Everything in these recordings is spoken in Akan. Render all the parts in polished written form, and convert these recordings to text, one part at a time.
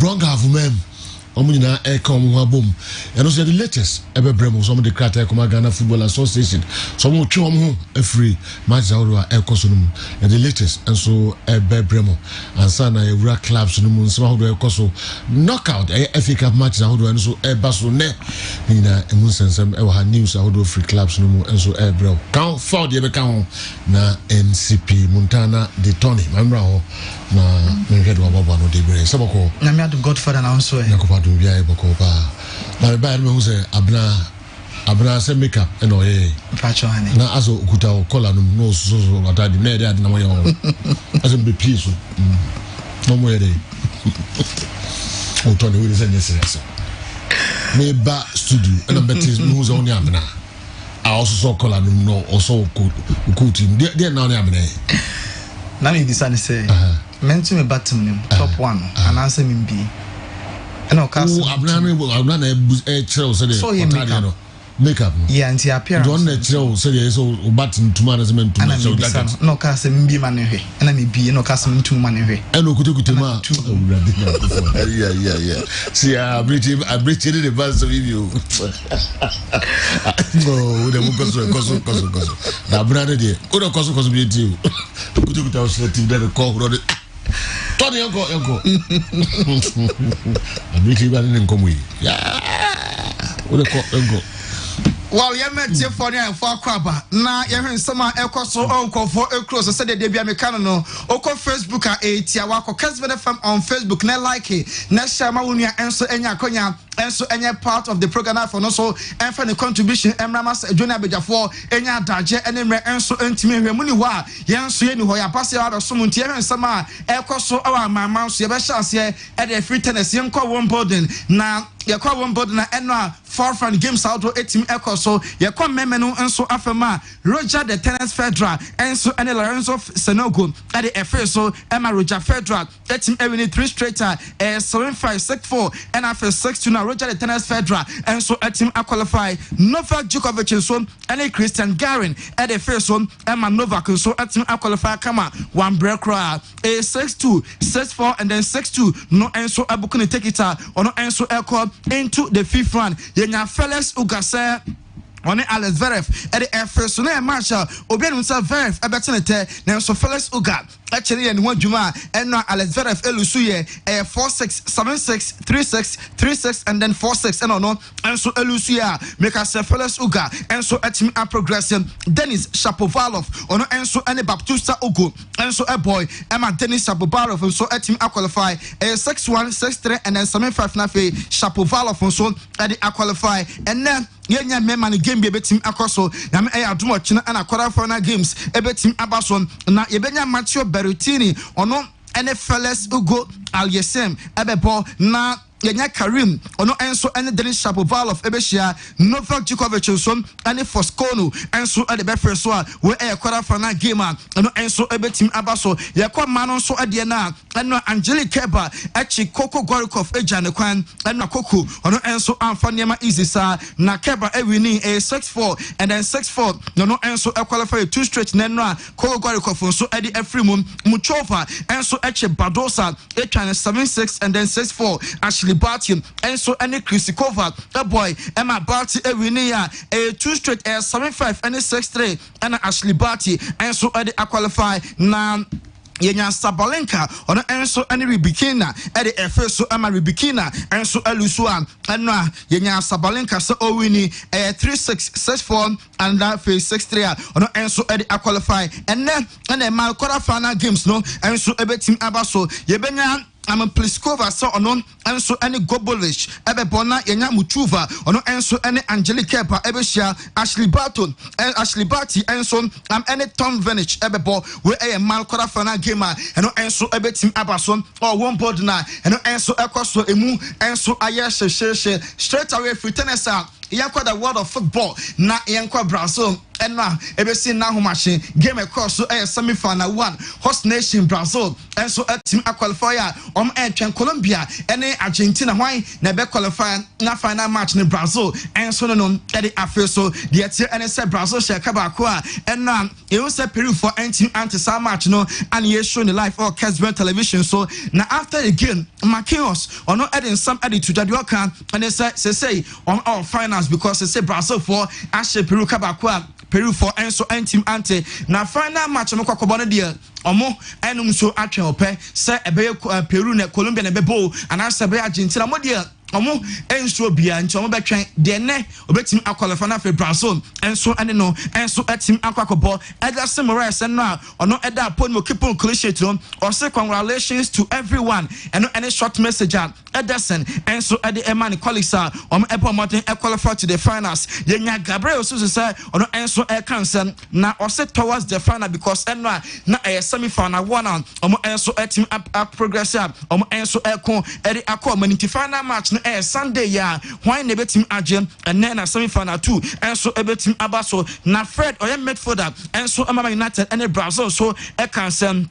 wrong half mem. Omina Ecom Wabum, and also the latest ever Bremo, some of the Krata Ghana Football Association, some of Chom a free match out of Ecosum, and the latest, and so Eber Bremo, and Sana Ura clubs in the moon, some of the Ecoso knockout, FA Cup matches out and so Ebaso net, Nina, and Moons and some ever news out of free clubs in the moon, and so Ebro. Count for the account na NCP Montana de Tony, Mamrao, na Menhead Wabano de Bray, Sabako, Namia the Godfather announced. Bia Bokoba. Now, the bad man say, Abna say makeup and oh, now as a Kuta collar no so what I did that no way as a be peaceful. No more day. Oh, Tony, we send this. Me ba studio and I'm betting who's on Yamina. I also saw collar no or so good team. They're now Yamina. Now, you decide to say, mention me batum top one and answer me B. No, I'm not a chill, so makeup. Yeah, and the appearance. Don't let chill, say so button to management to no casting be money, and I may be no casting to money. And no could yeah. See, I breached the buzz of you. No, the Mukoso. Now, brother, dear, could have cost be you. Could have selected that call. Tony, uncle. I'm really bad in Comwe. Yeah. What a call, uncle. Well, you met your phone and for crabber. Now, you're in summer, so uncle for a close. I said, they be a mechanical. Oko Facebook at 80. I walk Kessben FM on Facebook. Ne like it. Next time, I will answer any conya. And so any part of the program for also and for the contribution Emramas Junior Beja any danger and then so intimate money wa yan so any hoya pass out of some tier and summer air so our my mouse your best here at the free tennis young call one burden now you call one burden and forefront games out to 18 echo so you come memeno and so afema Roger the tennis federal and so any Lorenzo Senogo at the FA so Emma Roger federal let him every 3 straighter 7-5-6-4 and after 6 to now Roger the tennis federal and so a team qualify Novak Djokovic so and Christian Garin at the first one Emma Novak so a team qualify come one break a 6-2 6-4 and then 6-2 no and so abukuni take it or no and so echo into the 5th round yenya Felix Ugase on Alex Zverev at the first so now Marshall Obian himself Zverev abetenete now so Felix Uga actually and one Juma and now Alex Zverev elusuye 4-6 7-6 3-6 3-6 and then 4-6 and no and so elusuya make us Felix Uga and so a team are progressing Denis Shapovalov on and so any Baptista Ugo and so a boy Emma Denis Shapovalov and so a team are qualify 6-1 6-3 and then 7-5 nafe Shapovalov and so at the qualify and then yenya memma ni game be team akoso na me adumo china na quarter final games ebe team abaso na yebenya Matteo Berrettini ono ene Felix Ugo Aliasem ebe ball na yenya Karim ono enso ene Denis Shapovalov ebeshia Novak Djokovic so ene Fosconu enso ade be first so we quarter final game ono enso ebe team abaso yakwa mano so ade na eno Angelique Kerber echi Coco Gorikov ejane kwan eno Coco ono enso amfaniema easy sa na Kerber ewini 6-4 and then 6-4 no enso qualify 2 straight na Coco Gorikov so ade efrimum Muchova enso echi Badosa etwane 7-6 and then 6-4 Ashley Barty and so any Krisikova a boy Emma Barty ewini a 2 straight 7-5 and 6-3 and Ashley Barty and so ade qualify na yenya Sabalenka ono enso any Ribikina at the FA so ama Ribikina enso elusua and yenya Sabalenka so owini 3-6 6-4 and that phase 6-3 ono enso at the qualify and then my quarter final games no enso ebe team abaso yebenya I'm a Pliskova so on and so any Gobolish ebe bona yenya Muchuva ono enso any Angelique Kerber ebe shia Ashley Barton and Ashley Barty and so any Tom Venich ebe bo we a mal quarter final game and enso ebe team abason or one board na and enso ekoso emu enso ayeshe straight away free tennis yakwa the world of football na yankwa Brazil and now ebesi na ho machine game across so semi final 1 host nation Brazil and so a team qualifier and Colombia and Argentina why na be qualify na final match in Brazil and so no Eddie Afeso the and said Brazil share kabakwa and now it was a Peru for team anti some match no and you show the live or Kessben television so now after the game Marquinhos or not adding some added to Jadioka and they say on our finals because they say Brazil for Ashe Peru kabakwa Peru for Enso and team ante na final match mo kwakobone de omo enum so atwe ope se ebe Peru na Colombia na bebo anase be Argentina mo de omo enso bia nti omo betwen de ne obetim akwalify na fe Brazil enso ane no enso atim akwakobo Ederson Moraes no ono eda upon mo keep on cliche to or say congratulations to everyone and any short message Ederson enso ade emani colleagues omo ebo modern qualify to the finals yenya Gabriel so say ono enso e cancel na or say towards the final because enwa na semi final 1 omo enso atim up progress omo enso e kon ede akọ maniti final match Sunday ya why ne betim agem and then semi final 2 and so ebetim abaso na Fred or midfielder and so Amama United and Brazil so e cancel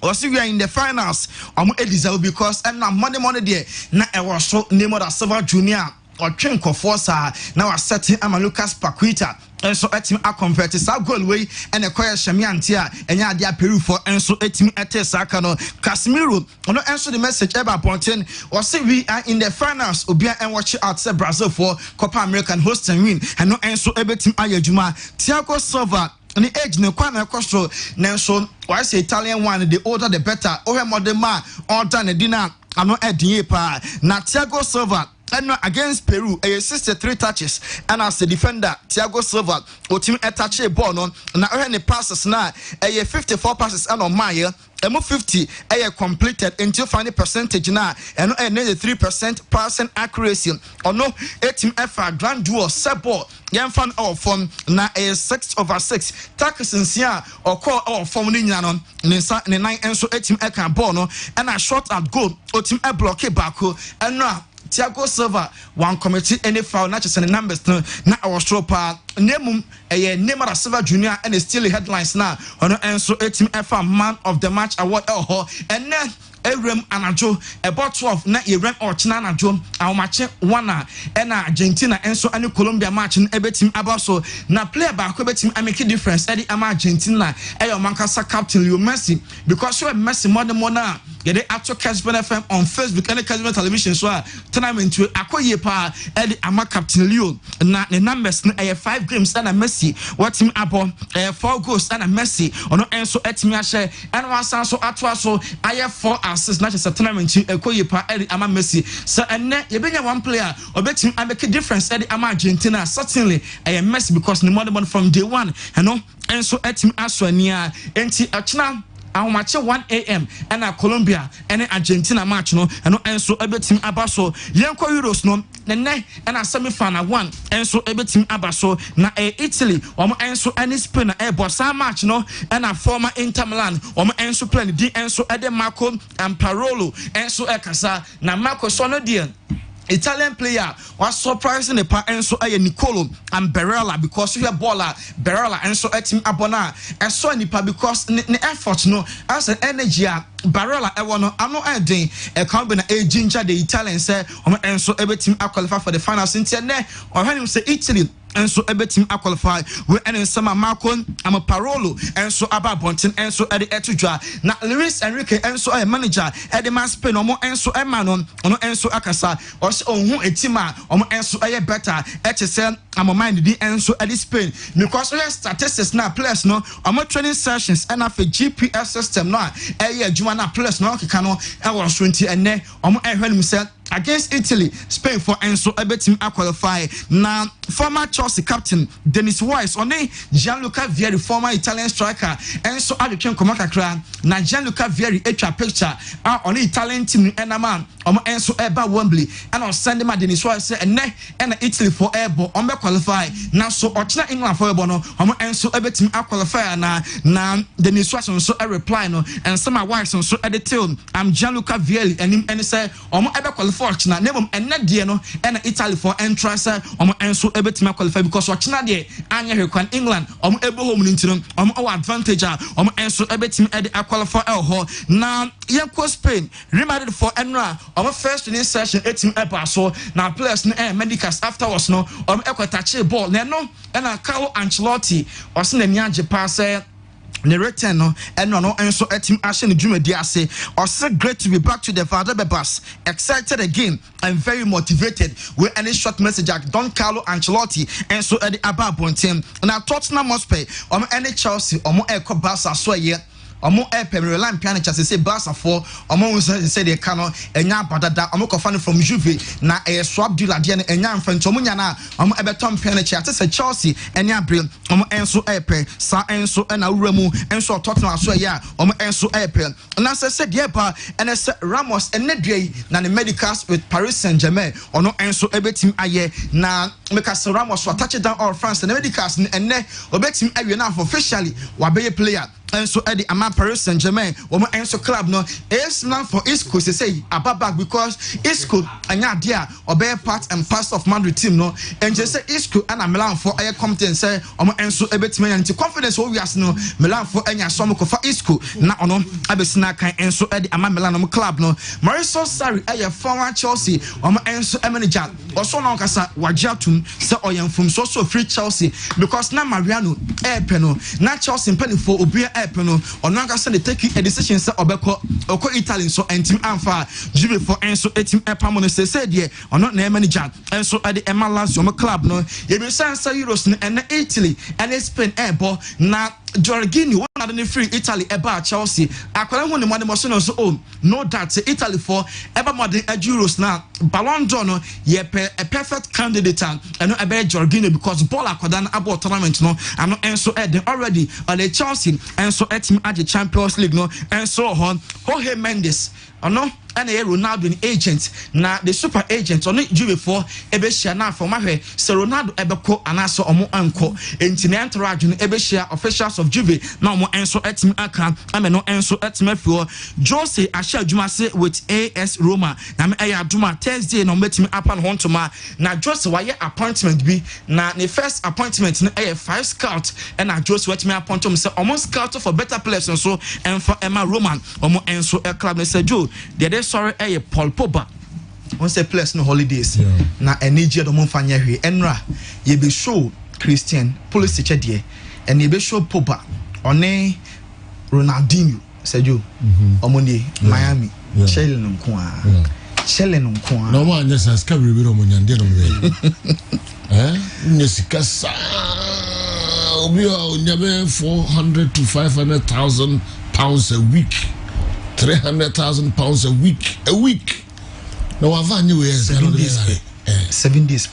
or see we are in the finals Edizal because and now Monday there na e was so name of Silva Junior or Chenko Forza now are setting Lucas Paquita and so a team are converted sa goal way and a choir Shamiantia and ya dia Peru for and so a team at Sakano Casemiro no answer the message about Pontin or say we are in the finals Obia and watch out say Brazil for Copa American host and win and no answer every team Ayajuma Thiago Silva and the age no kwana kosto nanso why say Italian one the older the better over modern man all done dinner I'm not adding pa na Thiago Silva and against Peru, 63 touches, and as a defender, Thiago Silva, who team touch a ball on, now any passes now, 54 passes and on Maya, and 50 completed into final percentage now, and 3% passing accuracy, or no, 18 FR grand duo, set ball, young fan of from now a 6/6, tackles in Sia, or call out from Ninanon, and 9 and so 18 Eka Bono, and a shot at goal, or team a block Baku, and now. Thiago Silva one committee any foul not just the numbers na our stropa name name of Silva Junior and still headlines now on and so 18 FA man of the match award and then Erem anajo about 12 na Erem or China anajo our match 1 and Argentina and so any Colombia match in every team about so na player back every team I make a difference Eddie Ama Argentina your Mancasa captain Leo Messi because you are Messi more than now get the actual Kessben FM on Facebook and the Kessben television so tournament to akoye pa Eddie Ama captain Leo na the numbers na 5 games and a Messi what team abo 4 goals and a Messi ono enso etimi ahye and one so atwa so I 4 assists not just a tournament to akoye pa Eddie Ama Messi so and you bring one player or bet him I make a difference Eddie Ama Argentina certainly I Messi because the modern from day one you know and so etimi aswania enti achna I match 1 a.m. and Colombia and Argentina match no and so every team abaso Yanko Euros no and a semi final 1 and so every team abaso na Italy and so any Spain bossa match no and a former Inter Milan and so playing D and so Ede Marco and Parolo and so Ekasa na Marco Sono dear Italian player was surprising the part and so Nicolo and Barella because we have baller Barella and so team Abona and so nipa because the effort no as an energy Barella no I'm not adding a company a ginger the Italian say and so every team qualify for the finals in or when you say Italy and so every team qualify we and some Marco I'm a Parolo and so about Bonton and so at the Etudra now Luis Enrique and so a manager at the man Spain and so Emanon and so Akasa or who a team and so a better HSL I'm a mind the and so at Spain because we have statistics now players no I'm training sessions and after GPS system now a Juana plus no Kano I was 20 and then himself against Italy, Spain for Enso Ebetim qualify. Now, former Chelsea captain Dennis Wise on Gianluca Vieri, former Italian striker, Enso Aduken Komakakra. Now Gianluca Vieri extra picture on the Italian team and a man Enso Eba Wembley and on Sunday Dennis Wise and Italy for Ebo on qualify. Now so Ochina England for Ebono Enso Ebetim qualify now Dennis Wise on so a reply no and some Wise on so at the tail. I'm Gianluca Vieri and say Eba qualify. for China name and not dear no and Italy for entrance and so able to qualify because what China there and you England able home into them our advantage and so able to qualify now Yanko Spain reminded for Enra first in this session 18 so now players medicals afterwards no touch ball no and Carlo Ancelotti or send Nyaje pass the return no and so a team action Juma Diase or so great to be back to the father bus excited again and very motivated with any short message like Don Carlo Ancelotti and so at the Ababon team now Tottenham Hotspur any Chelsea Eco Barca so yeah Omo Premier Lamp piano chance say Barca for Omo say they cannot enya badada Omo kofane from Juve na swap deal ade na enya mfan tomo nya na Omo ebeton piano chance say Chelsea enya bre Omo enso sa enso na wuramu enso Tottenham aso ya Omo enso na say dey ba and say Ramos enedwe na the medicals with Paris Saint-Germain ono enso ebetim aye na make us Ramos wa touch down all France the medicals enne obetim awie na officially wa be player and so at the Paris Saint-Germain and so club no is now for Isco to say back because Isco and dear or bear part and pass of Madrid team no and just say Isco and Milan for air competence say and so a bit and confidence we are no Milan for any some for Isco now no abesina kan and so at the Milan club no Mauricio Sarri a former Chelsea and so manager also no kasa wajatum say oyam from so free Chelsea because now Mariano peno na Chelsea penny for obia no or not they take a decision say obeko Italy so and team amfa Juve for enso team epamono say there or not na manager and so at the MLS club no you be say Euros and Italy and Spain ball na Jorginho one of the free Italy about Chelsea akwala hu ne mo so so no doubt Italy for ever more than Euros now Ballon d'Or no ye a perfect candidate and no about Jorginho because ball akwada na about tournament no and no enso already on the Chelsea and so team at the Champions League no and so on Jorge Mendes no and a Ronaldo agent na the super agent on Juve for ebeshia na for mahwe se Ronaldo ebeko anaso omo anko enti na entourage no ebeshia officials of Juve na omo enso team aka ameno enso team afio Jose asha adwuma se with AS Roma na me eya adwuma Thursday no metimi apan hontoma na Jose waye appointment bi na the first appointment no 5 scout and na Jose watimi appointom se omo scout for better players so and for Emma Roman omo enso club na se Joe the sorry Paul Pogba on say place no holidays na energy do mon fanya hwe enra ye be show Christian police chedie and ye be show Pogba one Ronaldinho Sergio omoni Miami Chelsea no nko a no one just as kabiri bi no nyande no be nyesika sa obi o nyabe 400 to 500,000 pounds a week 300,000 pounds a week. No, I've had new years. 7 days.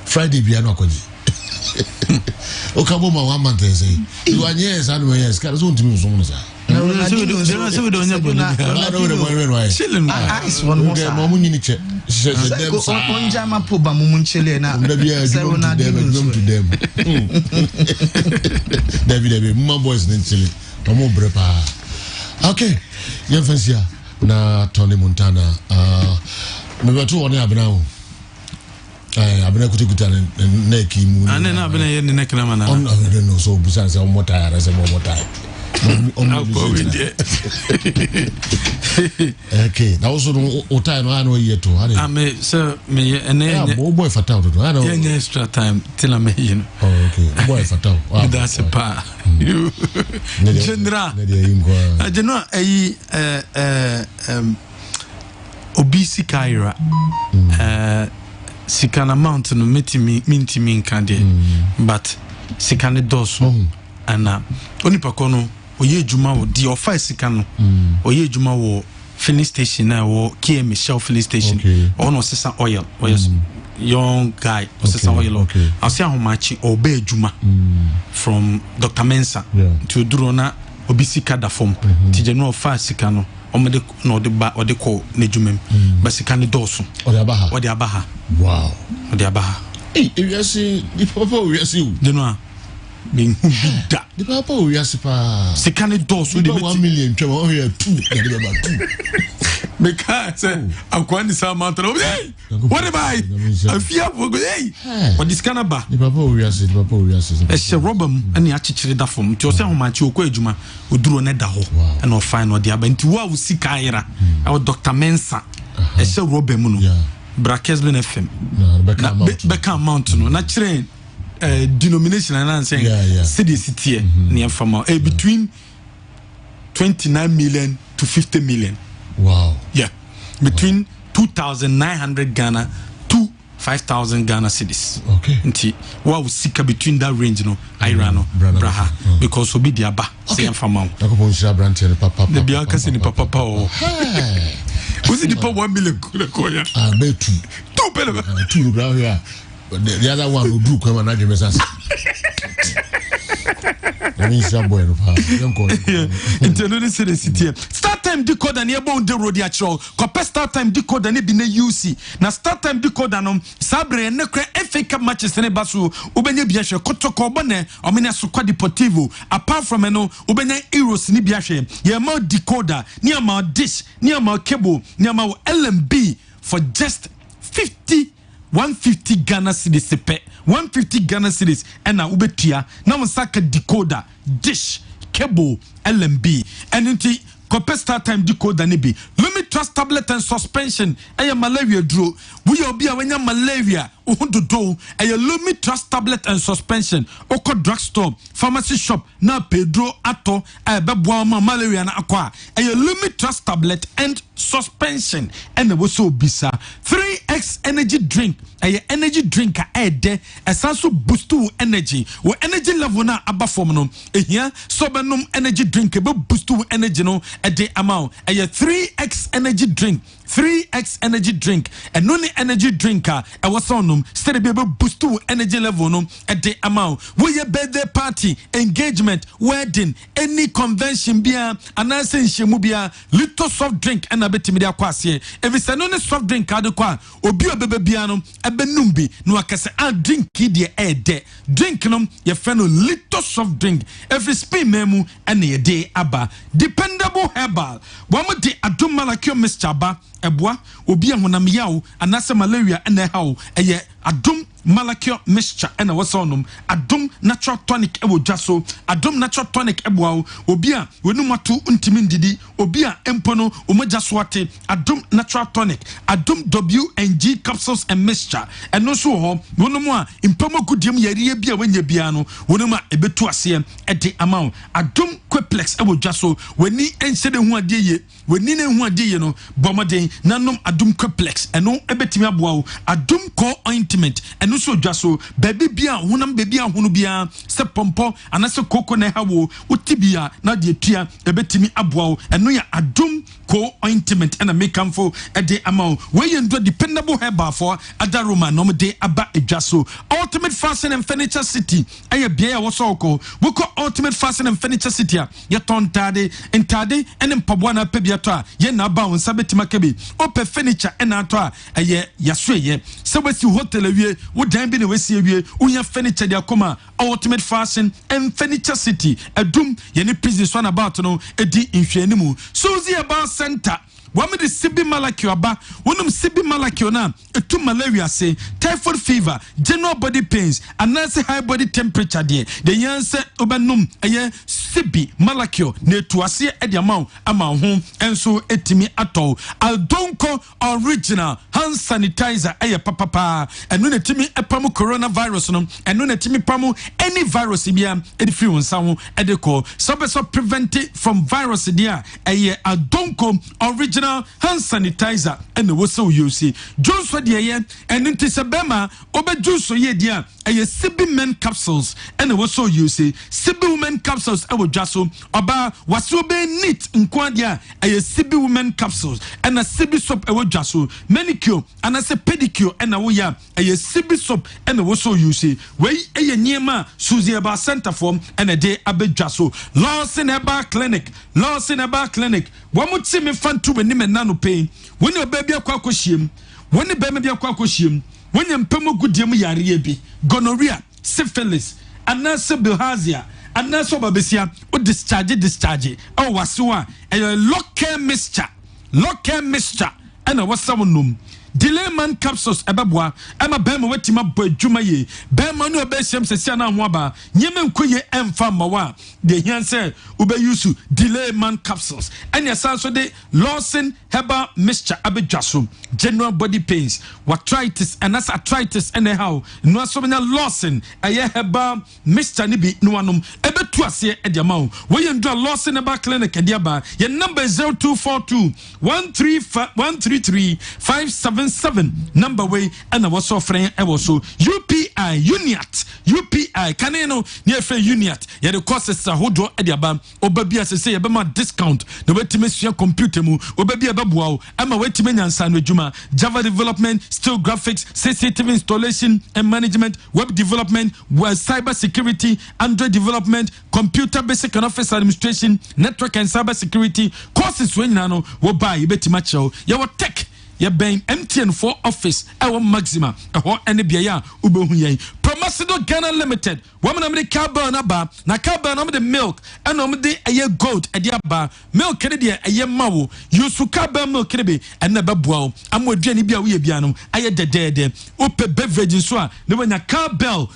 Friday, be an okoji. Okaboma 1 month, say. You are years, and years. Can I don't do so much? Okay, young fancy na Tony Montana. Maybe 2 on abena. Abena kutukuta na kimu. Ane na abena ye ne kana mana. On no so busan say more tire, I say more tire. Okay, now also no time no ano ye to. Me so me ene boy fatao to. I know. Yeah, extra time till I you know. Oh, okay. Boy fatao. That's a pa. You General. General obisi kaira sikana amount no mitimi nkade but sikane doso ana onipa kono oye juma wo di office sikano oye juma wo filling station na wo KM Shell filling station ono sesa oil young guy osesa oil ase ahomachi obe juma from Dr. Mensa to Durona obisi kada form ti general office sikano omede no de ba ode ko na jumem basika ne doso ode abaha wow ode abaha you see the papa we see you know me bida the papa we asipa sikane dosu de 1 million twem o here 2 make say akwani sa amount no hey what am I afia for hey what this kind of ba the papa we asi e she robam ene a chichire da fom nti o se homachi okọ adwuma oduro ne da ho and o fine no de aba nti wo a wo sika ayera e Dr. Mensa e she robam no bra Kessben FM beka amount no na kire denomination and saying city city near from between 29 million to 50 million. Wow. Yeah. Between 2,900 Ghana to 5,000 Ghana cedis. Okay. Nti wa usika between that range no Irano braha because obi dia ba say famau. Nakopon shira branch papa. The bianca say ni papa o. Was it the 1 million koya? Ah, be 2. 2 pele. 2 ground here. The other one will do come and give us. I mean, some boy, start time decoder near bone de road actual. Copper start time decoder ne be ne UC. Now start time decoder no sabre ne kre FA Cup matches ne basu ubenye biashe kotoko bone omine sukwa deportivo apart from no ubenye Euros ni biashe ye ma decoder ni ama dish ni ama cable ni ama LMB for just 150 Ghana cedis sepe 150 Ghana cedis and na ubetia na msaka decoder dish cable LMB and inti Copper start time decoder ne bi limit trust tablet and suspension aya malaria dro we obi a wenya malaria ohudodo aya limit trust tablet and suspension oko drugstore pharmacy shop na Pedro ato beboa ma malaria na akwa aya limit trust tablet and suspension and we so bisa 3x energy drink aya energy drink a de esanso boost to energy wo energy level na aba form no ehia so benum energy drink be boost to energy no a day amount a 3x energy drink 3x energy drink and no energy drinker I was on them steady be boost to energy level no a day amount we your birthday party engagement wedding any convention bia anase nhemu bia little soft drink and abetimi dia kwase if say no soft drink adekwa obi obebe bia no ebenum bi no akase a drink die e de drink no your friend little soft drink every spin memu and ye day aba dependable herbal wo de adum malakio mixture ba eboa obi ahonam yawo anase malaria ene hawo eye adum malakio mixture ena wasonum adum natural tonic ewo dwaso adum natural tonic eboa obi a wenum ato ntimi ndidi obi a empono omoja so ate adum natural tonic adum WNG capsules and mixture eno so ho wonum a impamo gudiem yariye bia wanya bia no wonum a ebetu ase ede amount adum queplex ewo dwaso wani enhyede hu ade ye wani ne hu ade ye no bomoden nanom adum queplex eno ebetimi aboa adum co ointment eno so dwaso baby bia honam baby ahono bia se pompo anase koko na hawo utibia na de tua ebetimi aboa eno ya adum co ointment and a make for a day amount where you do dependable herbal for adaroma no de aba edwaso ultimate fashion and furniture city aye bia wo so ko we call ultimate fashion and furniture city ya tontade entade and mpaboa na pebia to a ye na ba won sabetima kabi ope furniture and ato a aye yasoye se wasi hotel awie wo dan bi na wasi awie unya furniture dia koma ultimate fashion and furniture city adum ye ne business one about no edi nhwanimu suzy about center wame de sibi malakio aba wonum sibi malakio na etu malaria say typhoid fever general body pains anase high body temperature de yanse obenum eye sibi malakio na etu ase e de ama ho enso etimi atɔ aldonko original hand sanitizer eye papapa enu na timi epam coronavirus no enu na timi pam any virus bia e free won sa ho e de ko so prevent it from virus dia eye aldonko original hand sanitizer and the so you see Johnson de and into Sabema obe juice ye dia a sibi men capsules and the so you see sibi women capsules I will just so oba waso be neat nkwadia a sibi women capsules and a sibi soap I will just so manicure and I say pedicure and a ya a sibi soap and the so you see way a niema Suzy Aba center form and a day abe jaso Lawson Aba clinic one would see me fan to when nano pain when your baby aquashim when the baby aquashim when you pemo good yam yari gonorrhea syphilis anase bilharzia anase obabesia o discharge o wasewa Laka mixture ana wasamonum delay man capsules ebeboa ama bema wetima boadwuma ye bema no obesiam sesia na ho aba nyeme nkoye emfa mawa de hianse ubeyusu delay man capsules anya sanso de Lawson herbal mixture abedwaso general body pains arthritis and as arthritis anyhow no so many Lawson aye herbal mixture ni bi no anom ebetu ase ediama wo ye ndra Lawson herbal clinic ediaba ye number 0242 133 number way and I was offering so UPI kaneno near free uniat ya the courses ahodo ediaba obabia say ye be ma discount the wetime sua computer mu obabia babuao ama wetime nyansa no adwuma Java development still graphics CCTV installation and management web development cyber security Android development computer basic and office administration network and cyber security courses when no wo buy betima chew ya wo tech ya ben MTN4 office ewo maxima eho ene bia ya ubehu yen Promasido Ghana Limited woman am the carbon aba na carbon am the milk and am the aye gold e dia ba milk ne de aye mawo yusu carbon milk ne be ene beboa am aduane bia wo ye bia no aye dedede ope beverage so a ne wanya cowbell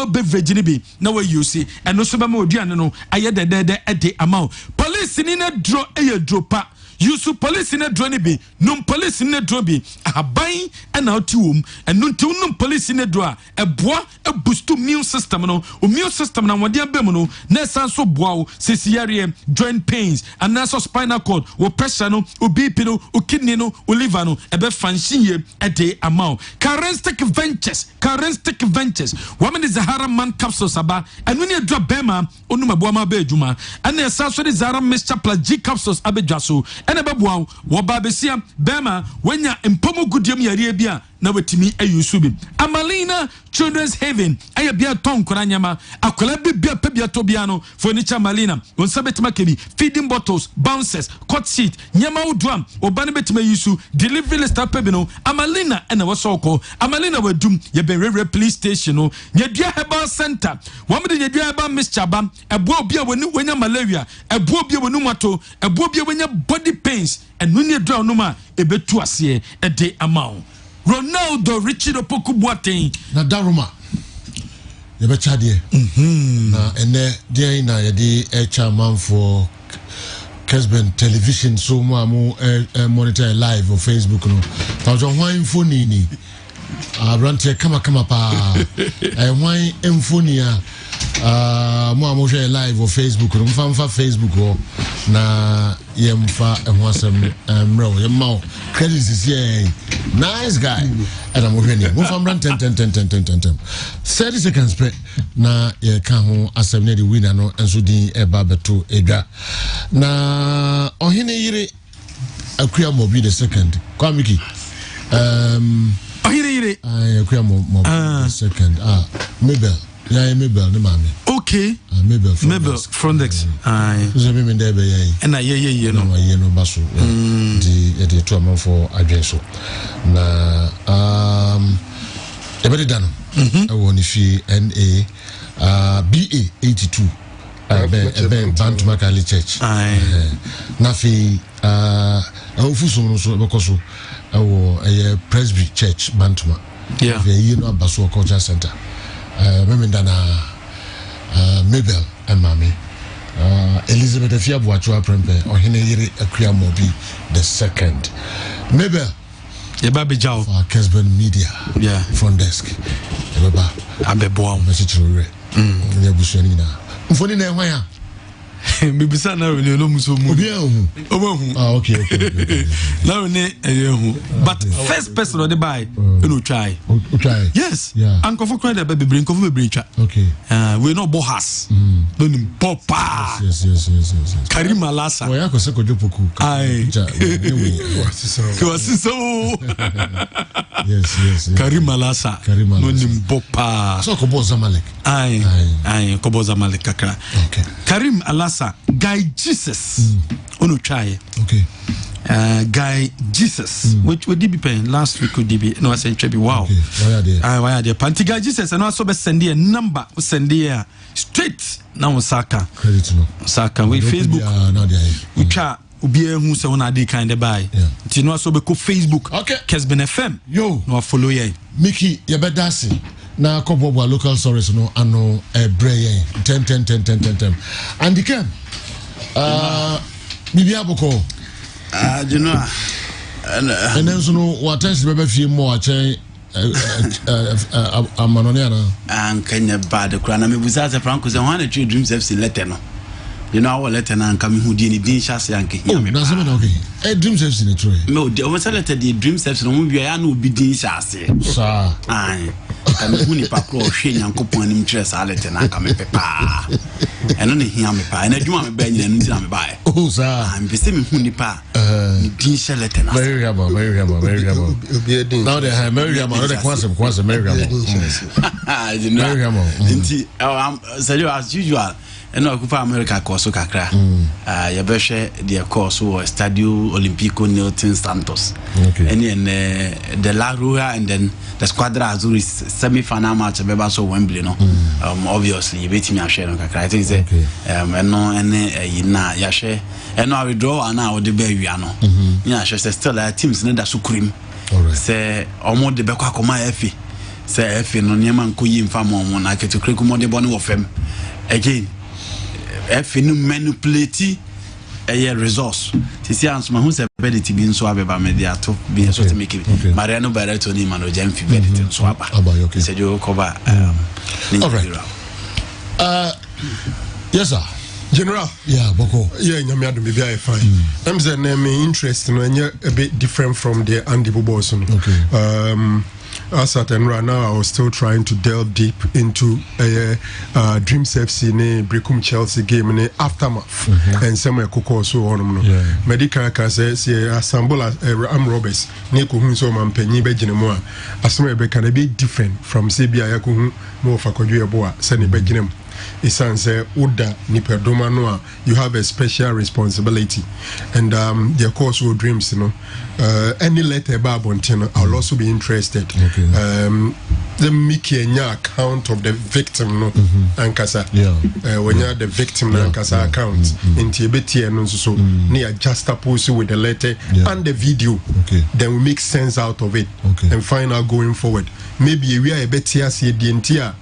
beverage ni bi na we use and no so be ma aduane no aye dedede e de amount police ni na draw aye draw pa Yusu police in a drone be, num police in a drobi, a buying and out to whom, and num police in a draw, a bois, a boost to immune system, no, immune system, and what dear bemono, Nessan so bow, cesarean, joint pains, and naso spinal cord, or pressure, no, or bipino, or kidney, no, or liver, no, a bit fancy a day amount. Currentic ventures, woman is a Zahara man capsule saba, and when you drop Bema, Onuma Boama Bejuma, and there's also the Zara Mr. Plus G capsules Abejasu. Ene babuwa wababesia bema wenya impomo gudiam yare bia na wetimi ayusubi Amalina Children's Haven aya bia ton koranyama akola bibia pebia tobiano furniture Malina onsabetima kebi feeding bottles bouncers cot seat nyama udram obane betima yusu delivery list pebino Amalina ene wasoko Amalina wadum ye ben rere police station no nyadua herbal center wamde nyadua herbal mischaba ebo obia wenya malaria ebo obia wonu mato ebo obia wenya body pains and when you draw no ma ebetu ase e de amount Ronaldo Richard Opoku Boateng na daruma ye be chade na ene dia na ye di chairman for Kessben television so mo monitor live on Facebook no ta jo hwan phone ni abrantie kama pa hwan phone ya mo share live on Facebook no mfa Facebook ho na yemfa ehwasem mro yemma credit is here nice guy and I'm hwani mo fam ran 10 30 seconds pe na ye ka ho asem na the winner no enso din eba beto edwa na ohene yire akua mo bi the second kwamiki ohene yire akua mo the second Mabel yeah, Mabel, the mommy. Okay. Mabel Frontex. Aye. So me there be yeah. And yeah, no. Yeah, no baso. The 2 months for address. Na every done. I want if NA BA 82. Bantuma Kali Church. Aye. Na fi ofuso no so bekoso a Presby Church Bantuma. Yeah. You know Baso Culture Center. Memendana Mabel and Mammy Elizabeth Fiabuachua Prempe or Henry Akria Mobi the second. Mabel Baby Jow for Kessben Media, yeah, front desk. Abeboa message re. Yabusanina. Mfonina waya. Bibisa na we no muso mu. Obahu. Okay. Now ne but first person on the buy no try. Try. Yes. Yeah. Uncle for credit baby bring cover be try. Okay. We no bohas. No nim popa. Yes. Karima Lasa. Oya ko se ko jopoku. Ai. Ja. Kwasiso. Yes. Karim Alasa. No nimbopa. So Kobo Zamalek. Aye, Kobo Zamalek kakra. Okay. Karim Alasa, Guy Jesus. Ono try. Okay. Guy Jesus, which we did be paying last week. Could be no, I said be wow. Okay. Why are there? Panty Guy Jesus, and also be send a number. Send here straight now. Saka credit no. Saka we Facebook. We try. Ubie who say one adi kind of buy. You know, so be ko Facebook. Okay. Kessben FM. Yo. No follow ye. Mickey, you better dance. Na couple of local stories no ano brain 10. And the can. Bibi aboko. You know, and then so no what else be few more chain amanoniana and Kenya bad crana me buzaza franco say one of your dreams FC letter no. You know our letter na come who di ni din chance yanke. Oh, na so okay. Dreams FC ne try. No, the over letter the dreams FC no be ya no be din chance. Sir. Ai. Come who ni pa kro hwe nyankopon anim kire sa letter na come pepa. Eno ne hia me pa. Na adwuma me ba nyina nti na me ba. Oh sir. Am be say me hu ni pa. Ni din sha letter na. Very able. Now they have very able. No they kwase very able. You know. Nti as usual. And I go America course kakra. You be share the course or Stadio Olimpico Newton Santos. Okay. And then the La Rua and then the Squadra Azul is semi-final match. Be so Wembley no. Obviously you bet me a share kakra. I think say and no and na ya share. And no we draw and now the be no. Yeah, she still teams na da sukreme. Alright. Say omo de be kwa koma efi. Say efi no nyema nkoyi mfa mo na ketu kreku mo de bone wo fam. Again if you manipulate a resource, see, answer my who's ability being so about media to be so to make it. Mariano Barreto ni mano jam fi benefit swap. Okay. Said you cover. All right. Yes, sir. General. Yeah, Boko. Yeah, nyame ado be fine. I'm saying me interest no a bit different from the Andy Boboson. Okay. As at and right now, I was still trying to delve deep into Dreams FC, Brecum Chelsea game, in aftermath, and some cocoa so on. Medical says, Assemble Am Roberts, Nico Hunso Man Penny Beginimoa, as can be different from CBI Yaku, more for Kodia Boa, Sani Beginum. It sounds Uda Niperdoma Noa, you have a special responsibility, and the course will dreams, you know. Any letter about Bontino, I'll also be interested. Okay. The Mickey account of the victim, no, Ankasa. When you're the victim, Ankasa account in TBT and so near just oppose with the letter and the video. Okay. Then we make sense out of it and find out going forward. Maybe we are a bit here, see the entire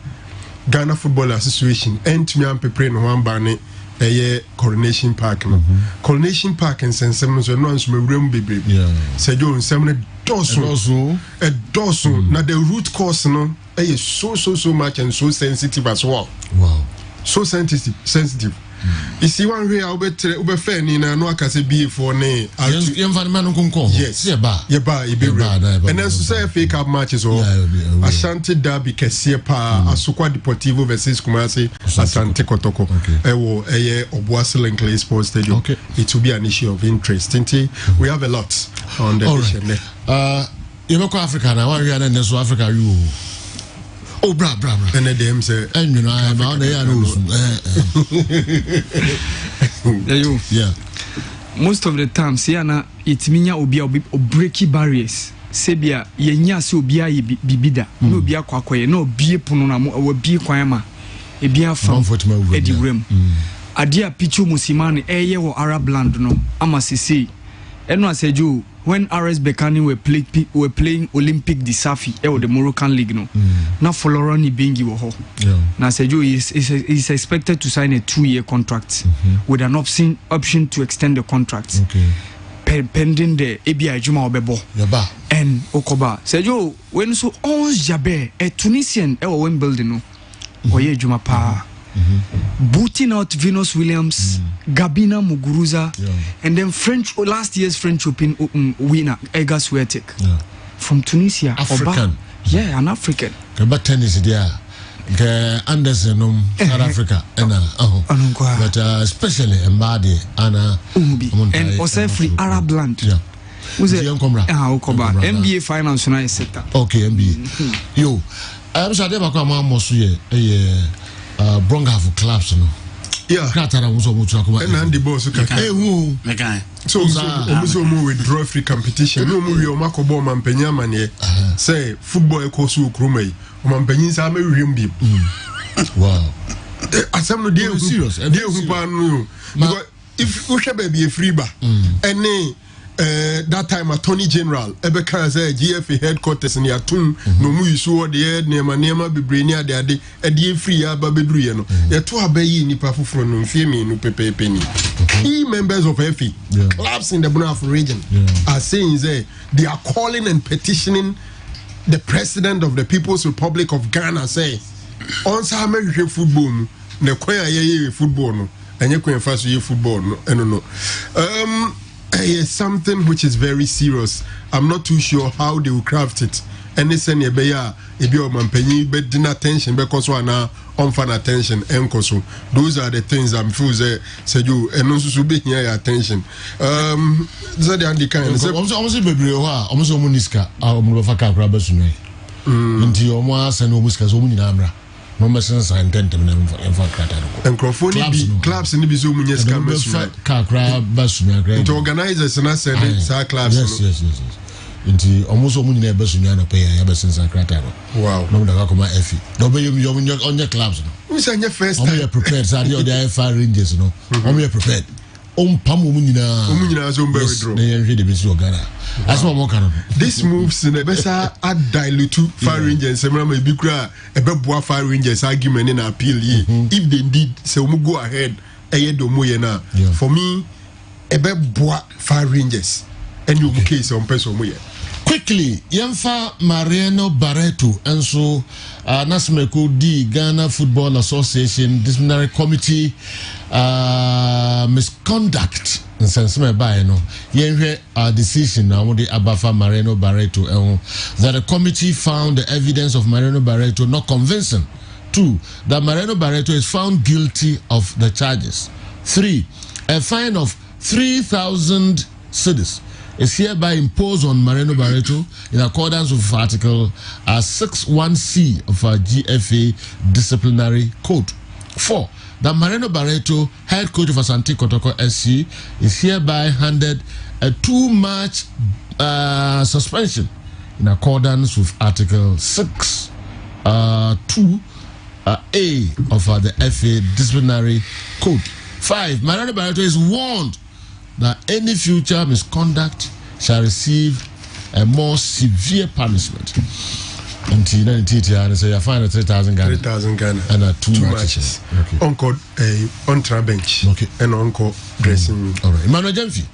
Ghana Football Association and me am preparing one banner a Coronation Park. Coronation Park and St. Simons were not some room baby. Said you seven dozen a dozen. Now the root cause no is so much and so sensitive as well. Wow. So sensitive. You see one way I'll be fair Nina no can say be for ne. Yes, and then say fake up matches or Ashanti Derby Kesiepa, Asukwa Deportivo versus Kumasi, Asante Kotoko. Obuasi and Clay Sports Stadium. It will be an issue of interest. We have a lot on the issue. You know Africa now, we are in Africa you. Oh, bra. And then say, and you know, I'm on the yeah. Most of the time, Siana, it minya obia breaky barriers. Sebia, yenya si obia bibida. No bia kwakoye, no bie punona mo bie kwama. E bia from Eddie Rem. Adia pichu musimani eye wo Arab land no. Ama sisi. Eno aseju when RS Bekani were playing Olympic di Safi the Moroccan League no. Now Florani Bengi wo ho. Now Sejo is expected to sign a 2-year contract with an option to extend the contract. Pending the ABI Juma Obebo. And Okoba. Sejo when so 11 Jabe a Tunisian when building no. Oye Juma pa. Booting out Venus Williams, Gabina Muguruza, and then last year's French Open winner Ega Swiatek from Tunisia. African, an African. But tennis there, Anderson, South Africa, but especially Mbadi, Anna, and also free Arab land. Who's it? Ukoba. NBA finance na sector. Okay, NBA. Yo, I'm sure they ba kwa ma moso ye bronga for clubs no. Yeah. Kratara muso mutu akoma. And the boss ka. Me kan. So almost withdraw free competition. No mu wi o makobo mampanya mane. Say football e koso okroma yi. O mampanyin sa ma wiem bi. Wow. Asem no dey serious. Dey hu pa no. Because if we shall be a free bar, and that time Attorney General Ebeka say GFA headquarters in Yatun, no mu isu the head nema bibrenia de ade free aba bedru ye no. Ye to abayi nipa foforo no mfie me no pepe. Key members of FA clubs in the Bonaf region are saying say they are calling and petitioning the president of the People's Republic of Ghana say on sa American football ne kwaya ye football no enye kwen fa so ye football no something which is very serious. I'm not too sure how they will craft it. And it's any beya ebi o mampanyi be din attention because one on fan attention enkoso. Those are the things I'm feel say you eno so be here attention. So they indican say almost bebre ho a almost omuniska omu fa kakra basunwe. Nti omo asa no omuska so omu nyina amra. No message sign tentem na emfa krata no. Encrophone clubs ni bi so omu nyeska basunwe. Kakra basunwe gra. The organizers na send sa clubs. Yes. Nti almost omu nyina basunwe na pay ya basensa krata no. Wow. No da ka FE. No be you on your clubs no. We say first time. Omu prepared say the FR Rangers no. Omu prepared. Pam omu nyina so be withdraw. Na yen hwe de be si ogana. As one more kind this moves in the besa add dilute Fire Rangers semra ma bi kura e be boa Fire Rangers argument in appeal ye if they did say we go ahead e do mo ye na for me e be boa Fire Rangers and you case on person mo ye quickly yemfa Mariano Barreto enso Nasmeko di Ghana Football Association disciplinary committee misconduct nsenseme by no yenhwe decision na wode abafa Mariano Barreto that the committee found the evidence of Mariano Barreto not convincing. 2, that Mariano Barreto is found guilty of the charges. 3, a fine of 3,000 cedis is hereby imposed on Mariano Barreto in accordance with Article 61C of our GFA disciplinary code. 4, that Mariano Barreto, head coach of Asante Kotoko SC, is hereby handed a 2-match suspension in accordance with Article 6 2 A of the FA disciplinary code. 5, Mariano Barreto is warned that any future misconduct shall receive a more severe punishment. Until and say you find 3,000 Ghana. 3,000 Ghana. And 2 matches. Okay. Encore on bench. Okay. And encore dressing room. All right. Emmanuel Jemfi.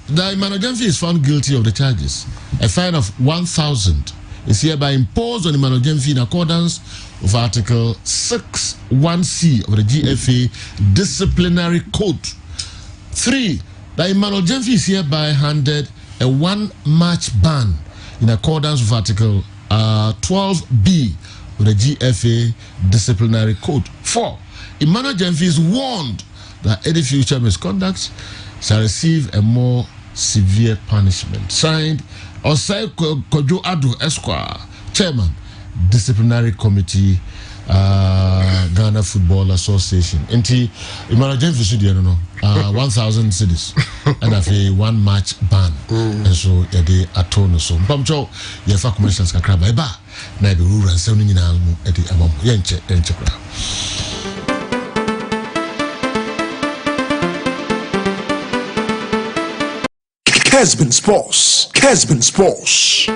The Emmanuel Jemfi is found guilty of the charges. A fine of 1,000 is hereby imposed on Emmanuel Jemfi in accordance with Article 61C of the GFA disciplinary code. 3, that Emmanuel Jemfi is hereby handed a 1-match ban in accordance with Article 12B of the GFA disciplinary code. 4, Emmanuel Jemfi is warned that any future misconduct shall receive a more severe punishment. Signed, Osai Kojo Ado Esquire, Chairman, Disciplinary Committee, Ghana Football Association. Enti Emmanuel Jemfi sudi no 1,000 cedis and have a 1-match ban. And so they atone so. Pamcho ye fa commercials kakra ba eba na be rural nsem no nyina mu e de amam ye nche kra. Kessben Sports.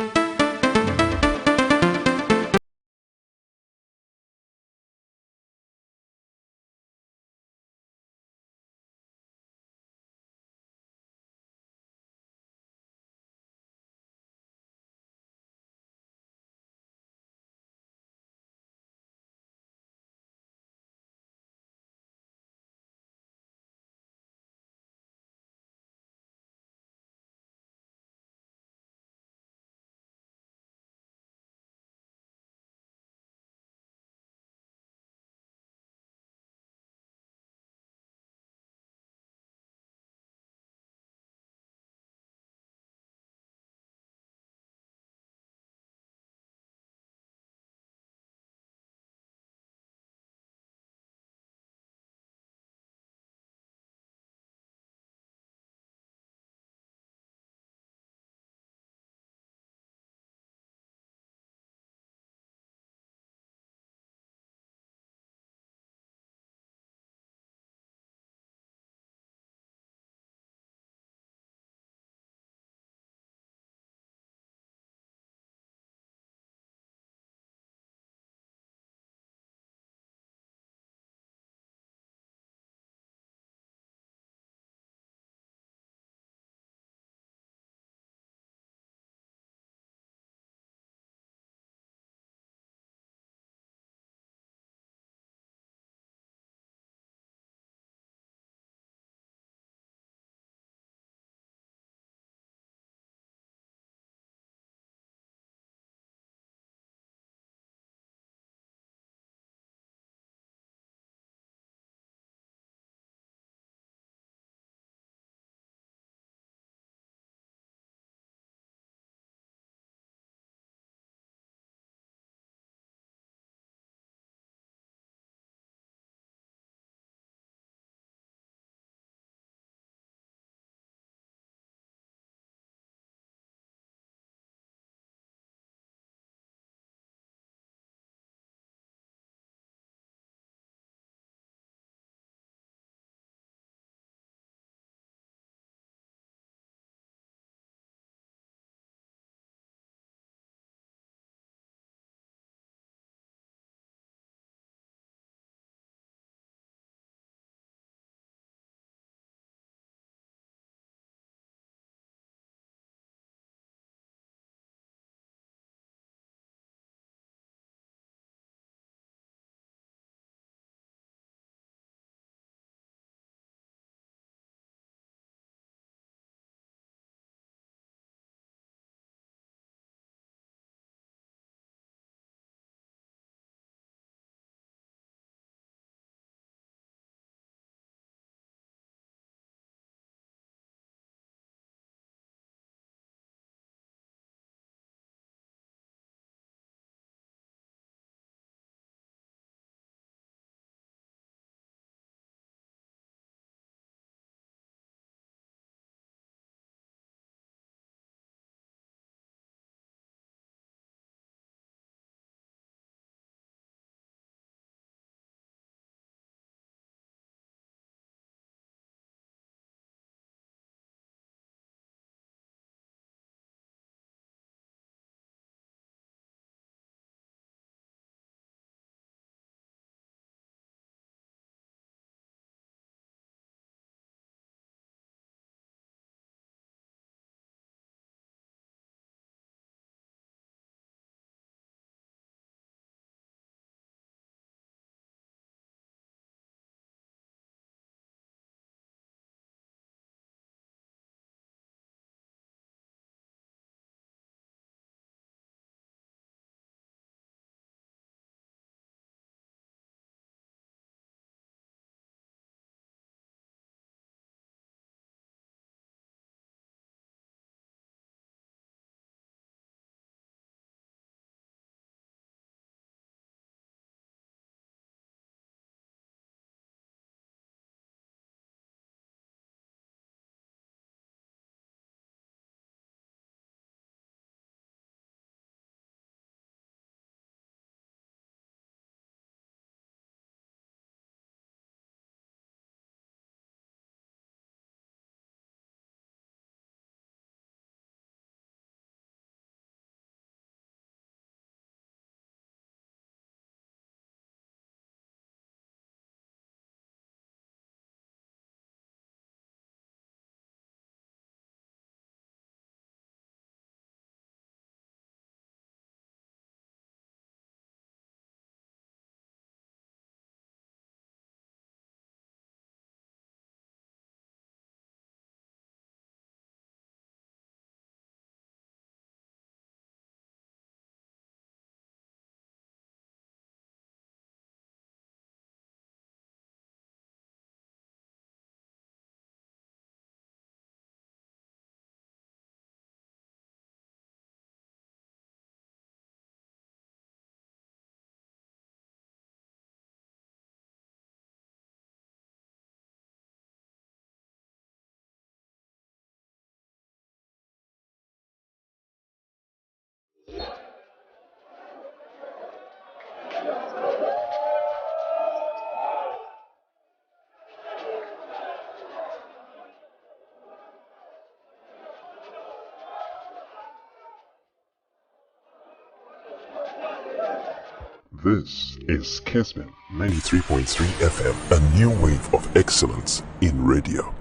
This is Kessben 93.3 FM, a new wave of excellence in radio.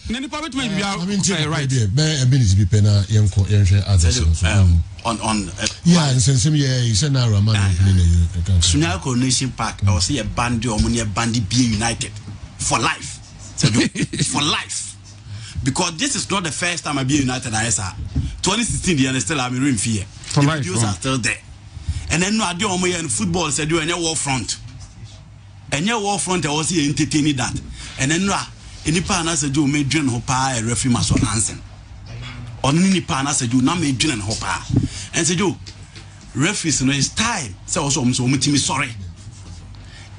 I mean, right there, a minute to be penna, young others. Yeah, and since you said now, a man Sunya Coronation Park, I will see a band or money bandy be united for life. For life. Because this is not the first time I be united. I saw 2016, the still I'm in fear. For the videos are still there. And then I do in football said you and your war front. And your war front, I was here entertaining that. And then any partner said you made John Hopper a referee must answer. On any partner said you now made John Hopper. And said you referees no it's time. So also sorry.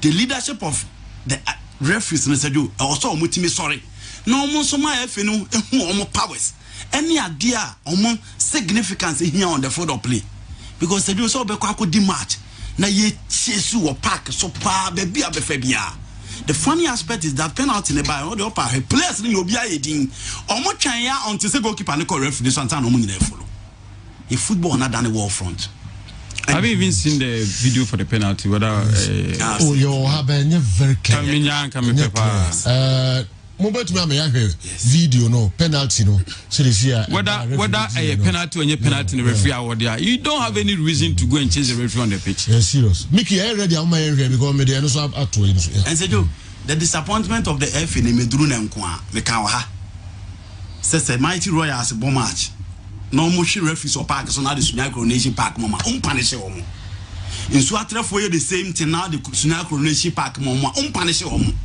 The leadership of the referees said you also sorry. No more so my no powers. Any idea or significance here on the field of play. Because they do so be di match. Na ye chesu or pack so pa baby abefebia. The funny aspect is that penalty in the by all the upper players in Obia edin. Omo twan ya until say goalkeeper no call referee so antan no mo nyina follow. If football not done the wall front. Have you even seen the video for the penalty? Whether oh you have very clear. Mobile to me, video no penalty no. So this year whether a penalty or a penalty in the referee award there, you don't have any reason to go and change the referee on the pitch. Yeah, serious. Mickey, I ready on my area because me dey no so at to. And say Joe, the disappointment of the FA in Medru Nemkwa, me kan ha. Say Mighty Royals bon match. No more referees or park so now the Sunya Coronation Park mama punish omo. In so atrefo the same thing now the Sunya Coronation Park mama punish omo.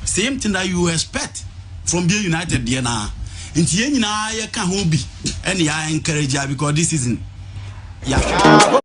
Same thing that you expect from being united there now. In the end, I can't hold be and I encourage you because this isn't. Yeah.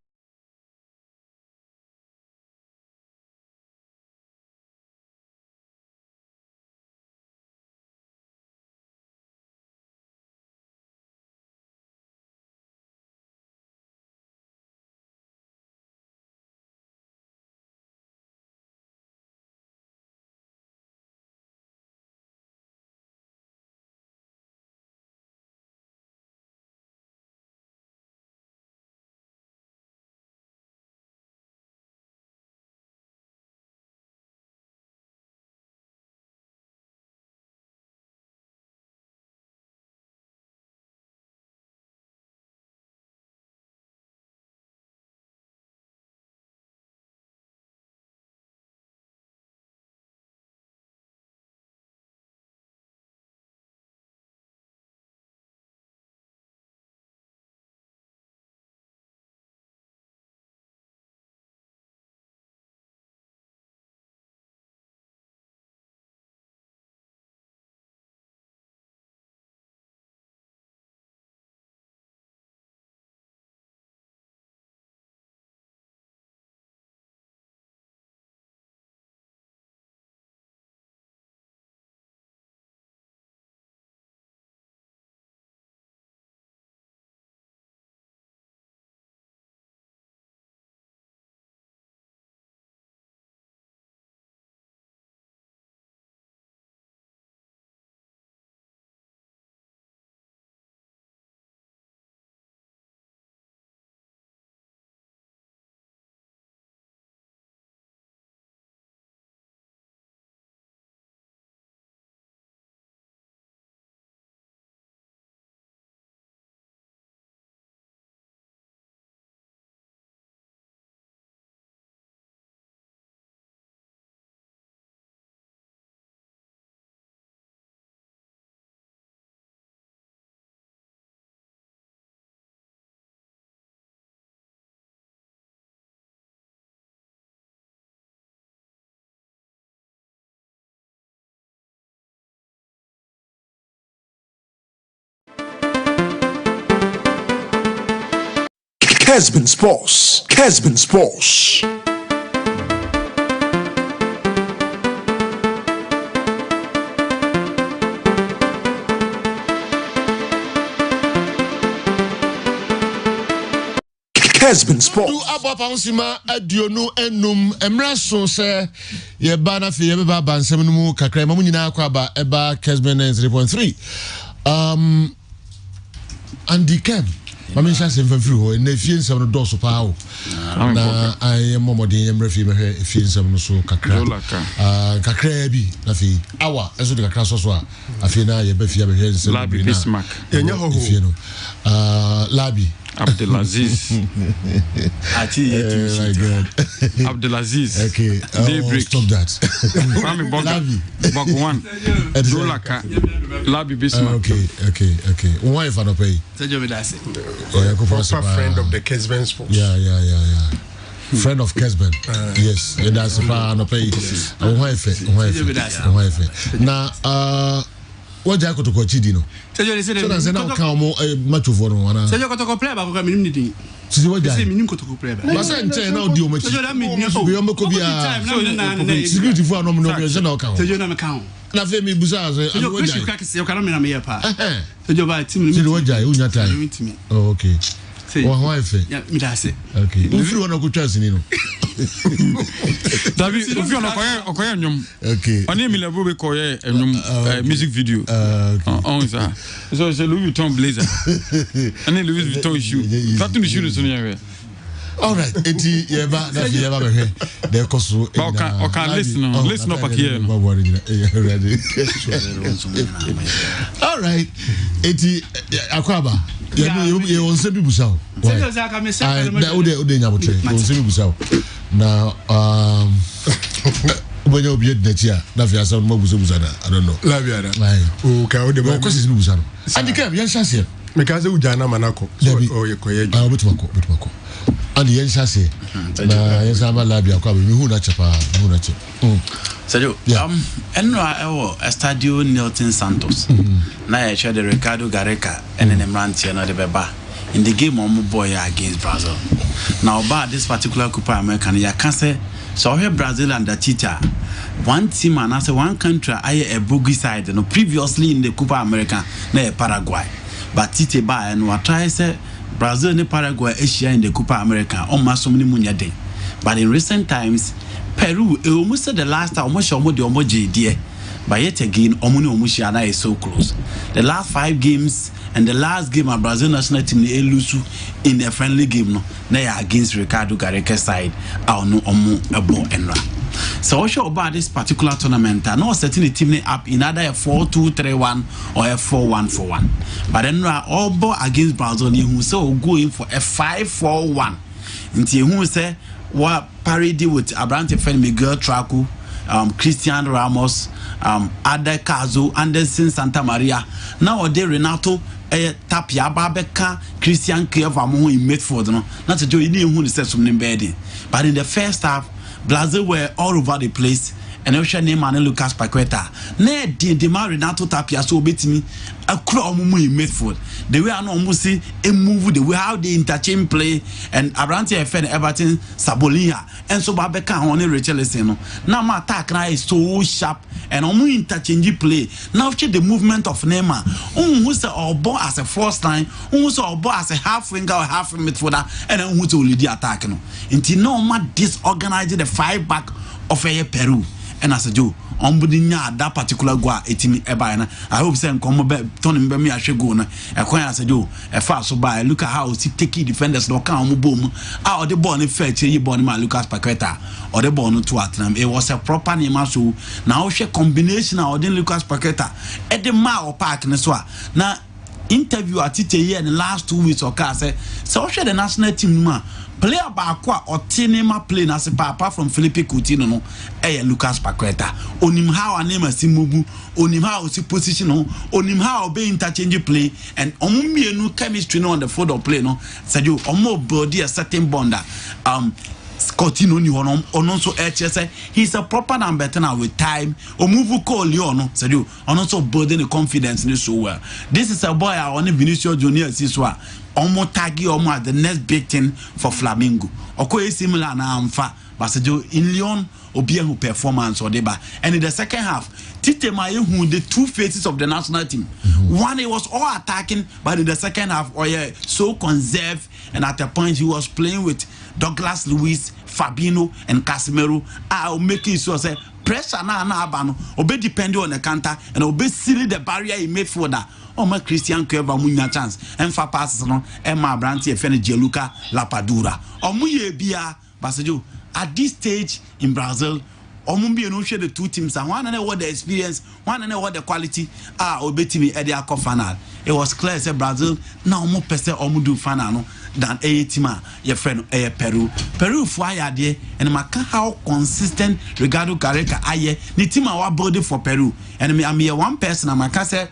Kessben Sports. Kessben Sports. Kessben Sports. Do abapa nsima aduonu enum emraso se ye ba na fe ye ba ba nsem no mu kakra ma mu nyina akwa ba eba Kessben 3.3 Andy Kem Mami chance mfafiri ho na fie nsam no dɔso pa o na ayi momodin yemre fie mehwe fie nsam no so kakra kakra bi na fi awa eso de kakra so a afi na ye ba fie mehwe nsam Labi Bismarck yenya ho fie no Labi Abdelaziz Ati Abdelaziz okay stop that Kwame Bogwan Laka Labi Bismarck okay why if I no pay friend of the Kessben sports yeah friend of Kessben yes and that's why no pay why if na what I to Chidi no so na come match for no wana Sejo kotoko play ba ko minim ni din sisi what say minim kotoko play ba but say nche na odi o machi Sejo da mi bi o meko bia security for no no me na ka Sejo na me ka na fe mi busa say Sejo ko shi ka kese o ka no me na me ya pa Sejo ba team ni Sejo what jai o nya time oh okay wa ife ya mi da se okay o free one ko chance ni no David ofi ono koye nyom okay oni mi level be koye nyom music video on ça so c'est Louis Vuitton blazer and Louis Vuitton shoe fatu ni shoe so ni all right eti yeba na fi yeba be he de koso okay listen up here no all right eti akwaba ye won se bibusa o Sejo za ka me se na ode nya botre won se bibusa o na Obanyo obi ednatia na fi asa no busa na I don't know la biara o ka o de ba ko se bibusa no adika yan chance me ka se ujana manako o ye koye betwako and yen chance na yen sama labia kwa me hu na chepa hu na che Sejo enra ewo Estadio Nilton Santos na ye share the Ricardo Gareca and an Emrantia na de beba in the game on boy against Brazil. Now about this particular Copa America ya can say so here Brazil and the Tita one team and as one country a bogey side no previously in the Copa America na Paraguay but Tite ba and what try say Brazil and Paraguay Asia in the Copa America on masomni munya den but in recent times Peru almost said the last time almost the omoji dear but yet again omuni omushiana is so close the last 5 games and the last game of Brazil national team they lose in a friendly game no na against Ricardo Gareca side our no omu ebo enra so what about this particular tournament no setting the team up in either a 4-2-3-1 or a 4-1-4-1 but enra all bo against Brazil who say go in for a 5-4-1 until who say what parody with Abrante friend Miguel Traco Cristiano Ramos Ade Cazo Anderson Santa Maria nowadays Renato Tapia Babeka Christian Kiev among in midfield no not to do any who says some embedding but in the first half Brazil were all over the place and Ocean name and Lucas Paqueta ne the man Renato Tapia so beat me a crow in midfield the way I know almost see a move the way how they interchange play and Abrante FN Everton Sabolia and so Babeka on Richarlison now my attack now is so sharp and almost interchange play now check the movement of Neymar who say or ball as a first line who say or ball as a half winger or half midfielder and then who to lead the attack no until no man disorganized the 5 back of a Peru and as a Joe ombudinya that particular goal etimi eba na I hope say nkomo be turn be me ahwe goal na ekwan as a Joe e fa so by look at how he take defenders no kan omubom ah the ball no fair che ball ma Lucas Paqueta or the ball no to atnam it was a proper name so now she combination or the Lucas Paqueta e the ma o park ne so na interview at Tite here in the last 2 weeks or ka say so she the national team ma player back or Tinema playing as a apart from Felipe Coutinho no Lucas Paqueta onim how a name as Mubu onim how si position no onim how be interchange play and omumienu chemistry no on the field of play no said you omo body a certain bonder Coutinho ni ono so say he's a proper number 10 with time omuvu call no said you also building the confidence in so well this is a boy I want Vinicius Junior Siswa omo tagi omo at the next big thing for Flamengo okoye similar na amfa basejo in Lyon obia who performance or deba and in the second half Tite who the two faces of the national team one he was all attacking but in the second half so conserved and at a point he was playing with Douglas Luiz Fabinho and Casemiro I'll make it so say pressure na abano obe depending on the counter and obe seal the barrier he made for that ma Christian Cueva munya chance emfa passes no ma Branti efene Gianluca Lapadura omuye bia basejo at this stage in Brazil omumbi no share the two teams and one and what the experience one and what the quality obetimi e dey final it was clear say Brazil na omo pese omo do final no than a team your friend Peru for ayade and maka how consistent Ricardo Gareca aye ni team our body for Peru and me am here one person maka say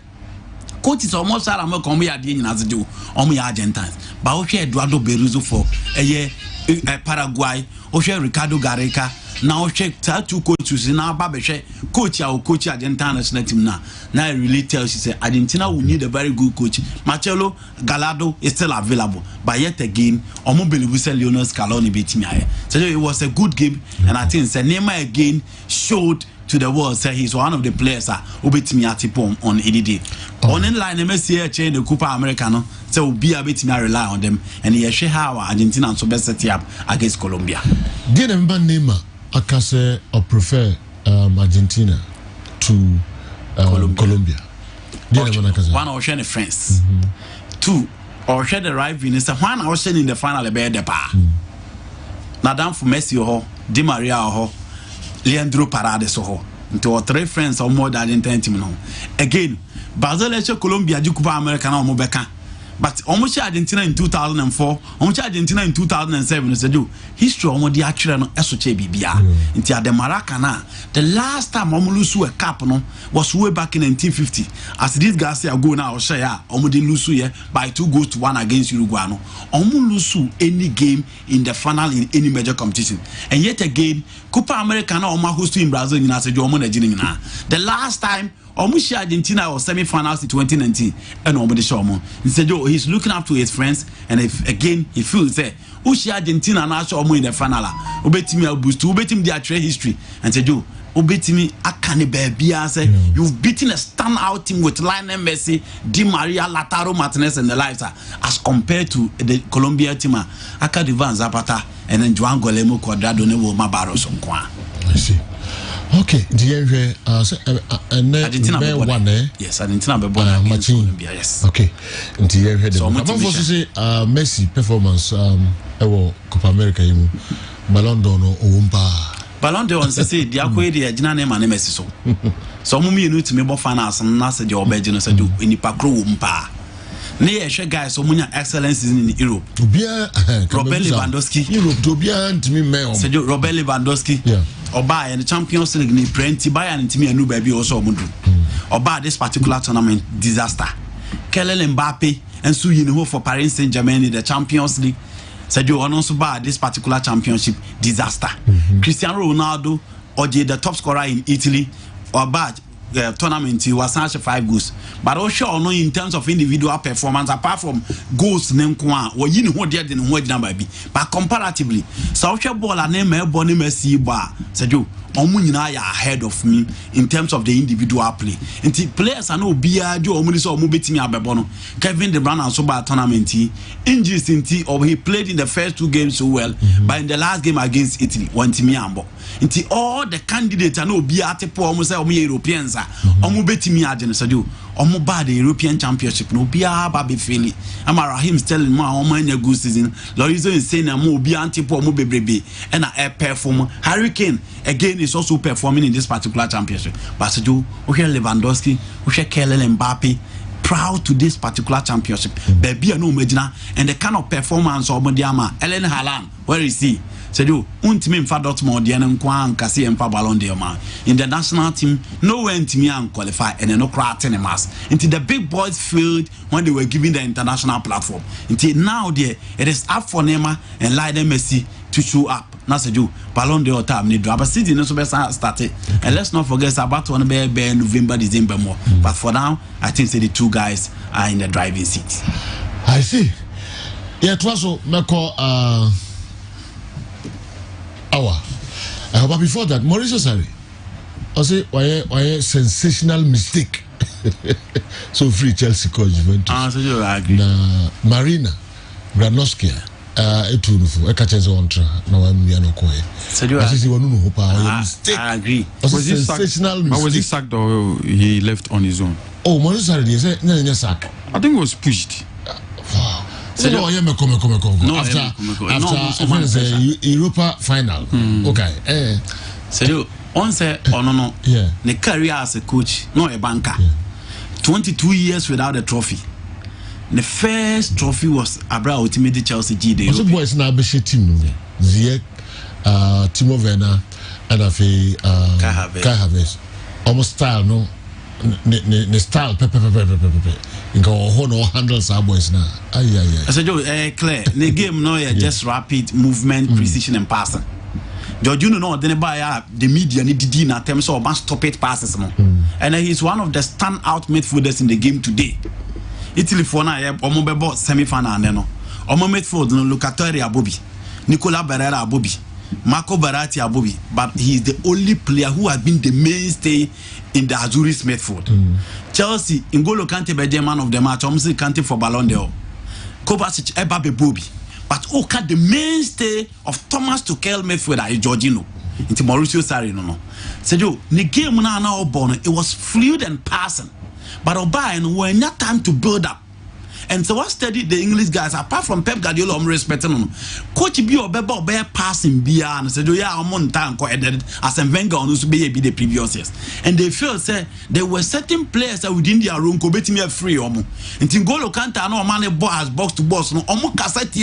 coach is almost all am come here dey nyina do omo Argentines but o hwe Eduardo Berizzo for Paraguay o hwe Ricardo Gareca now check two coaches now babeshe coach Argentina national team now really tells you say Argentina will need a very good coach. Marcelo Gallardo is still available, but yet again Omobili we say Lionel Scaloni beat me. So it was a good game, and I think Neymar again showed to the world say he's one of the players who beat me at on any day. On in line MSC chain the Copa Americano, so be a bit me rely on them, and he share how Argentina so best set up against Colombia. Did Neymar I can say I prefer Argentina to Colombia. One or share the France. Two or share the right minister. One or share in the final about the bar. Nadam for Messi or Di Maria or Leandro Paredes or into 3 friends or more than 10 team. Again, Brazil, Colombia, Cuba American or Mobeka. But almost Argentina in 2004, almost Argentina in 2007, said you history almost the actual no SOC BBA. Into the Maracana, the last time Omulusu a cap no was way back in 1950. As these guys say go now, say Omudi Lusu by 2-1 against Uruguay. Omulusu any game in the final in any major competition. And yet again, Copa Americana Oma host in Brazil in Asejo. The last time Omushi Argentina was semi-finals in 2019 and Omudi Shomo. Instead, he's looking up to his friends, and if again he feels that Ushi Argentina now show in the final, Ubetimi boost to Ubetim their trade history, and said, Ubetimi Akane Bebia say you've beaten a standout team with Lionel Messi, Di Maria, Lautaro Martinez, and the likes as compared to the Colombia team, Akadivan Zapata, and then Juan Golemo Cuadrado Nevo Mabaros on Kwa. I see. Okay, Argentina be one, yes, Argentina be one against Colombia, yes. Okay, so I'm going to say Messi performance Copa America Ballon d'Or Ballon d'Or say the akwe Gina name and Messi so mo me to me bo finals na say the obegino say do enipa kro mpa na ye hwe guys so munya excellence in Europe Robert Lewandowski Europe to be antimi me say Robert Lewandowski Oba and the Champions League ni Prenti Bayern ntimi anu ba bi also omudu Oba this particular tournament disaster Kylian Mbappe and so you know for Paris Saint-Germain in the Champions League said you also bad this particular championship disaster. Cristiano Ronaldo or the top scorer in Italy or bad tournament he was such 5 goals. But also no in terms of individual performance apart from goals nemkwa or you know there than what number be. But comparatively, social ball and name Messi bar said you Omunyina ya ahead of me in terms of the individual play. And the players are no bia do omuni so omubetimi abebono. Kevin De Bruyne and so bad tournament injuries in or he played in the first 2 games so well, but in the last game against Italy, one team ambo. Into all the candidates are no bia tepo almost say Europeans are omubetimi agene so do omuba the European Championship no bia ba be feli. Ama Rahim telling me omanya good season. Lorenzo is saying na mo bia tepo omubebrebe and a perform Hurricane again is also performing in this particular championship. But so do Lewandowski, Kylian Mbappe proud to this particular championship. Baby no imagine and the kind of performance of Modiama, Ellen Haaland, where is he? So do untimi mfa Dortmund the nkwa nkase mfa Ballon d'Or man. In the national team, no one ntimi an qualify and no crowd in mass. Into the big boys field when they were given the international platform. Until now there it is up for Neymar and Lionel Messi to show up. Now say do Ballon d'Or time need do. But season no so started. And let's not forget about one be November, December more. But for now, I think say the 2 guys are in the driving seat. I see. Yeah, it was so hour. But before that, Mauricio Sarri, I say why sensational mistake. So free Chelsea coach Juventus. So you agree. Na Marina Granovsky etunufu ekachenze ontra na wamiano koye. So you agree. I agree. Was he sacked or he left on his own? Oh, Morissari, they say, no, sack. I think it was pushed. So no, I am a come. After Europa final. Okay. So on say no. Yeah. The career as a coach, no a banker. 22 years without a trophy. The first trophy was Abra ultimately Chelsea G. Also boys na be team no. Ziyech, Timo Werner, and afi Kai Havertz. Almost style no. Ne style pepe. Inka ho no handles our boys na. Ay. I said Joe, clear. The game no just rapid movement, precision and passing. Jorginho no then buy the media need in terms of stop it passes no. And he's one of the standout midfielders in the game today. Italy for now omo semi-final no. Omo midfield no Locatelli Abobi, Nicola Barella Abobi, Marco Verratti Abobi, but he is the only player who has been the mainstay in the Azuris midfield. Chelsea N'Golo Kante be man of the match, almost Kante for Ballon d'Or. Kovacic Ebabe Bobi. But the mainstay of Thomas Tuchel midfielder is Jorginho. Into Mauricio Sarri no. Sergio, the game now born, it was fluid and passing. But O'Brien were not time to build up. And so I studied the English guys, apart from Pep Guardiola, I'm respecting them. Coach be or bear passing beyond and said, yeah, I'm on time as a Wenger on to be the previous years. And they felt say there were certain players that within their room could bet me a free omo. And N'Golo Kante no man as box to box no omo cassette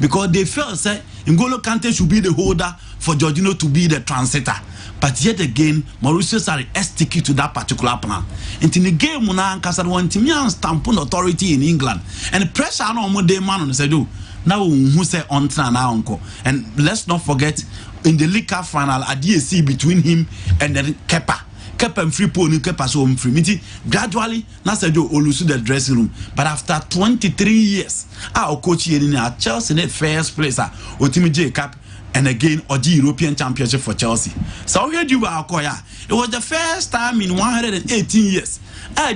because they felt say N'Golo Kante should be the holder for Jorginho to be the transitor. But yet again, Mauricio Sarri sticky to that particular plan. And in the game, Muna Kasar one team stamp authority in England. And pressure on more day man on the now who say on now uncle. And let's not forget in the Laka final a DSC between him and then Kepa and free pony Kepa so free. Gradually, Nasedo Olusu the dressing room. But after 23 years, our coach here in our Chelsea net first place, Otimi J Cap. And again, or the European Championship for Chelsea. So here you are, it was the first time in 118 years.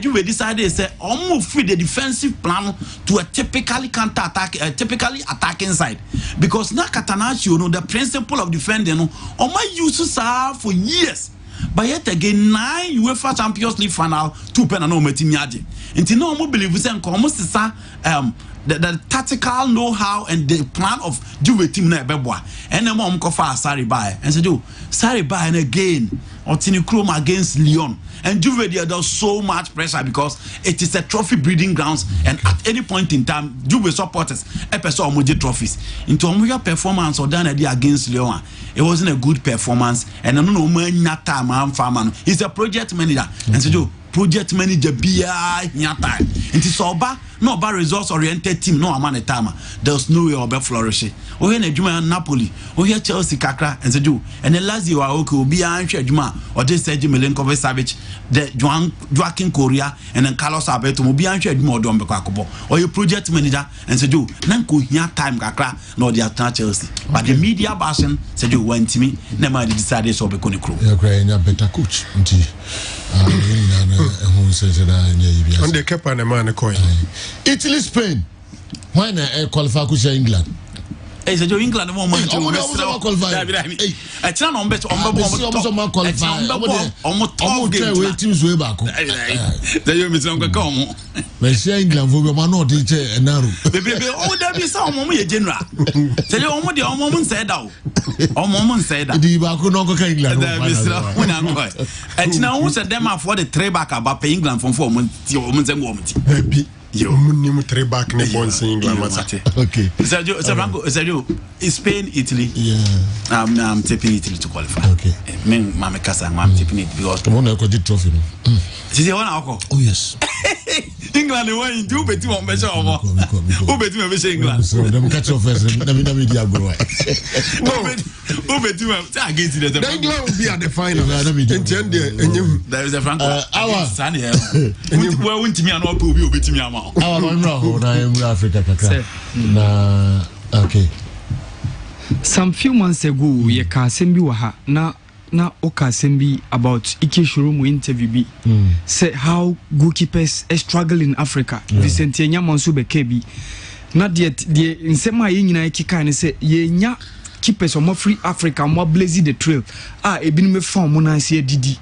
You decided to say, almost free the defensive plan to a typically counter-attack, typically attacking side. Because now Catanaccio, the principle of defending, my uses are for years. But yet again, 9 UEFA Champions League final, 2 penalty metimiaje. Until no more believe we say, almost the tactical know-how and the plan of Juve team na beboa. And the mom kofa Sarri by and said, Sarri by and again, Otini Chrome against Lyon. And Juve there does so much pressure because it is a trophy breeding grounds, and at any point in time, Juve supporters episode Moji trophies. Into a performance or done against Lyon. It wasn't a good performance, and I don't know man farmer. He's a project manager. And said, project manager BI nyata. It is sober, no about results oriented team, no amount of time. There's no way about flourishing. We hear Juma Napoli, we hear Chelsea Kakra and Sedu, and then Lazio are okay, be an Juma, or just Sergio Milenkovic Savage, the Joaquin Korea, and then Carlos Alberto, will be an Juma or Dombecacobo, or your project manager and Sedu, Nanko here time Kakra, nor the Atlanta Chelsea. But the media bashing Sedu went to me, never decided so become a crew. You're crying a better coach. On the Kepa and the man coin. Italy, Spain. Why not qualify to England? Hey, so England won't want to qualify. I tell on bet on the teams way back. The you miss Uncle Como. They say England will be one or teacher and now. Oh, there be some moment, General. Tell you almost the moment said out. Or moment said that. The Baku no England. And now who's a demo for the tray back about England from 4 months and woman. You munnim 3 back ne bonds in England. Okay. Sergio, Spain, Italy. Yeah. I'm taking Italy to qualify. Okay. Men Mama Casa, I'm taking it because the one I got the trophy. Is it one alcohol? Oh yes. England won 2 bet you on measure of who bet you measure England. So them catch off first. Let me go. Who bet you against it? England will be at the final. There is a Franco. Our son here. Well, went to me and all will be to me. Our in Africa. Okay. Some few months ago, ye Kasembi waha na Okasembi about Ike Shurumu interview be say how goalkeepers struggle in Africa. Vicente Nyamansu Bekebi. Not yet the insema yina kika and say ye nya keepers or more free Africa more blazy the trail. Ebin me form mona see didi.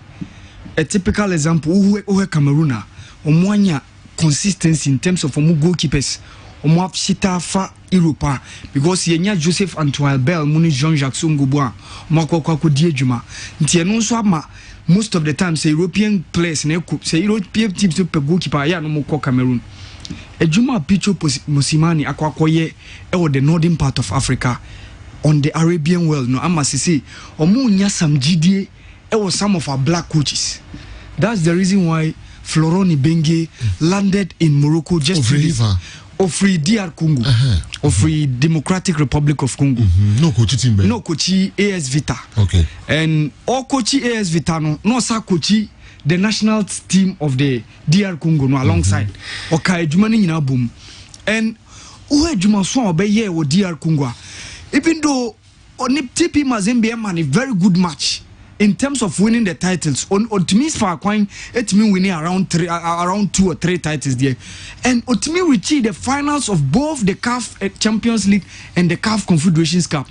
A typical example who Cameroona. omwanya consistency in terms of goalkeepers. Omwa shita fa Europa because yenya Joseph Antoine Bell muni Jean-Jacques Songboa makwa die djuma nti eno nso ama most of the time say European players na say European teams to pe goalkeeper ya no mko Cameroon ejuma Picho Mosimani akwakoye e the northern part of Africa on the Arabian world no ama sisi omu nya samjidie e some of our black coaches. That's the reason why Florent Ibenge landed in Morocco just of free DR Congo, of free Democratic Republic of Congo. No coaching team. No coachy AS Vita. Okay. And all coachy AS Vita no sa coachy the national team of the DR Congo no alongside. Okay, Jumani na boom. And uhe Juma so obeye wo DR Congo. Even though on TP Mazembe man a very good match in terms of winning the titles on Otimi Sparkwine it mean winning around 2 or 3 titles there, and Otimi reached the finals of both the CAF Champions League and the CAF Confederations Cup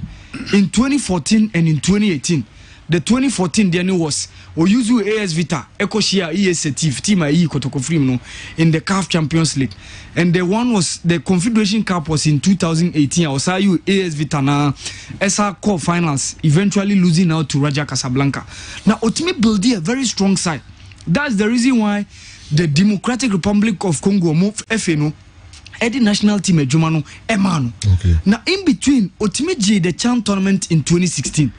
in 2014 and in 2018. The 2014 there was Oyuzu AS Vita Ekoshia ES team Kotokofrim in the CAF Champions League, and the one was the Confederation Cup was in 2018. Osayu AS Vita na SR Cup finals, eventually losing out to Raja Casablanca. Now Otimi built a very strong side. That's the reason why the Democratic Republic of Congo move FNO Eddie national team Jumano Emano. Okay. Now in between Otimi J the CHAN tournament in 2016.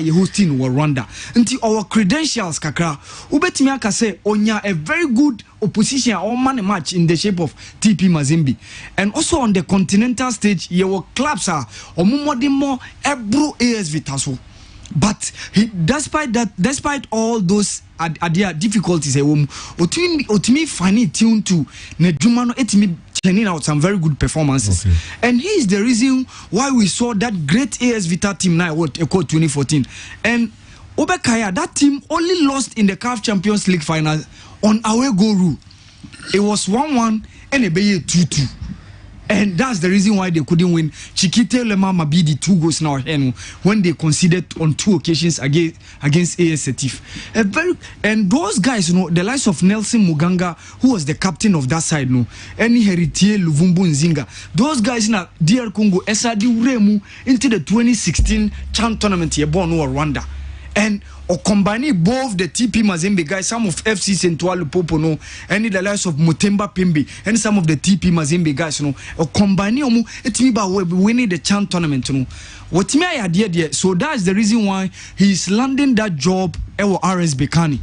Ye hosting Rwanda. Until our credentials kakra, ubetimi aka say onya a very good opposition or man match in the shape of TP Mazembe. And also on the continental stage, your clubs are more ebro AS Vitaso. But despite all those difficulties, Otimi finally tuned to Nejumano etimi churning out some very good performances. Okay. And he is the reason why we saw that great AS Vita team now what 2014. And Obekaya, that team only lost in the CAF Champions League final on away goal rule. It was 1-1 and a 2-2. And that's the reason why they couldn't win. Chikite Lema Mabidi 2 goals now when they conceded on 2 occasions against AS Setif. And those guys, the likes of Nelson Muganga, who was the captain of that side, Any Heritier Luvumbu Nzinga, those guys now DR Congo Esadi Uremu into the 2016 CHAN tournament here born Rwanda. And or combining both the TP Mazembe guys, some of FC Central Popono, and the likes of Mutemba Pembe, and some of the TP Mazembe guys, or combining it me by winning the CHAN tournament, What me idea, so that's the reason why he's landing that job at RS Bekani.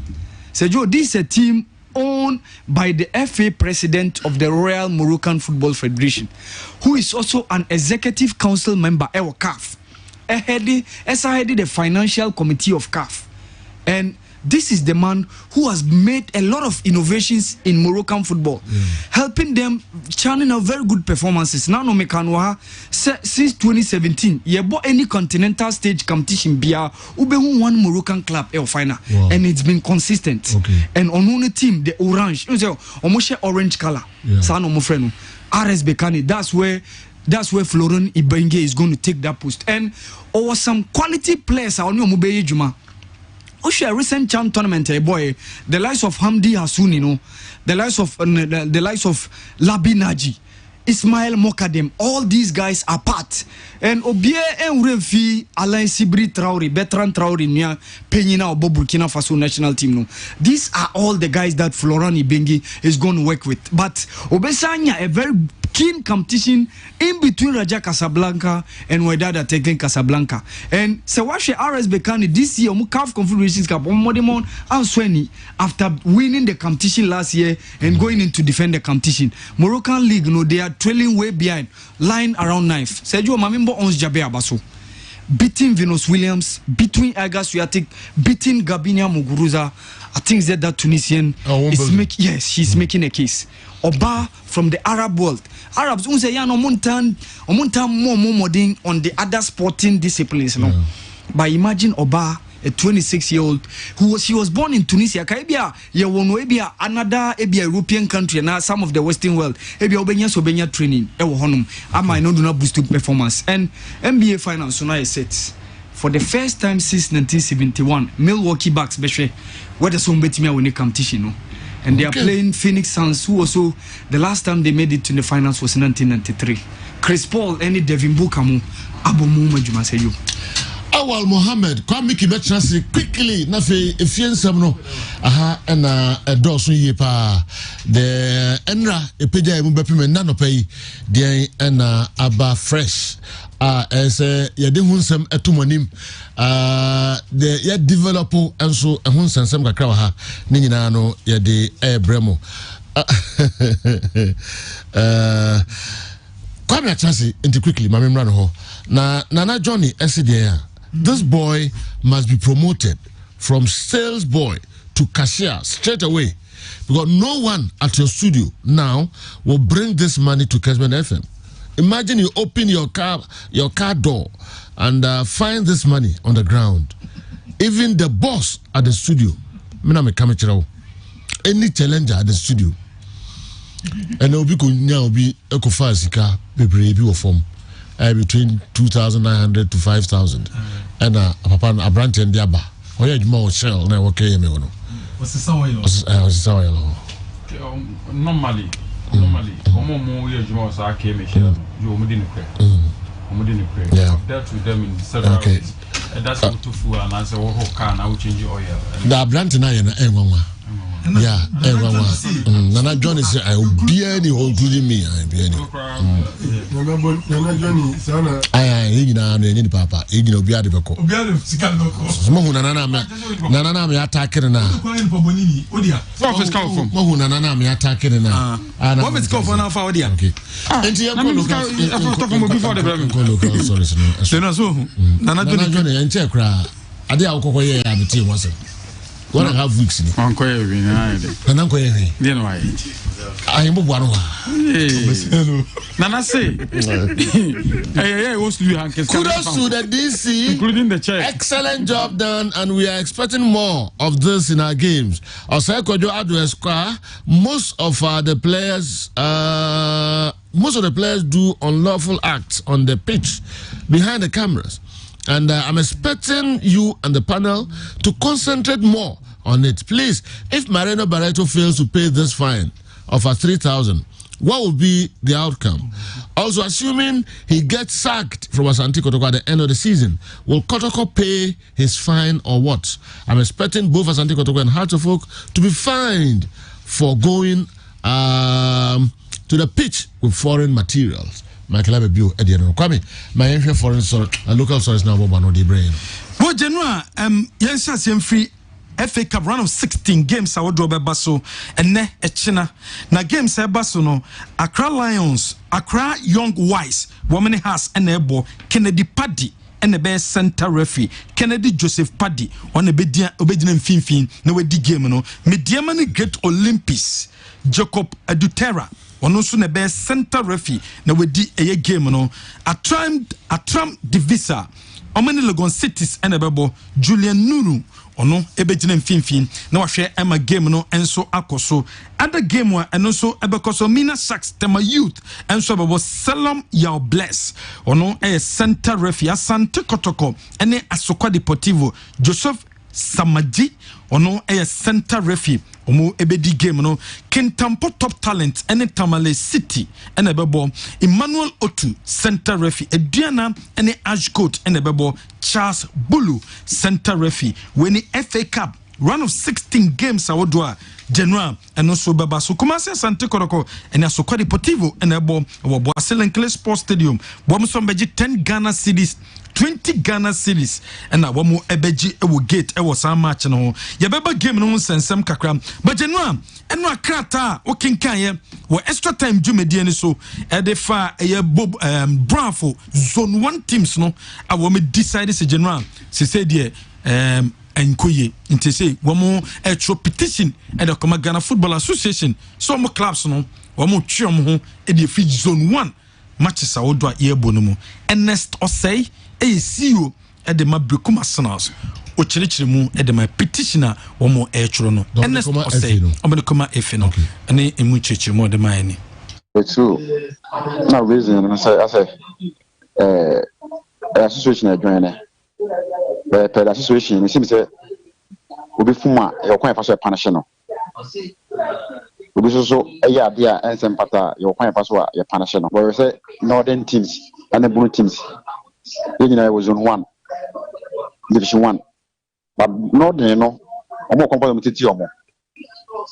So Joe, this is a team owned by the FA president of the Royal Moroccan Football Federation, who is also an executive council member at CAF. Headed the financial committee of CAF, and this is the man who has made a lot of innovations in Moroccan football, helping them churning out very good performances. Now, no mekanwa since 2017, you bought any continental stage competition bia ube one Moroccan club final, and it's been consistent. Okay. And on one team, the orange, almost orange color, Sano Mofreno, RS Bekani. That's where Florent Ibenge is going to take that post. And over some quality players on your Mubeye Juma. A recent CHAN tournament, boy, the likes of Hamdi Hassoun, the likes of Labi Naji, Ismail Mokadem, all these guys are part. And Obie Enrefi, Alain Sibri Traoré, Bertrand Traoré, Nia, Peñina or Burkina Faso national team. These are all the guys that Florent Ibenge is going to work with. But Obesanya, a very keen competition in between Raja Casablanca and Wydad taking Casablanca. And so what RS Bekani this year CAF Confederations Cup on Sweni after winning the competition last year and going in to defend the competition. Moroccan League, they are trailing way behind, lying around 9th. Sergio Mamimbo owns Jabe Abaso, beating Venus Williams, beating Aga Swiatek, beating Gabinia Muguruza. I think that Tunisian is making, she's making a case. Oba from the Arab world. Arabs say no montan more modern on the other sporting disciplines, But imagine Oba, a 26-year-old she was born in Tunisia. Another European country and some of the Western world. Obenya training. I might not boost performance. And NBA finals so now is set. For the first time since 1971, Milwaukee Bucks where the song bet me when they competition. and they are playing Phoenix Suns, who also the last time they made it to the finals was 1993. Chris Paul and Devin Booker Abomu Majumaseyo. Awal Mohammed, Kwame Kibetchasi quickly Nafe Efiensam no aha na edoso ye pa the enra epeja mbepi nano pay de na aba fresh ese yede hunsem etumonim the ye develop enso hunsensem kakra wa ha ni nyina no yede ebremo Kwame Achasi into quickly mamemra no ho na Nana Johnny SDA. This boy must be promoted from sales boy to cashier straight away, because no one at your studio now will bring this money to Kessben FM. Imagine you open your car door and find this money on the ground. Even the boss at the studio, any challenger at the studio, and there will be Ekofasika be form. Between 2,900 to 5,000, and Papa Abrante and Diaba. Oh, yeah, more shell now. Okay, me ono. What's the sour? Normally, Omo years more so I came here. You didn't pray. Yeah, dealt with them in several ways. And that's what to fool and answer. Oh, can I will change your oil? The Abrante na yena yeah, Nana John is I will be any hold to me. I be any. Nana Johnny, Sana. I Papa, Igno Biadi Boko. Nana me attacking now. What is come from? Nana me attacking now. What is come from now for Odia? Okay. And you have before the Nana Johnny and Chekra. I did alcohol here at the team was it. 1.5 weeks ni anko ye wi na nanko ye wi de no ai ayimbo bwanu nana say kudos to the DC, including the chair. Excellent job done, and we are expecting more of this in our games. Osaikojo Adu Square, most of the players do unlawful acts on the pitch behind the cameras. And I'm expecting you and the panel to concentrate more on it. Please, if Moreno Barreto fails to pay this fine of 3,000, what will be the outcome? Also, assuming he gets sacked from Asante Kotoko at the end of the season, will Kotoko pay his fine or what? I'm expecting both Asante Kotoko and Hartlefolk to be fined for going to the pitch with foreign materials. Michael Abebu Ediano Kwame, my foreign source, a local source now, Bobo, no de brain. Well, General, yes, I'm free. FA Cup round of 16 games I would draw basso and ne echina. Na games I basso no Accra Lions, Accra Young Wise, Woman Has and Ebo, Kennedy Paddy. And the best center referee Kennedy Joseph Paddy on the obedient fin no way di game no mediamani great Olympics Jacob Adutera on also the best center referee no way di a game no a Trump divisa Omani Legon Cities and a bebo Julian Nuru ono ebegina mfimfin na wahwe ema game no enso akoso other game wa enso ebekoso Mina Sharks tema youth enso bebo Salam Yao Bless ono center referee Asante Kotoko ene Asokwa Deportivo Joseph Samaji ono center referee omo ebedi game no Kintampo Top Talent ene Tamale City ene bebo Emmanuel Otu center referee Eduana ene Ashcoat ene bebo Charles Bulu center referee when the FA Cup round of 16 games awodwa General and also baba so Kumasi Asante Kotoko and Asokwa Deportivo and ebo Boaselencle Sports Stadium bomso beji 10 Ghana cedis 20 Ghana cedis and wamu ebeji ewo gate ewo some match no ya baba game no sensem kakra but General eno akrata o kinkan ye wo extra time dwumedie ni so e de fa ye bob bravo zone 1 teams no awo me decide se General se say de enkoye nti say womo etro petition e de come Ghana Football Association so mo clubs no womo twom ho e de fi zone 1 matches awodwa ye bonumu Ernest Osei CEO e de mabrekum Arsenals o chirichiri mu e de my petitioner womo etro no Ernest Osei omenekoma efe no ene emu chirichiri mu de my ni true now reason I say association I join per situation it seems say obi fuma e okwan fa so punish no so yeah, dear, and some pata, your point password, your panation. Where we say northern teams and the blue teams. I was on 1, Division 1. But northern, you know, I'm more comfortable with Tiomo.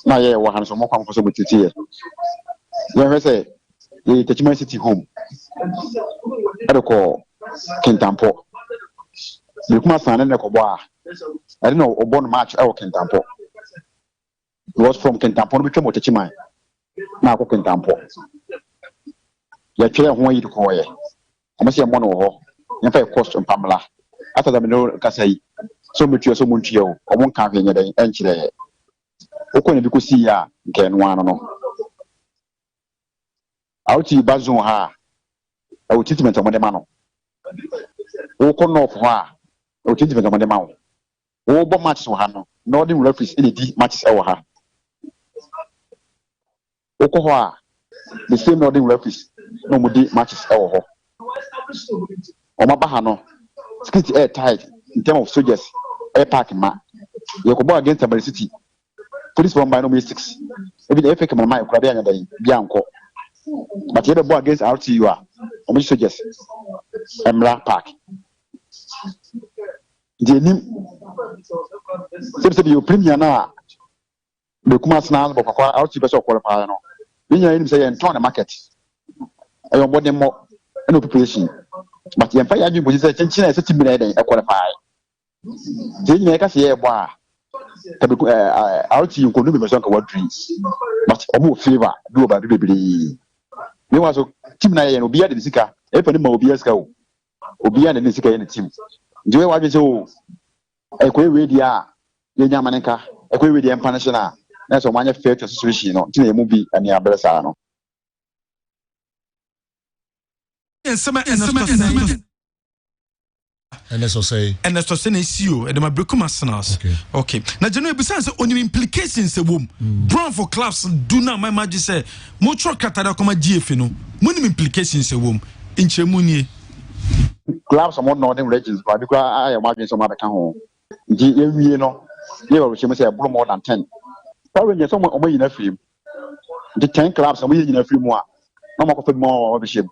Now, yeah, 100 more comfortable with Tia. When we say the Techman City home, I call Kentampo. You come and the Koba. I don't know, a born match out Kentampo. It was from Kentampo, which was Techman. Now, Kentampo. You tell who you call it. I'm a mono, and pay cost on Pamela. After the no Casay, so much you so much you, or one can't hear the entry. Open because see ya, can one no. Out to Bazon ha, our treatment of Madamano. Open off ha, our treatment of Madamano. Over matches to Hano, Northern referees in the matches our ha. Okoha, the same Northern referees, no more matches our ho. Omabahano, skit air tight in terms of soldiers, air parking ma. You could go against the city. Police one by no 6. Even if I come on my Caribbean day, Bianco. But you have a ball against RTU, or Mr. Jess, Emra Park. The name seems to be your premier now. The Kumas now, but for our cheapest of qualifier. When you say and turn the market, I am more than more no preparation. But the empire you was a chinchina is a minute a qualify. Then you make us here, bar. Out you could do a what dreams, but almost favor do about the you was a team and Obia the Sika, Epan Mobias go. Obia and the Sika in the team. Do you want to show a query with ya, Yamanica, a query with the Empanashana? That's a one fair association, to the movie and the Abelsano. And that's what say. And that's what say you and my Brooklyn Arsenals. Okay. Now, general, besides on your implications, the womb, brown for clubs do not my magic say, Mocho Catara come a GFino, money implications, the womb, in Chemuni. Clubs are more northern regions, but because I imagine some other home. You know, you will say a more than 10. Probably you're somewhere away in a film. The 10 clubs are away in a film more. No more of the ship.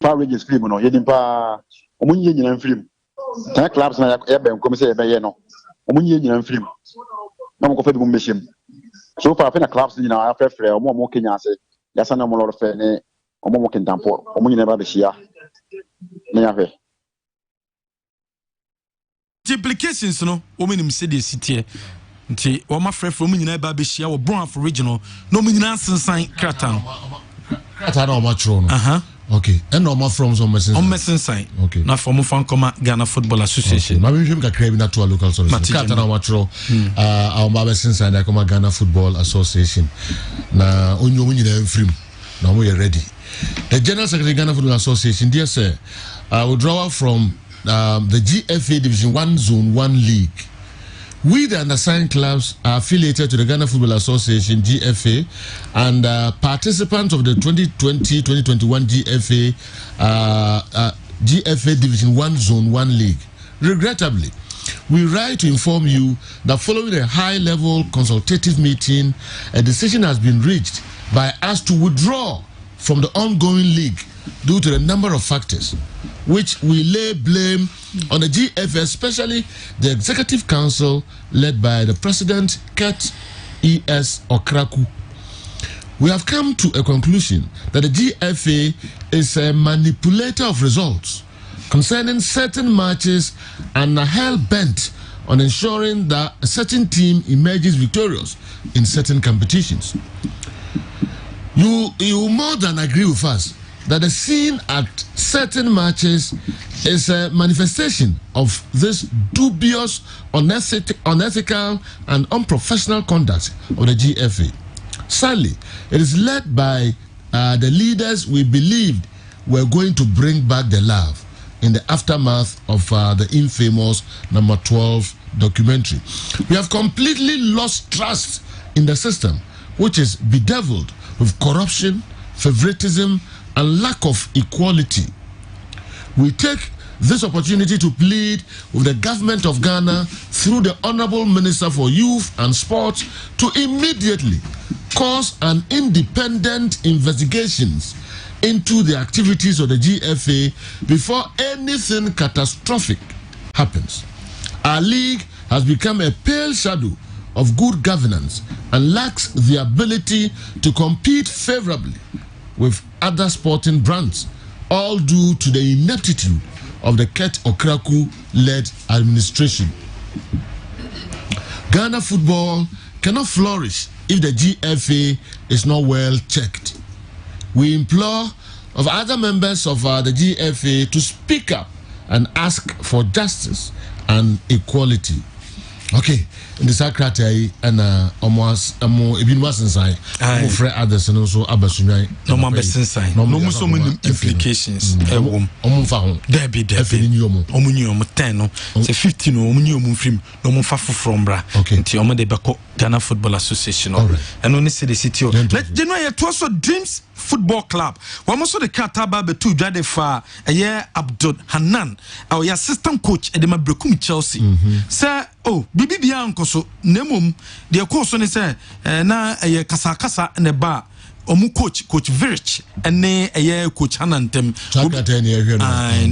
Probably is film, no, Yedimpa, Omunyan in a film. 10 clubs na ebe come say ebe ye no omunye nyina mfirim na mo ko fedi mo meshim so far na clubs nyina afrefre mo Kenya ase yasa na mo lord fe ne mo Kentampo omunye ba be hia na ya fe the implications no o minim say the city nti o ma frefre mo nyina ba be hia wo brown for regional no mo nyina sensan krata na o ma tro no okay, and normal from some message. On message sign. Okay. Now from Fankoma Ghana Football Association. Maybe we can create na to a local service. Kata na matro. Our message sign like Ghana Football Association. Na onyo nyina mfrim. Na we are ready. The General Secretary Ghana Football Association, dear sir, withdrawal from the GFA Division 1 Zone 1 League. We, the undersigned clubs, are affiliated to the Ghana Football Association, GFA, and participants of the 2020-2021 GFA Division 1 Zone 1 League. Regrettably, we write to inform you that following a high-level consultative meeting, a decision has been reached by us to withdraw from the ongoing league due to the number of factors, which we lay blame on the GFA, especially the Executive Council led by the President, Ket E.S. Okraku. We have come to a conclusion that the GFA is a manipulator of results concerning certain matches and are hell-bent on ensuring that a certain team emerges victorious in certain competitions. You more than agree with us that the scene at certain matches is a manifestation of this dubious, unethical, and unprofessional conduct of the GFA. Sadly, it is led by the leaders we believed were going to bring back the love in the aftermath of the infamous number 12 documentary. We have completely lost trust in the system, which is bedeviled with corruption, favoritism, and lack of equality. We take this opportunity to plead with the government of Ghana through the Honorable Minister for Youth and Sports to immediately calls an independent investigations into the activities of the GFA before anything catastrophic happens. Our league has become a pale shadow of good governance and lacks the ability to compete favorably with other sporting brands, all due to the ineptitude of the Ket Okraku-led administration. Ghana football cannot flourish if the GFA is not well checked. We implore of other members of the GFA to speak up and ask for justice and equality. Okay, in the secretary and almost even was inside. Fred others and also Abasunai. No more best inside. No more so many implications. There be Omunium 10, say 15 Omunium film, no more from Bra. Okay, Tioma de Bako Ghana Football Association. And only say the city. Let January it also Dreams Football Club. One also the Kataba Betu Jadefa, a year Abdul Hanan, our assistant coach at the Mabrekum Chelsea. Sir, oh, Bibi Bianco so Nemum, the course on his na a Kasa and a bar. Omu coach Virich and ne a year coach Hanantem.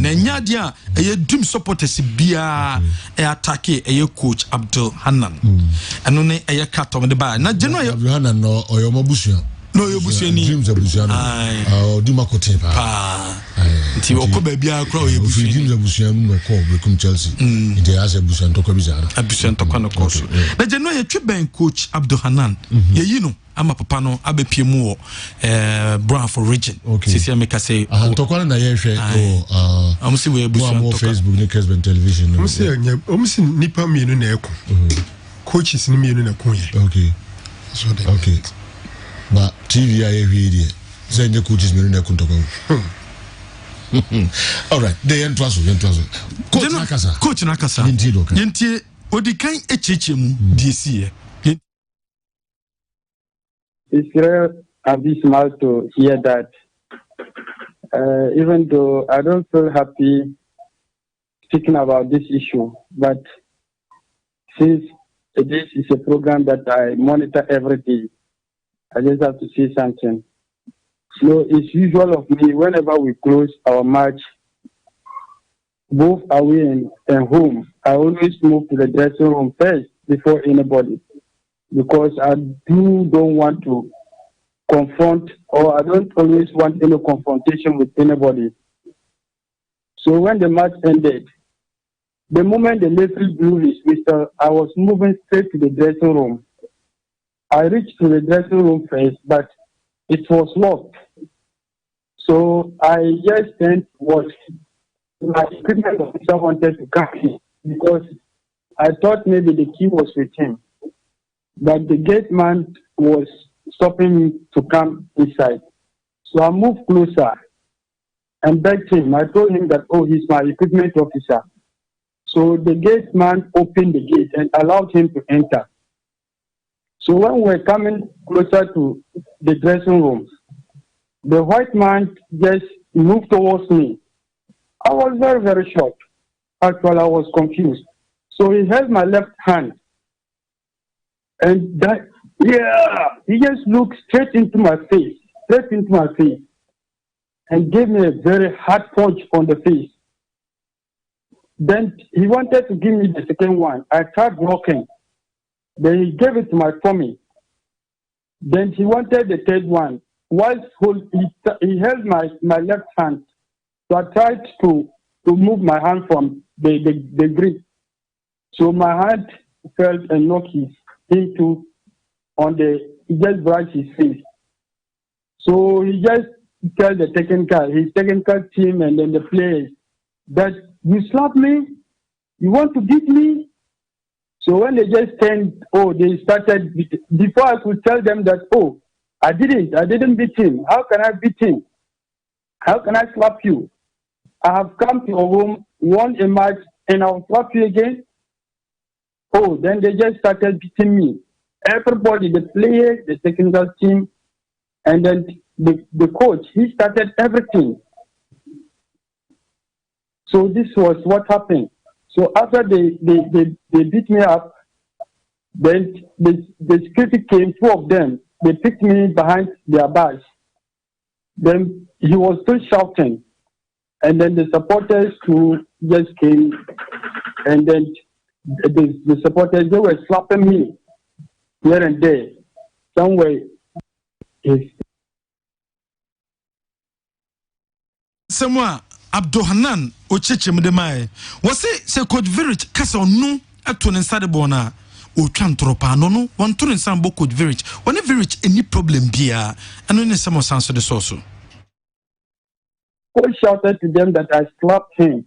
Nanyadia a year dream supporters bia a attack a year coach Abdul Hanan. And only a year cut on the bar. Not General Hanan no or your Mabusia. No, you bush any dreams of Busiano. Dimacote. Tioco be a crow, you dreams of Busiano no call Becum Chelsea. It has a Busan Tocobizana. A Busan Tocano course. The General Tribune coach Abdul Hanan. You know. I'm a papano, Abe Piemo, Brown for region. Okay. Sisi make say, Tokwana na yeshe. I'm see we more Facebook, ni Kessben television. I'm seeing nipa mienu na eko. Coaches ni mienu na kunye. Okay. So they. Okay. But TV I hear it. Say the coaches mienu na kuntoko. All right. The entwaso. Coach Nakasa. Yenti odikan echechemu DC. It's very abysmal to hear that. Even though I don't feel happy speaking about this issue, but since this is a program that I monitor every day, I just have to say something. So it's usual of me, whenever we close our match, both away and home, I always move to the dressing room first before anybody. Because I don't want to confront, or I don't always want any confrontation with anybody. So when the match ended, the moment the referee blew his whistle, I was moving straight to the dressing room. I reached to the dressing room first, but it was locked. So I just sent what my equipment officer wanted to come in, because I thought maybe the key was with him. But the gate man was stopping me to come inside. So I moved closer and begged him. I told him that, oh, he's my equipment officer. So the gate man opened the gate and allowed him to enter. So when we were coming closer to the dressing room, the white man just moved towards me. I was very, very shocked. Actually, I was confused. So he held my left hand. And that, he just looked straight into my face, and gave me a very hard punch on the face. Then he wanted to give me the second one. I tried blocking. Then he gave it to my tummy. Then he wanted the third one. Whilst he held my left hand, so I tried to move my hand from the grip. So my hand felt and knocked he just brushed his face. So he just tell his technical team and then the players that you slapped me, you want to beat me. So when they just they started, before I could tell them that, oh, I didn't beat him. How can I beat him? How can I slap you? I have come to your home, won a match, and I'll slap you again. Oh, then they just started beating me. Everybody, the players, the technical team, and then the coach, he started everything. So this was what happened. So after they beat me up, then the security came, two of them, they picked me behind their backs. Then he was still shouting. And then the supporters who just came, and then the supporters, they were slapping me here and there. Somewhere. Somewhere, Abdohanan, Ochechem de Mai, was it say Coach Village, Castle no, at to inside the bona, or Chantropa, no, one to in some book Coach Village, one village any problem beer, and only some answer the source. Coach shouted to them that I slapped him.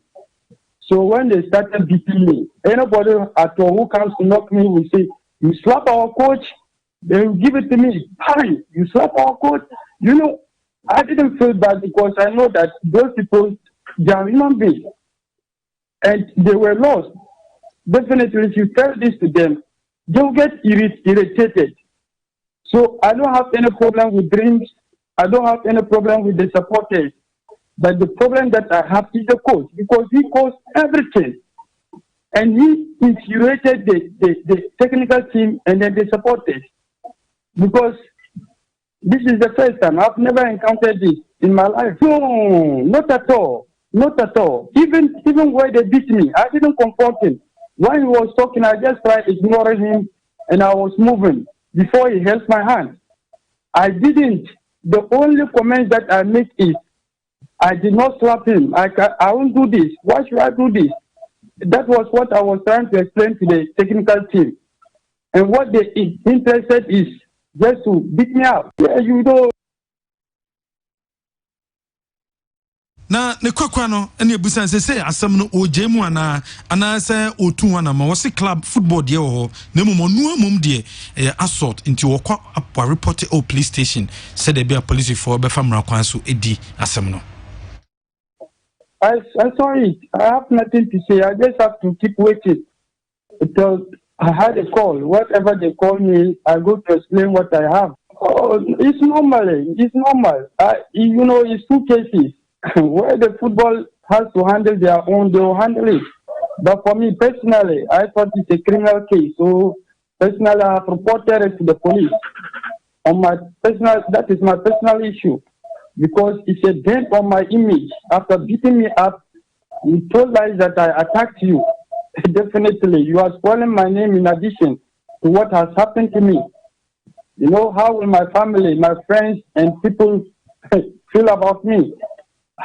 So when they started beating me, anybody at all who comes to knock me will say, "You slap our coach," they will give it to me. "Hi, you slap our coach." You know, I didn't feel bad because I know that those people, they are human beings. And they were lost. Definitely, if you tell this to them, they will get irritated. So I don't have any problem with dreams. I don't have any problem with the supporters. But the problem that I have is the coach, because he caused everything. And he infuriated the technical team and then the supporters. Because this is the first time. I've never encountered this in my life. No, not at all. Not at all. Even where they beat me, I didn't confront him. When he was talking, I just tried ignoring him and I was moving before he held my hand. I didn't. The only comment that I make is, I did not slap him. I won't do this. Why should I do this? That was what I was trying to explain to the technical team. And what they interested is just to beat me up. Yeah, you know. Na ne kwakwa no ene ebusan say asem no ojemu ana say otu ana ma wose club football de ho na mumonu amum de assault into okwa apwa report o police station said there be a police for be famra kwan so edi asem no. I saw it. I have nothing to say. I just have to keep waiting because I had a call. Whatever they call me, I go to explain what I have. Oh, it's normal. It's normal. You know, it's two cases. Where the football has to handle their own, they will handle it. But for me personally, I thought it's a criminal case. So personally, I have reported it to the police. That is my personal issue. Because it's a dent on my image. After beating me up, you told lies that I attacked you. Definitely, you are spoiling my name in addition to what has happened to me. You know, how will my family, my friends, and people feel about me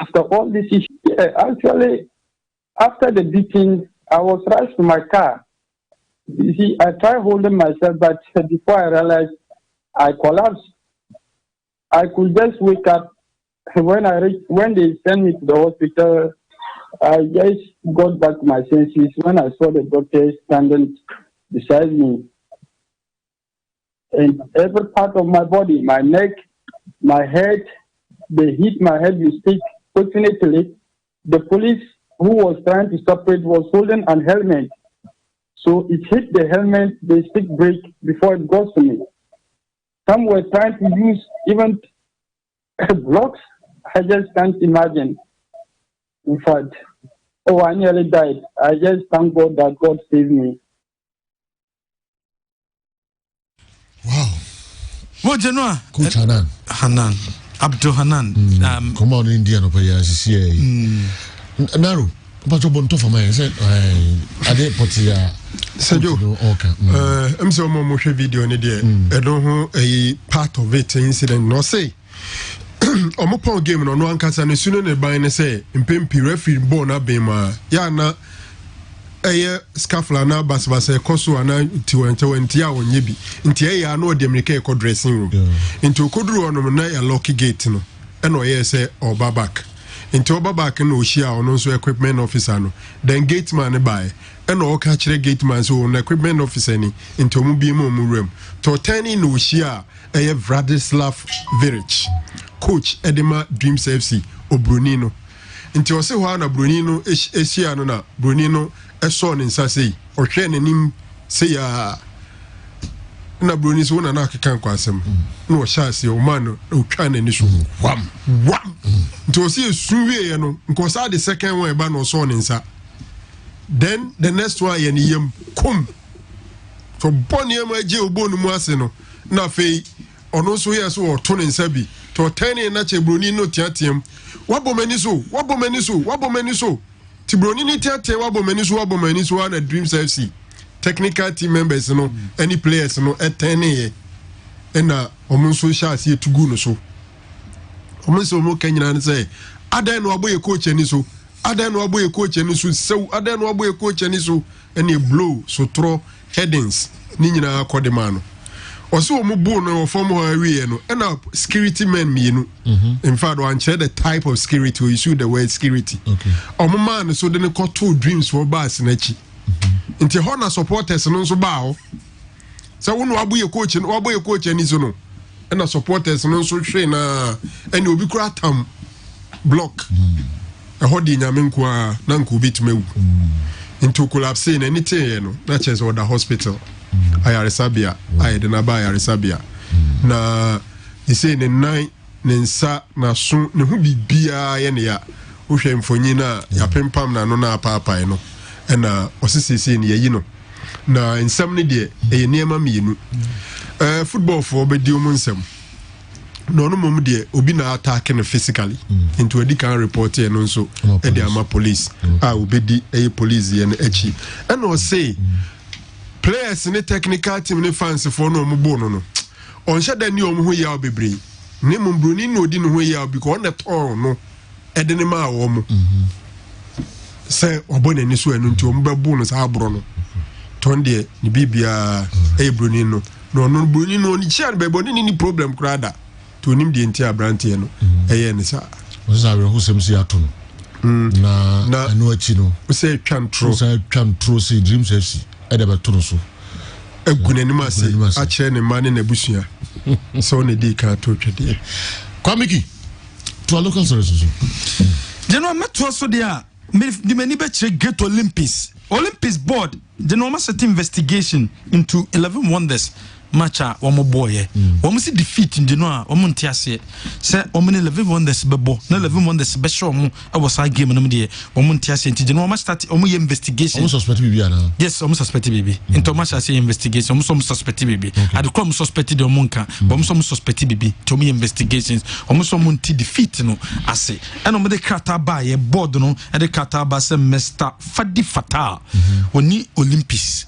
after all this issue? Yeah, actually, after the beating, I was rushed to my car. You see, I tried holding myself, but before I realized, I collapsed. I could just wake up. When they sent me to the hospital, I just got back to my senses when I saw the doctor standing beside me. And every part of my body, my neck, my head, they hit my head with stick. Fortunately, the police who was trying to stop it was holding an helmet. So it hit the helmet, the stick break before it got to me. Some were trying to use even blocks. I just can't imagine. In fact, I nearly died. I just thank God that God saved me. Wow. What Genoa? Coach Hanan. Abdul Hanan. Come on, Indian over here. Naro. But you want to for me? Said I did put here. Sergio, I'm so much video in there. I don't know a part of it incident. No say. Omo game no ankasa ne sunu ne ban ne say mpempi referee ball na bema ya na scaffold na basbasa ekoso ana tiwenti a wonye bi nti ya na ode America e dressing room nti okoduru onom na ya lock gate no e no ye say oba back nti oba back na ohia ono so equipment officer no then gate man ne buy e no oka kire gate man so na equipment officer ni nti omu bi mu room to tani na ohia e Vladislav Village coach Edema Dreams FC Obrunino nti o se ho na Brunino ehia no na Brunino eso ne nsa sei o hwe ne nim sei ya na Brunino so na akeka kwasem na o shaase o man o twa na ni so wam nti o se esuwie ye no nko sa the second one e ba no so ne nsa then the next one ye ni yam kum so boni am aje obonu mu ase no na fei ono so yes or tone nsabi to 10 na chebroni no tiatem wabomani so tibroni ni tiatem wabomani so na Dreams FC technical team members no any players no 10 na omo so sha se tugu no so omo so mo kanyina ne say adan no aboye coach ani so sew adan no aboye coach ani so any blow so throw headings ni nyina akode no also omo bu no form ho awie no na security men mienu in fact one share the type of security we use the word security okay omo man so de ne koto Dreams for bus na chi nti ho na supporters no so ba ho so wo no aboye coach ani so no na supporters no so hwe na any obi kura tam block ho di nyame nko a na nko bitmewu into collapse na anything no na chese or the hospital ayaresabia ayedena ba ayaresabia na ise ne nan ne nsa na so ne hu bibia ye ne ya wo hwe mfonyi na ya pempam na no na papa no na osisisi ne yayi no na nsam ne de e niema mienu football for obedi omu nsam no mom de obi na attack no physically into a can report here no so e de ama police obedi police ye no echi and o say players in the technical team ne fans for no mbo no on shada ni omu ho ya obebre ne mbroni no di no ho ya because on the turn no e de ne ma wo mu say obona ni so enu nti o mbebu no sa abro no ton de ni bibia broni no no broni no ni chian bebo ni problem krada to nim de ntia brante no eye ne sa o sa we hu sem si ato na anu achi no o say twantro say Dreams FC edebe to so egunanima se a kire ne mane na busua so ne di ka to twede kwamiki to a local sources General meto so dia di mani be kire Great Olympics board the normal set investigation into 11 wonders matcha womo boy womo si defeat in a womo ntiase se womo 11 wonders bebo na 11 wonders be show mo e was a game no de womo ntiase nti womo start womo investigation womo suspect bibi ana yes womo suspect bibi into match as investigation womo suspect bibi at the come suspect de womo nka womo suspect bibi to me investigations womo nti defeat no ase and womo de krata ba ye board no e de krata ba se Mr. Fadi Fatal oni Olympics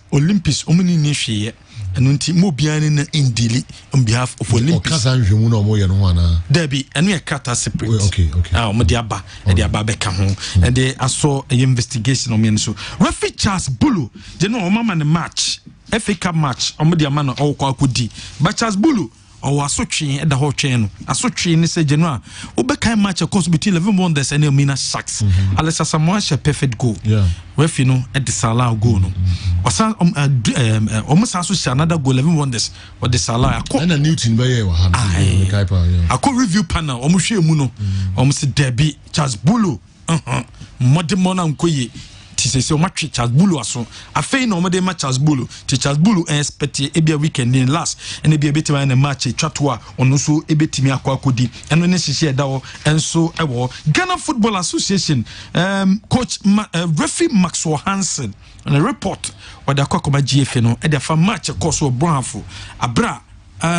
womo ni hweye and unti mo biane na indili on behalf of Olympics. Okasa nhwemu na omo ye no ana. Debi enu ye kata separate. Okay. Omo de aba, e de aba beka ho. And they aso a investigation on me so. Referee Charles Bulu, they know mama ne match. FA Cup match, omo de ama no okwa akodi. But Charles Bulu or asotwe e da ho twen no asotwe ni se general obeka match course between 11 wonders and Elmina Sharks Alessa Samoa she perfect goal referee no e disala goal no wasa almost aso another goal 11 wonders or disala akọ na Newton be ye wa ha akọ review panel omo hwe mu no omo se derby Charles Bulu modemona nkoye se o match Charles Bulu aso afei na o de match Charles Bulu ti Charles Bulu expect ebia weekend in last and ebia betima na match twato a ono so ebetimi akodi eno ne hihie da wo enso ewo Ghana Football Association coach referee Maxwell Hansen on a report or the akwa GFA no e de fa match course o Brownfo abra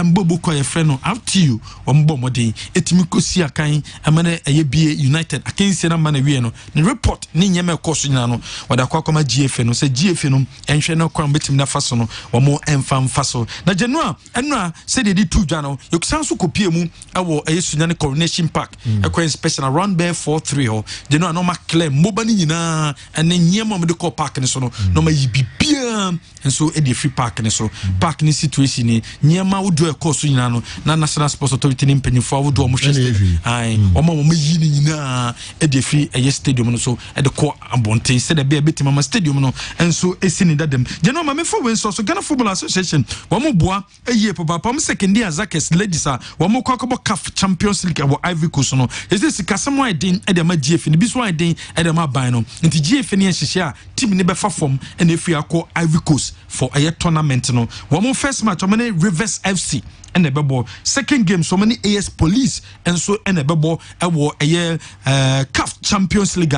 Bobo kwa ye friend no out you ombo modern etimi kosi akan amane eyebie United akensi na mana wie no ne report ni nyeme koso nyina no wada kwa GFA no se GFA no enhwe no kwa betim na faso no womo emfa faso na January enra se de di tu dwa no yokusanso kopie mu ewo eyesunya ne Coronation Park ekwa special around bear 43 ho January no ma claim moba ni nyina ene nyema mo de ko park ne so no ma yibibia enso e de free park ne so park ni situation ni nyema do a course nyina no na National Sports Authority ni mpanyifo awodo omo hwese ai omo yi ni nyina e de fi e stadium no so e de ko abonten se de be betima ma stadium no enso esi ni dadem General ma me fo we so Ghana Football Association womo boa eye papa pam second year Zakes ladies a womo kwakobo CAF Champions League abo Ivory Coast no ese sikasemo iden e de ma GF ni bi so iden e de ma ban no nti GF ni enhihye a team ni be fa form e na efi akọ Ivory Ivory Coast for a tournament no one first match many Rivers FC and a bebo second game so many AS Police and so and a bebo a year CAF Champions League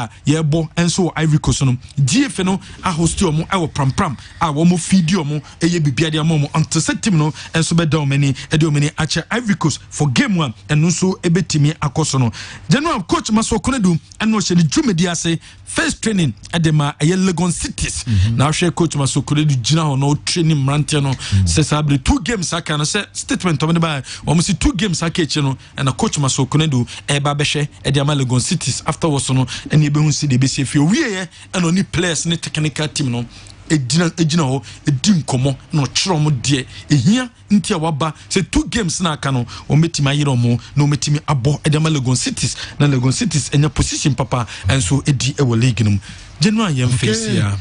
bo and so Ivory Coast no GF no a host you mo pram a wo feed you mo eye bibia dia mo until team no and so be down many ache Ivory Coast for game 1 and no so ebetimi akoso no general coach Maso Konedu and no she the dwumedi say first training at the Legon Cities now share coach Maso Konedu gina no training mrantia no say sabre 2 games aka no say statement to me by almost 2 games aka no and a coach Maso Konedu e ba behwe e the Legon Cities afterwards no and you be hu see the be say we and only players ne technical team no ejina ho edim komo no chiro mo de ehia ntia waba say 2 games na aka no o metimi ayiro mo no metimi abo edema Legon Cities na Legon Cities enya position papa and so edi e wo league no general yem face here.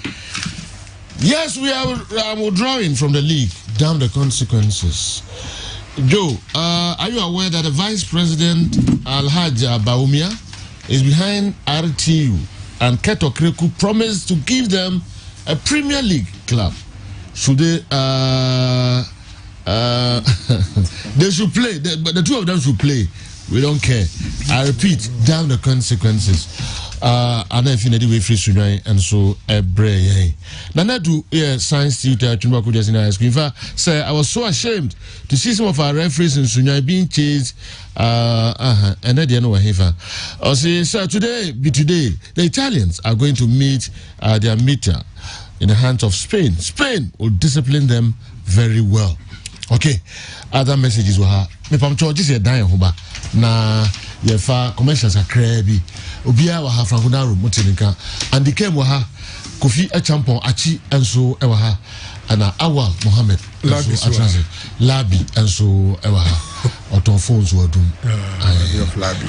Yes, we are withdrawing from the league. Damn the consequences. Joe, are you aware that the Vice President Alhaji Baumia is behind RTU and Keto Kreku promised to give them a Premier League club? Should they they should play, but the two of them should play. We don't care. I repeat, damn the consequences. And if you need to be free and so a bray. Nana do science theater to work with us in high school. In fact, say I was so ashamed to see some of our referees in Sunyai being chased. And I didn't know I say, sir, today, the Italians are going to meet their meter in the hands of Spain. Spain will discipline them very well. Okay, other messages were her. Me pam churches are dying hoba na ye fa commercials are crazy. Obia wa ha frankunaro motininka and the came wa ha Kofi Echampon achi and so ewa ha ana Awal Mohammed Labi and so ewa ha oton phones were dum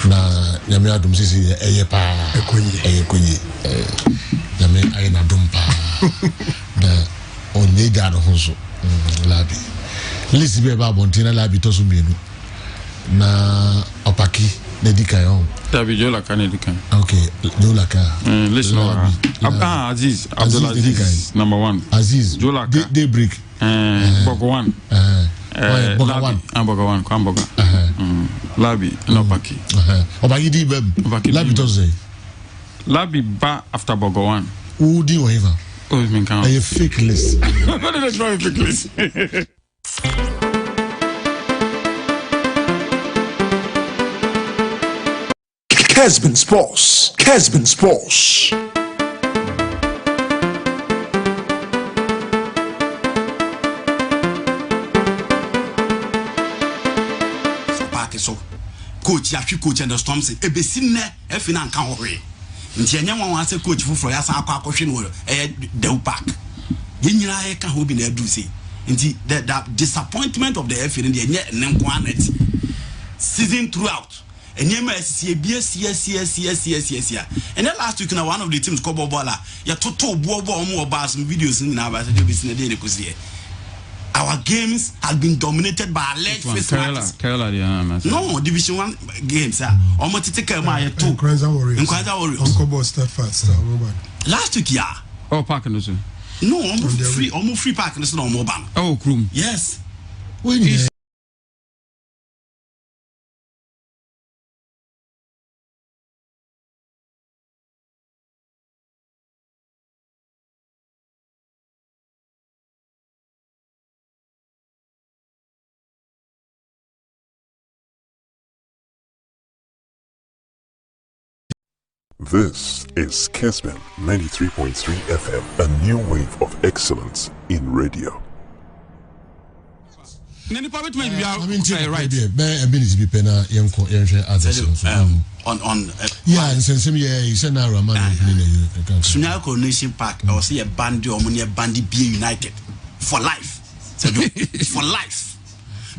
na yami adum sisi eye pa ekonye yami ayina dum pa na onye ga no ho so Labi lisi be ba bontina Labi to so mienu na opaki nedika yon David Laka nedika. Okay, Laka. Listen, Aziz Abdulaziz number 1. Aziz Laka. Daybreak. Bogo 1. Bogo 1. Bogo 1. Kwamboga. Labi no Paki. Obagi di bem. Labi to say. Labi ba after Bogo 1. Who di whatever. Oh, it mean count. A fake list. No, that's not a fake list. Kessben Sports. Kessben Sports. So coach yafi coach and the storm say ebesinne efi na nka hohwe nti enye nwa say coach fufuro ya san akwa hwe no the park yenyira e ka ho bi na adu say nti the disappointment of the FA in the enye nenko anet season throughout enye ma sie and then last week na one of the teams called Bobola ya toto bobo omo oba some videos ni na ba say be sin dey nekosie. Our games have been dominated by alleged face matches. No, Division 1 games. Almost take care of my 2. Nkranza Warriors. Uncle Boss Steadfast. Last week, yeah. Oh, Park and no, almost free Park and no more ban. Oh, Krum. Yes. When This is Kessben 93.3 FM, a new wave of excellence in radio. Right. On yeah, and since he said now Sunyal Coronation Park, I was see a band or money bandy be united for life. For life.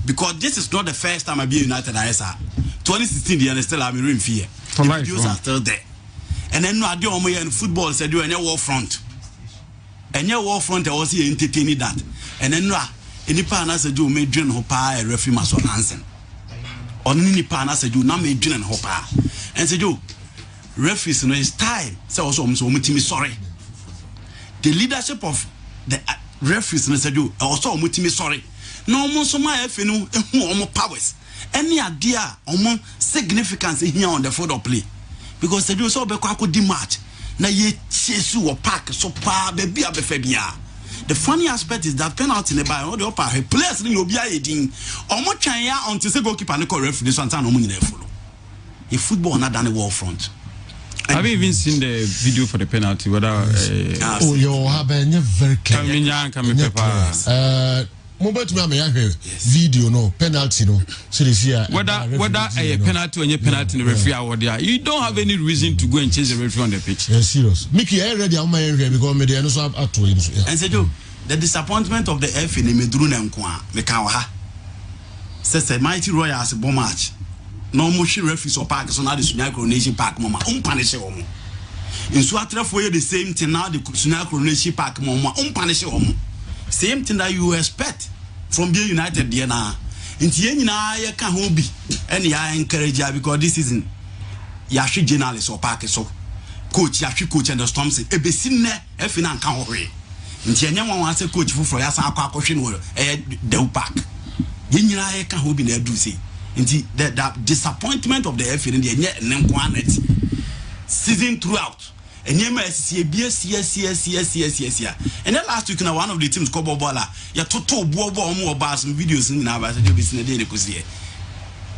Because this is not the first time I be united as 2016 the still I'm in fear. For life. Videos are still there. And then no idea in football said you any war front. And your war front I was here entertaining that. And then no any partner said you made drain hopa a referee must on Hansen. On any partner said you now made drain and hopa. And said you referees no it's time. So also so sorry. The leadership of the referees no said you also omutimi sorry no mo so ma efe no ehu omo powers any idea omo significance here on the field of play because said you so be kwa di match na ye chesu wo park so pa be bia be fa bia. The funny aspect is that penalty in the by all the upper players in your din omo twan ya until say goalkeeper no correct this one time no nyina follow. If football not done the wall front. Have you even seen the video for the penalty? Whether oh, you have been very clear. Moment me am video no penalty no. So this year whether a penalty or a penalty in the referee award there, you don't have any reason to go and change the referee on the pitch. Yeah, serious. Mickey, I ready on my area because me dey no so at to him. And said you the disappointment of the F in the Medrun and Kwa Mekawa. Says mighty Royals bomb match. No mushi referees or park so now the Sunya Coronation Park mama punish omo. In Suatra for the same thing now the Sunya Coronation Park mama punish omo. Same thing that you expect from being United there now. Inti yen na ye ka ho bi and ya encourage ya because this season ya hwe journalist or park so coach ya hwe coach and the storm say ebesi ne e fi na nka ho hwe. Inti yen wan say coach fufuro ya san akwa hwe no the park. Yen nyina ye ka ho bi na adu say. Inti the disappointment of the FA in the net season throughout. And yes. And then last week, one of the teams called Bobola, ya total more bars and videos in our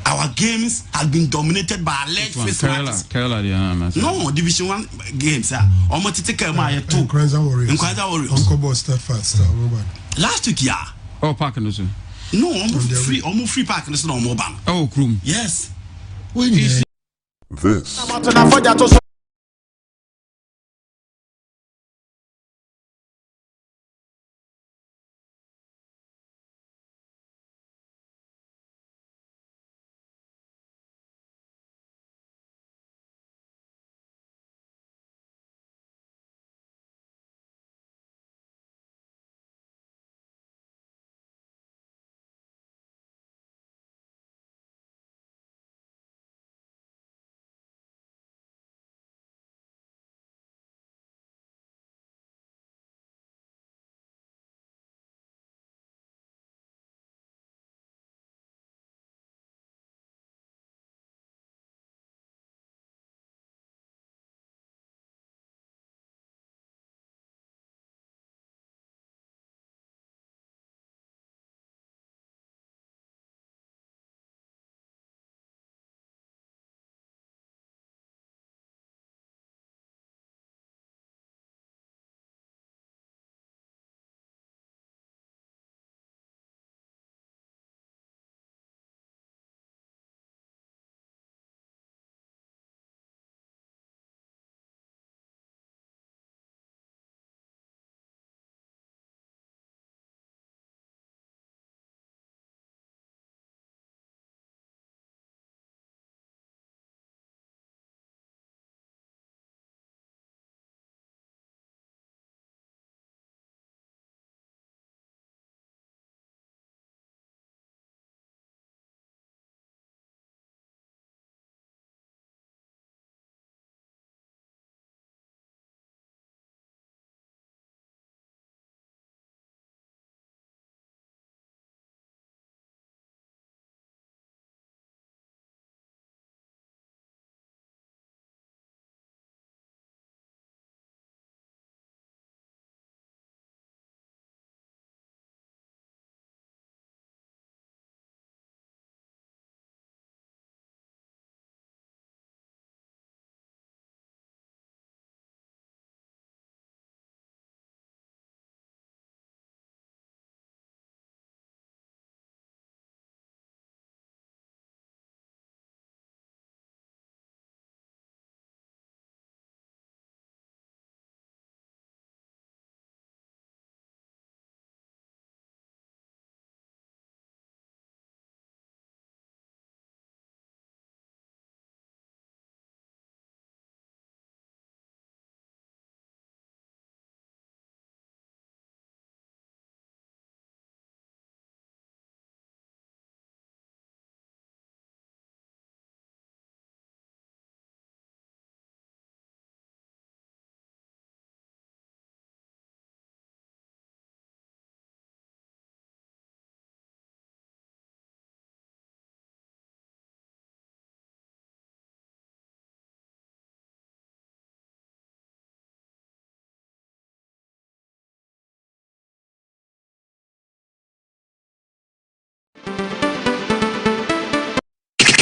our games have been dominated by alleged face matches. No, Division 1 games. Almost take care of my two. Warriors. Uncle Boss fast. Last week, yeah. Oh, parking also. No, almost free parking is no more ban. Oh, Krum. Yes. This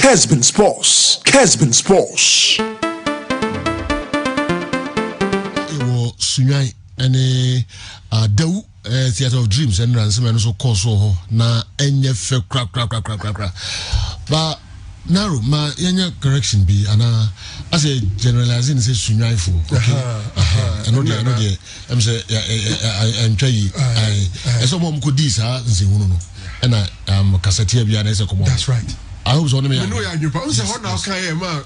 Kessben Sports. Kessben Sports. Sunyai any Dew Theatre of Dreams and Ransom and so call na enye fe crack. But narrow ma yenya correction be ana as a generalizing say sunyai for okay. I know I'm say I'm trying I some mom could this nse hunu no and cassette bi ana say come on. That's right. I hope so. No, you say how now can man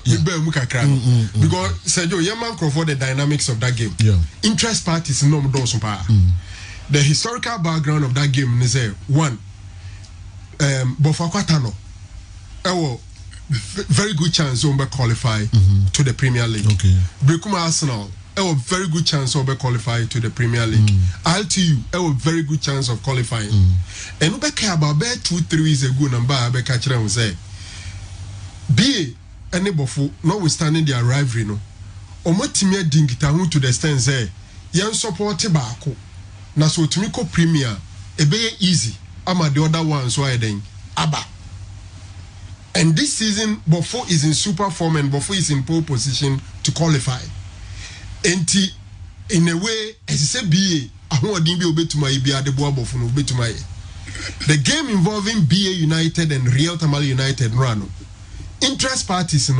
because Sergio Yeman for the dynamics of that game. Yeah. Interest parties no do so pa. The historical background of that game is one Bofakwatano. Very good chance to qualify to the Premier League. Okay. Brekuma Arsenal, a very good chance to qualify to the Premier League. RTU, a very good chance of qualifying. And we care about 2-3 years ago number I catch them say be any bofu notwithstanding their rivalry no. Omotimia dingita to the extent say yan support baako. Na so tumiko Premier e be easy. Ama the other ones why then aba. And this season, Bofo is in super form and Bofo is in pole position to qualify. And in a way, as I say, the game involving BA United and Real Tamale United run. Interest parties,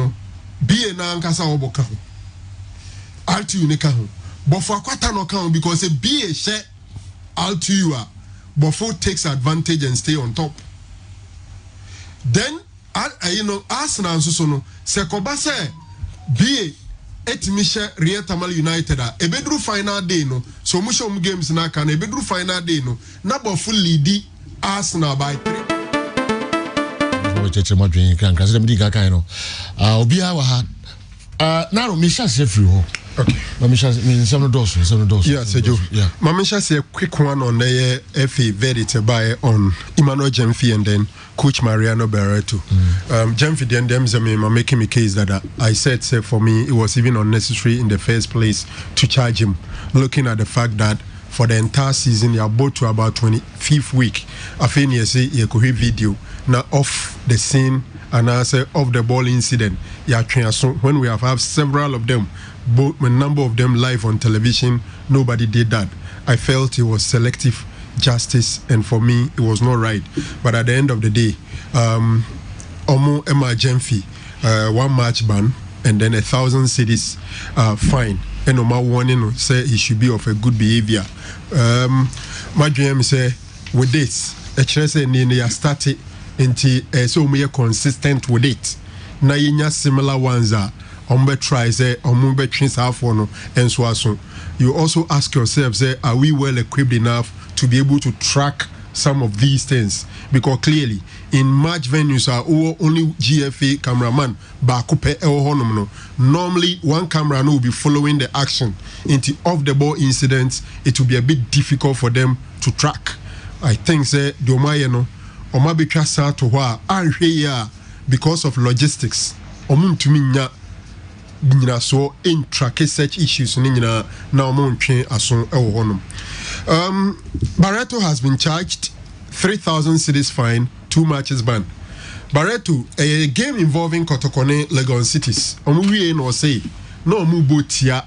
BA na ankasa oboka ho. RTU ne ka ho. Bofo akwata no ka ho because a BA share RTU Bofo takes advantage and stay on top. Then Arsenal and so Sekoba say BA etimisha Real Tamale United a bedru final day no so musho games na kan a bedru final day no na Bofo lead Arsenal by 3. Cheche madwin kan kan se dem di kan kan no obia wa ha na ro me sha se free ho. Okay. Mamisha some doors. Yeah, Sejo. Yeah. Mamisha say a quick one on the FA Verite by on Emmanuel Jemfi and then Coach Mariano Barreto. Jemfi then them making me case that I said say for me it was even unnecessary in the first place to charge him, looking at the fact that for the entire season you are both to about 25th week. I think you say you could video now off the scene and I say off the ball incident. Yeah, when we have several of them. Both a number of them live on television, nobody did that. I felt it was selective justice, and for me, it was not right. But at the end of the day, Omo Emma Jemfi, 1 match ban, and then 1,000 cedis fine. And Oma warning say he should be of a good behavior. My dream say with this, a started until so we are consistent with it. Now you similar ones are. Try say and so you also ask yourself say are we well equipped enough to be able to track some of these things because clearly in match venues are only GFA cameraman normally one camera will be following the action into off the ball incidents. It will be a bit difficult for them to track. I think say Domayeno Omabika sa to wa because of logistics to so in track such issues now Barreto has been charged 3,000 cedis fine, 2 matches ban. Barreto a game involving Kotokone Legon cities we no say no mubotia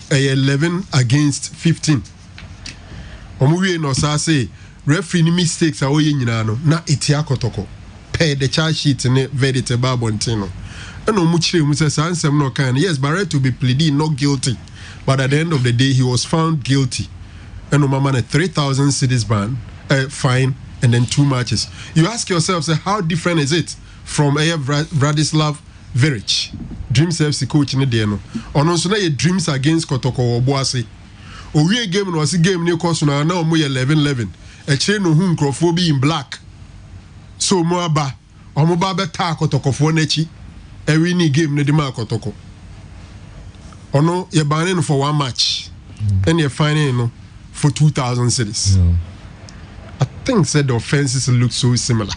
11 against 15 we no say referee mistakes are no na etia Kotoko pay the charge sheet in veritable bontino. Yes, Barrett to be pleading not guilty, but at the end of the day, he was found guilty. And a 3,000 cedis ban, fine, and then 2 matches. You ask yourself, say, how different is it from Vladislav Veric, Dreams FC coach in the Deno? On also dreams against Kotoko or Boase. Or we game was a game near Kosuna now 11-11. A chain of whom Crawford in black. So Moaba, or Mobaba Kotoko for Nechi. Every game ne dema Kotoko. Ono you're banning for 1 match. And you're finding for 2,000 cedis. I think said the offenses look so similar.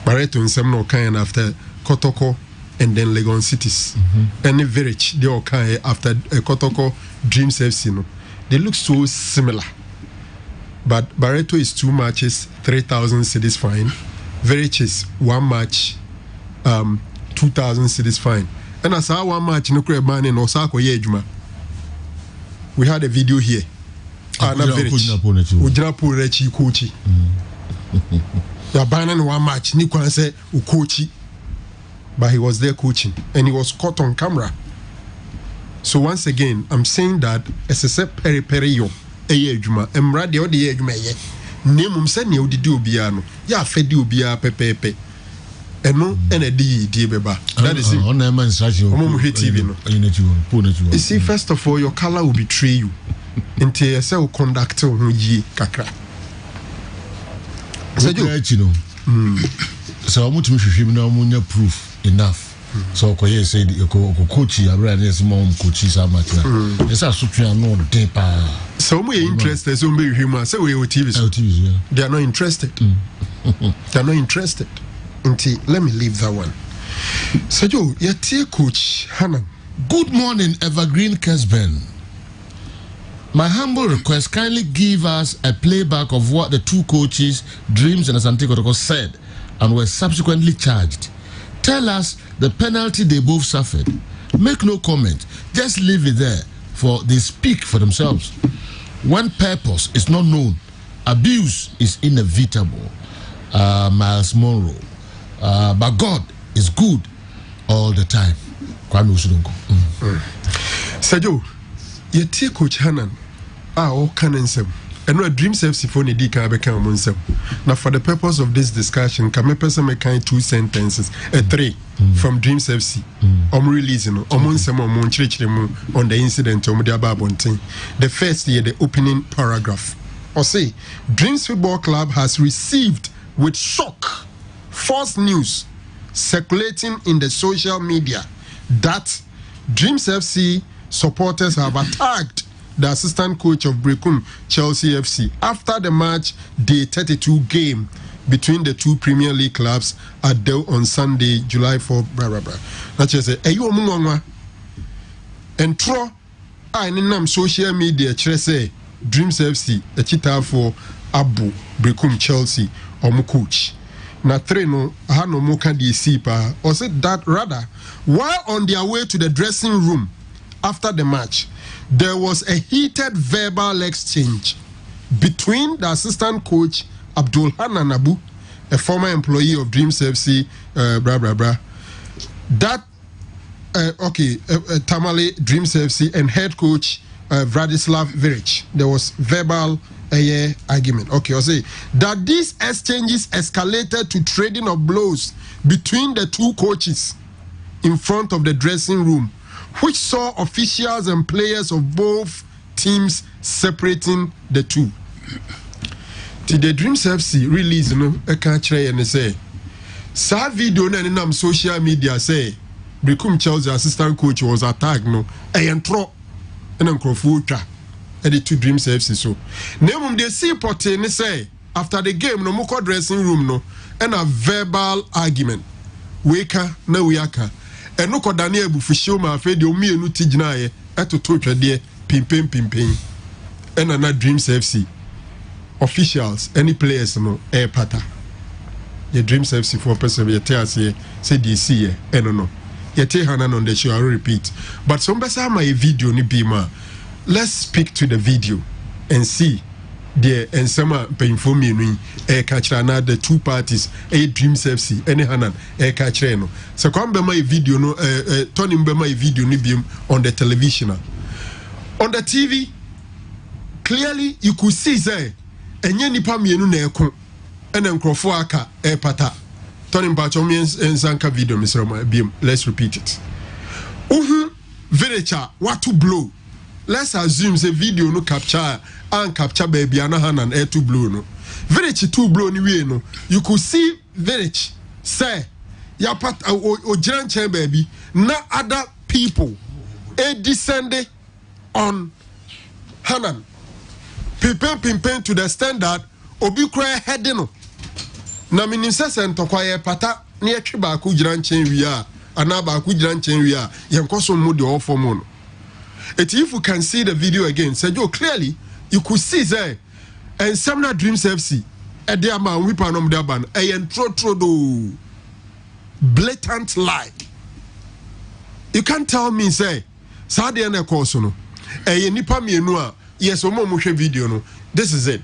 Barreto in some kind after Kotoko and then Legon cities. And Verich they all kind after Kotoko Dreams FC. They look so similar. But Barreto is 2 matches, 3,000 cedis fine. very chase one match 2,000 cedis fine and as our one match no crab man in Osaka Yejuma. We had a video here. Ujina Purechi Kochi. You abandoned one match, Nikon said Ukochi. But he was there coaching and he was caught on camera. So once again, I'm saying that SSF Periperio, Ejuma, Emradio de Ejuma, Nemum Seni Udi Biano, Ya Fedi Ubia Pepe. And no, and a D Beba. That is it. On a man's TV. You see, first of all, your color will betray you. Until you say, conductor, ye kakra. So, I'm going to show you proof enough. So, Koye said, you coach, I read this mom coaches are much. It's a super no deeper. So, we're interested, so maybe human, so we're TV. They are not interested. They are not interested. Let me leave that one. So, Joe, your tear coach, Hanan. Good morning, Evergreen Kessben. My humble request, kindly give us a playback of what the two coaches, Dreams and Asante Kotoko, said and were subsequently charged. Tell us the penalty they both suffered. Make no comment. Just leave it there, for they speak for themselves. When purpose is not known, abuse is inevitable. Miles Monroe. But God is good all the time. Kwame Usudonko. Sajo, you take Coach Hanan. All canonsem. And no Dreams FC for Nidi can become monsem. Now, for the purpose of this discussion, can person make kind 2 sentences, a 3 from Dreams FC. Releasing on the incident on the Ababonting. The first year, the opening paragraph. Or say, Dreams Football Club has received with shock false news circulating in the social media that Dreams FC supporters have attacked the assistant coach of Brecum Chelsea FC after the match day 32 game between the two Premier League clubs at Dell on Sunday, July 4. That's just say, "Eyo mungwa." And tro, I nam social media say Dreams FC a chita for Abu Brecum Chelsea or coach. Na treno hano moka di sipa or said that rather while on their way to the dressing room after the match, there was a heated verbal exchange between the assistant coach Abdul Hanan Abu, a former employee of Dreams FC, that Tamale Dreams FC and head coach Vladislav Veric. There was verbal argument. Okay, I'll say that these exchanges escalated to trading of blows between the two coaches in front of the dressing room, which saw officials and players of both teams separating the two. To the Dreams FC release, I can't try and say, "Sa video na nam social media say, Brecum Chelsea assistant coach was attacked no, entro and uncrofuta and the two Dreams FC so. Name they see porte ne say after the game no moko dressing room no and a verbal argument. Weka na wiaka. And no Daniel Bufisho ma fe de omi enu tijina ye eto to twede pimpin and another Dreams FC officials any players no pata the Dreams FC for person ye tell say DC ye no ye te Hanan on the show. I will repeat, but some besa ma video ni bima. Let's speak to the video and see the and some painful meaning catch another two parties Dreams FC any Hanan catch no so come be my video no turning be my video ni beam on the television on the TV clearly you could see say enye nipa mienu na eko ena nkrofo aka pata turning back on me ensanka video Mr. beam. Let's repeat it. Villager what to blow. Let's assume the video no capture and capture baby and Hanan air to blow no. Village 2 blow ni way no. You could see Village say ya pat o giant baby na other people descended on Hanan. Pimpin to the standard obi kra head no. Na minim se ntokwa pata na yetwe ba ku giran chen wi a ana ba ku giran chen wi a yenkoso mo de ofo mo no. If you can see the video again, Sergio, clearly you could see there and Samna Dreams FC ɛde ama wipa nom de aba no ɛyɛ ntro do blatant lie. You can't tell me say saa de na call so no ɛyɛ nipa mienu a yes omo hwɛ video no. This is it.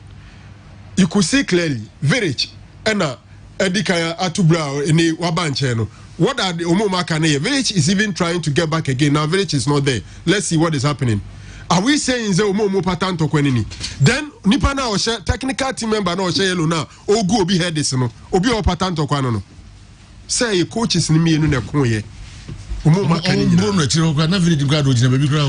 You could see clearly village ɛna Edikaya Atubra in Wabanche no. What are the Omomaka? Village is even trying to get back again. Now village is not there. Let's see what is happening. Are we saying the Omomo pattern to Kwenini? Then Nipana or share technical team member no share now. Ogu obi head this no. Obi o pattern to Kwano. Say coaches ni me no na konye. Omoma kanini.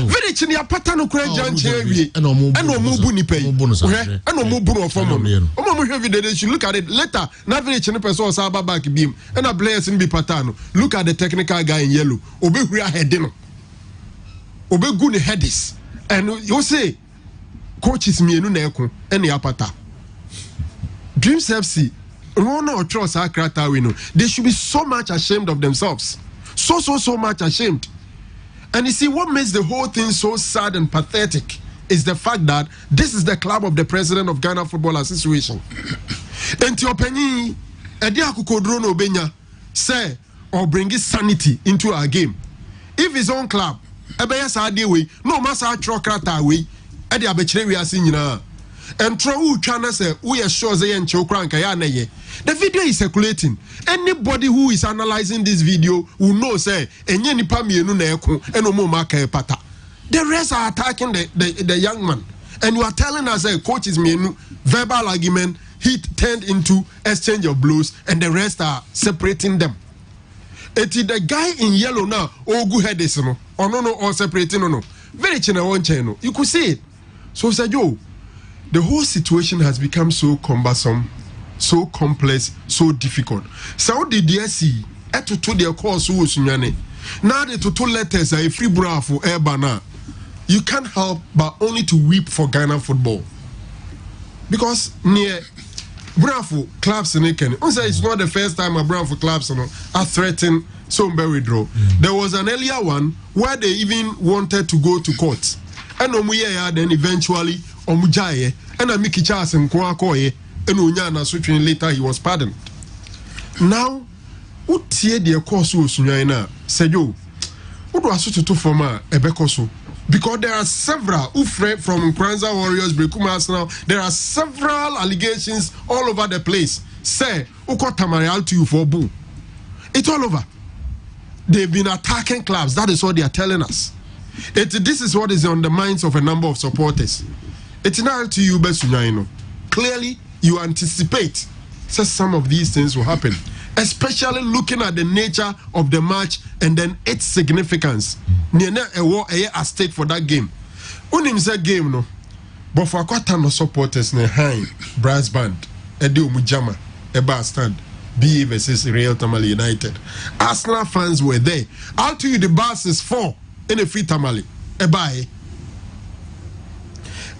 Village ni apata no kura janche wie. Eno omo bu nipa yi. Eno omo bu no form. Omo hwe video they should look at it later. Na village ni person sa back beam. Ena players ni be pattern. Look at the technical guy in yellow. Obe hwe head no. Obe gu ni headis. And you say coaches me no na eko ene apata. Dreams FC Rona or trust Akrata we know. They should be so much ashamed of themselves. So much ashamed. And you see, what makes the whole thing so sad and pathetic is the fact that this is the club of the president of Ghana Football Association. And to opinion, Edi Akukodro no Benya say or bring his sanity into our game. If his own club, Ebeya Sadi way, no massa Trokrata way, Edi Abechre we are seeing now. And through China say we are sure they and Chokranka Yaneye. The video is circulating. Anybody who is analyzing this video will know say enye nipa mienu na eko eno mo maka pata. The rest are attacking the young man. And you are telling us that coaches mienu verbal argument he turned into exchange of blows and the rest are separating them. Eti the guy in yellow now ogu head is no or no or separating no. Very china one channel. You could see it. So said yo. The whole situation has become so cumbersome, so complex, so difficult. So did the SC to their course now the two letters are a free bra for Airbana. You can't help but only to weep for Ghana football. Because near Bravo clubs in Eken, it's not the first time a Bravo clubs are threatened so very draw. There was an earlier one where they even wanted to go to court. And then eventually Omujaye and Amiki Charles and Kwakoye and Unyana switching later he was pardoned. Now, what tie the course Sunyana said you, what was to former Ebekoso? Because there are several from Kranza Warriors, Brekuma Arsenal, there are several allegations all over the place. Say, Uko Tamarial to you for boo. It's all over. They've been attacking clubs. That is what they are telling us. This is what is on the minds of a number of supporters. It's not to you, Besunaino. Clearly, you anticipate some of these things will happen, especially looking at the nature of the match and then its significance. A stake for that game. Unim said game no, but for quite no supporters ne high brass band, Edu Mujama, Eba stand. BA versus Real Tamale United. Arsenal fans were there. I'll tell you the bus is 4 in a free Tamale. Bye.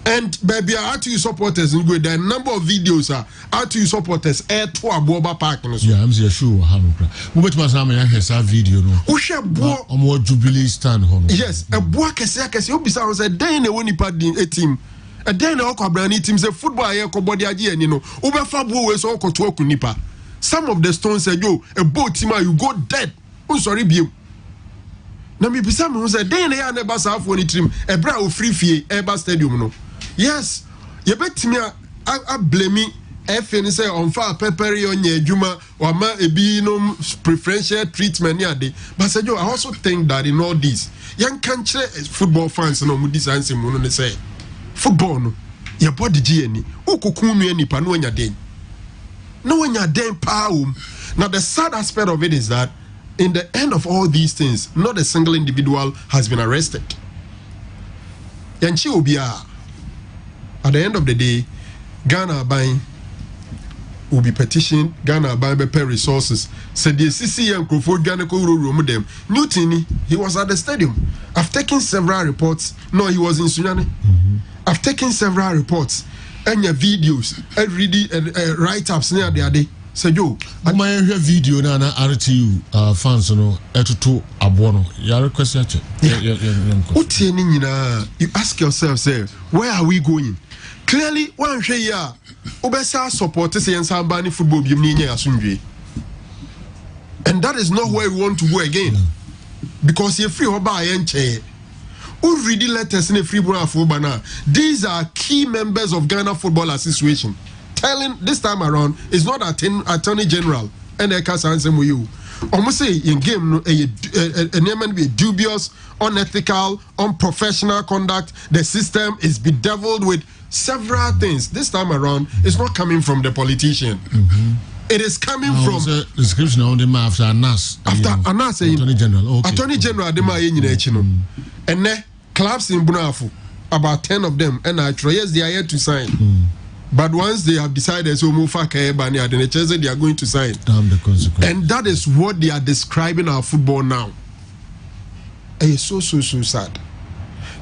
And baby, I to you supporters in good. There are a number of videos are to you supporters air to a Boba Park. Yeah, I'm sure. We bet my son I video no. Who share bo more Jubilee stand home. Yes, a boa kese you be was a day in a winning party a team. A day in a brand team say football air ko body again, you know. Over Fabu is all to work nipa. Some of the stones say yo, a boat team you go dead. Oh sorry be. Na me be some who say day in a never half one team a bra free fee Eba Stadium no. Yes, you bet me I blame me. FN say on fire peppery on your juma or ma a be no preferential treatment near day. But say I also think that in all this, young country football fans no mudis answer mono say football no your body GNE who kukunu any pano when you're den. No when you're den power. Now the sad aspect of it is that in the end of all these things, not a single individual has been arrested. Yanchi Obia. At the end of the day, Ghana buying will be petitioned, Ghana buying pay resources. Said the CC and Crawford Ghana room them. Newton, he was at the stadium. I've taken several reports. No, he was in Sunyane. I've taken several reports and your videos, write-ups near the other. Say yo, my video na RTU fans no etutu abono. Ya request ya you ask yourself, say, where are we going? clearly one share ya obesa support say ensambani football bi ni nya asundwe. And that is not where we want to go again. Because you free hoba yenche. Who read the letters in a free bana? These are key members of Ghana Football Association. Telling this time around it's not Attorney General and the Kasan you. Almost say in game a be dubious, unethical, unprofessional conduct. The system is bedeviled with several things. This time around, it's not coming from the politician. It is coming from description on the after Anas. After Anas, Attorney General. Okay. Attorney General, they might and then clubs in Bunafu, about 10 of them, and I try yes, they are yet to sign. But once they have decided so Mufaka they are going to sign. Damn the consequence. And that is what they are describing our football now. And it's so sad.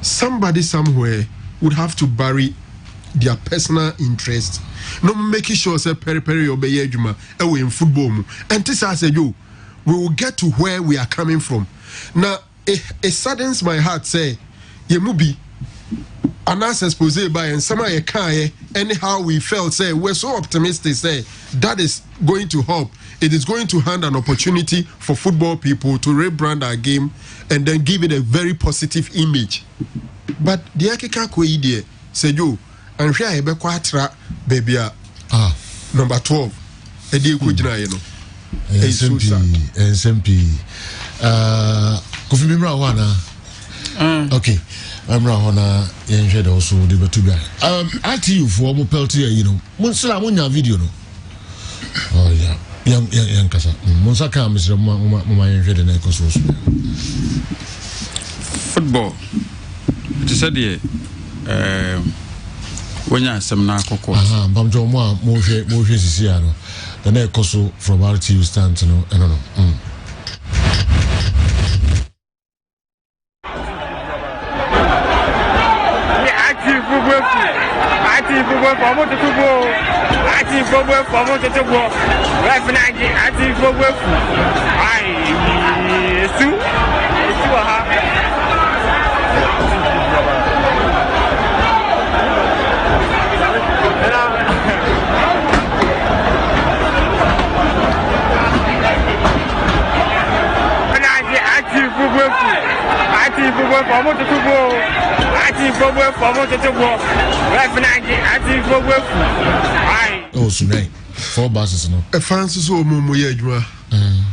Somebody somewhere would have to bury their personal interest. No making sure say peri obey juma in football. And this I say we will get to where we are coming from. Now it saddens my heart say Yemubi Anas expose by and some anyhow we felt say we're so optimistic say that is going to help. It is going to hand an opportunity for football people to rebrand our game and then give it a very positive image. But the Akika Kwei say you and here I be quatra baby number 12 Edi Kujina you know SMP Kofi Mimra wana okay Amra hona yenhwede also de betubia RTU for mo pelty you know munsla munya video no oh yeah yang kasa munsa ka misra mo yenhwede na ekoso football it said here wanya asem na akoko bamjo mo hwe sisi ano the na ekoso from RTU stand no no oh sunai 4 buses no e Francis o mo ye adwuma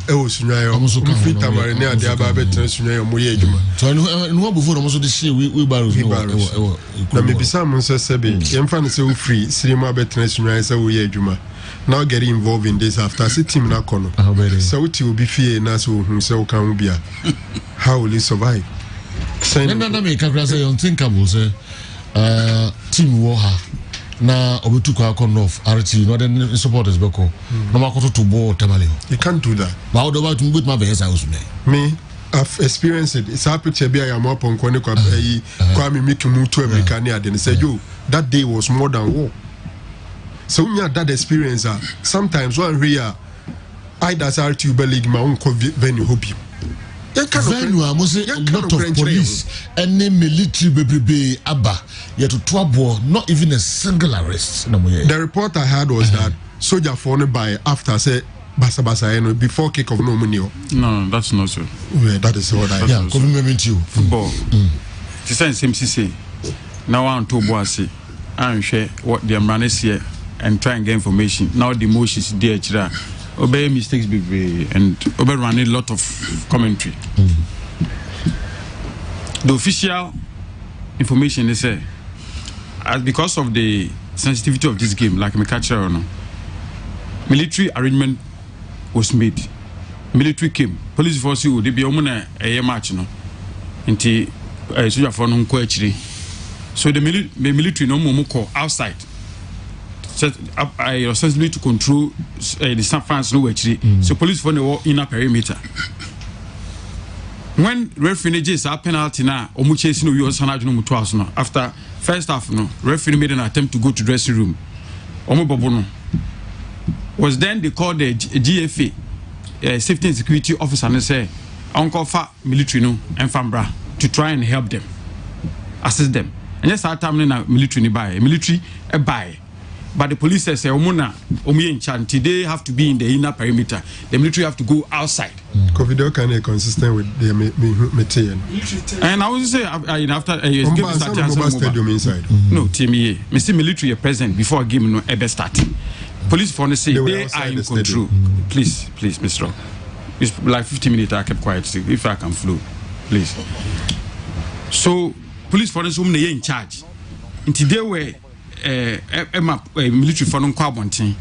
e o sunai o fit tamare ne ade aba betre sunai o mo ye adwuma so no before no so de share we barrels no na me bisa mo se sebe yemfa no se o free sirima betre sunai se o ye adwuma now get involved in this after see team na kono so uti obi fie na so hu se o kan bia how will he survive na me kakra say unthinkable say team war na obetuko akon of RT no den supporters beko no makoto to ball temale you can't do that but how about to with my best house me I've experienced it. It's happy to be a more pon kwa me make move to America near then say yo that day was more than war. So when you have that experience sometimes one here I that's RTU league my own venue hope you venue I must say a lot of police and military baby abba yet to trouble not even a single arrest. The report I had was that soldier phone by after say basa before kick off no money. No, that's not so. Yeah, that is what I yeah, commitment you football. The sense MCC now on to bossy and share what the Amranes here and try and get information. Now the motions there obey mistakes big and obey run a lot of commentary. The official information they say because of the sensitivity of this game, like me catch or no, military arrangement was made. Military came. Police force you they be a match no. Until soldier for no so the military no more call outside. Set up ostensibly to control the fans no actually. So police for the inner perimeter. When referee is a penalty now, omu chasing no use sanaju no mutuas no. After first half no, referee made an attempt to go to dressing room. Omu bobono. Was then they called the GFA, safety and security officer, and say, "Uncle fa military no and fambra to try and help them, assist them." and yes our time na military buy but the police says omuna in charge they have to be in the inner perimeter. The military have to go outside. Covido can be consistent with the material. And I would say after stadium inside. No, Timmy, Mr. Military present before a game no ever start. Police for say they are in control. Please, Mr. It's like 50 minutes I kept quiet if I can flow. Please. So police for us they in charge. Until they were military for no kwabontin.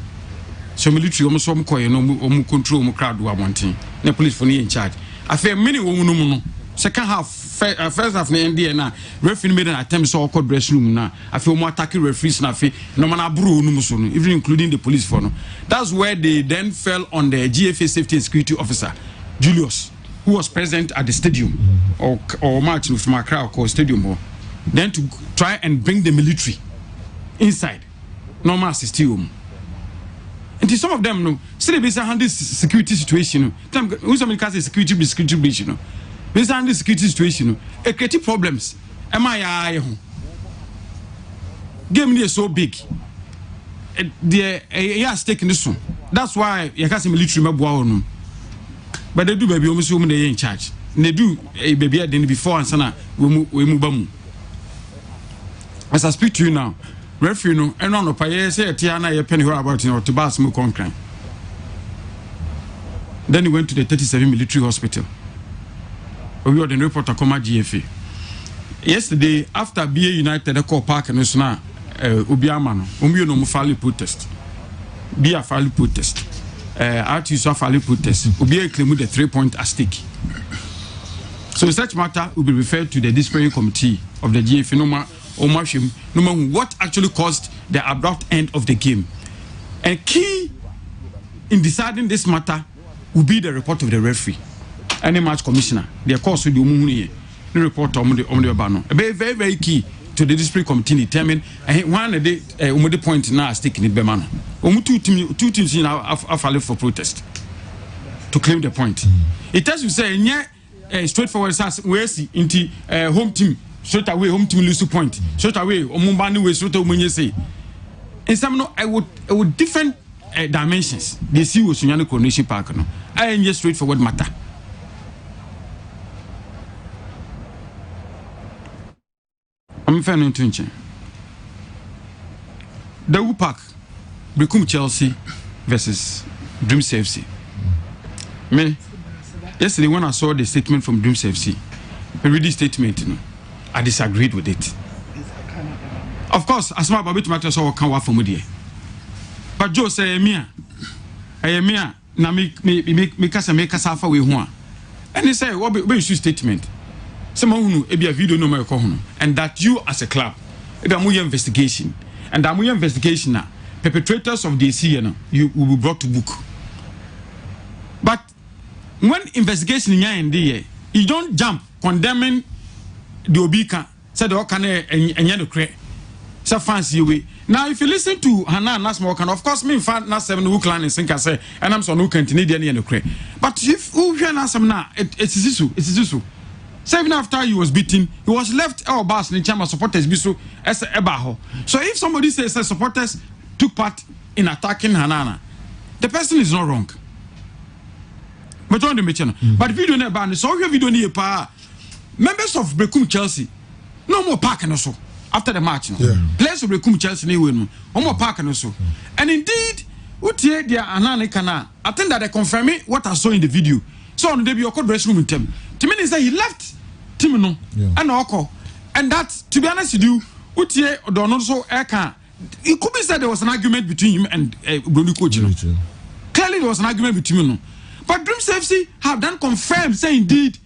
So military almost some koy no control crowd wabontin. The police for in charge. I feel many no. Second half first half na end na referee made an attempt so called dress room na. I feel more attacking referees na fe no man abro no so no, even including the police for no. That's where they then fell on the GFA safety and security officer Julius, who was present at the stadium or match with Macra or stadium, then to try and bring the military inside normal assisting. And some of them no still be handle security situation. Who some can say security breach no. Be handle security situation no. Create problems. Am I game is so big. The stake in this one. That's why you can say military mabwa no. But they do baby almost they in charge. They do a baby at the before and sana we move. As I speak to you now, referee no and on pay say Tiana ye penny about or to bass smoke on crime. Then he went to the 37 military hospital. We were the reporter come at GFA. Yesterday, after BA United a call park and it's now Ubiamano, no Mufali protest. Be a Fali protest. Artists of Fali protest. Ubia claim the 3-point at stake. So such matter will be referred to the disciplinary committee of the GFA no matter what actually caused the abrupt end of the game. And key in deciding this matter will be the report of the referee and the match commissioner. Their course with the report on the very, very key to the disciplinary committee determine one of the point now sticking in Bemano. Two teams now are filing for protest to claim the point. It tells you say straightforward where's into home team. Straight away, home team lose 2 points. Straight away, Omumbani way straight away say. In some no, I would different dimensions. They see was Sunyani Coronation Park no. I am just straightforward matter. I'm fair into inche. The Park, Become Chelsea versus Dreams FC. Me, yesterday when I saw the statement from Dreams FC, I read the statement, you know. I disagreed with it. Of course, as my baby matter so can work for me. But Joe say I am here. Na me kasa fa we ho. And he say what be issue statement. Someone who e be a video no me ko ho. And that you as a club e be amoye investigation. And amoye investigation na perpetrators of the CN you will be brought to book. But when investigation in there, you don't jump condemning the Obika said the Okane and Yano so fancy way. Now if you listen to Hannah Nasmokan, of course me fan na 7 who clan and sink say and I'm so no Canadian and cray. But if who hear some now it's this. 7 after he was beaten, he was left our boss in the chamber supporters be so as a ebaho. So if somebody says that supporters took part in attacking Hanana, the person is not wrong. But on the mission. But if you don't have ban, so if you don't need a members of Become Chelsea, no more park and so after the match. No? Players of Become Chelsea, no more park and so. And indeed, what here they are Anana, I think that they confirm me what I saw in the video. So on the debut, your dressing room with him. To me, he left Timino and Oko. And that, to be honest with you, what here don't also Eka. It could be said there was an argument between him and Bruno Coachino. Clearly, there was an argument between them. But Dreams FC have then confirmed, say indeed.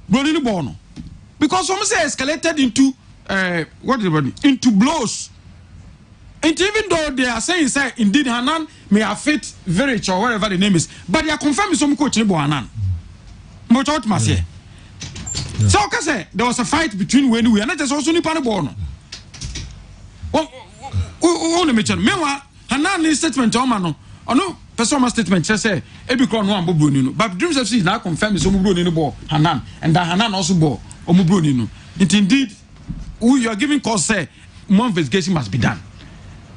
Bloody Bono, because some say escalated into into blows. And even though they are saying say indeed Hanan may have fit Verich or whatever the name is, but they are confirming some coach in Hanan. But what must say? So I say there was a fight between when we and not just also Nipana Bono. Oh, meanwhile, Hanan statement Omano. Oh no. Personal statement say every crown one Bobrunino. But Dreams FC now confirms some Brunino ball Hanan and that Hanan also ball or Mubrunino. It indeed who you are giving cause say more investigation must be done.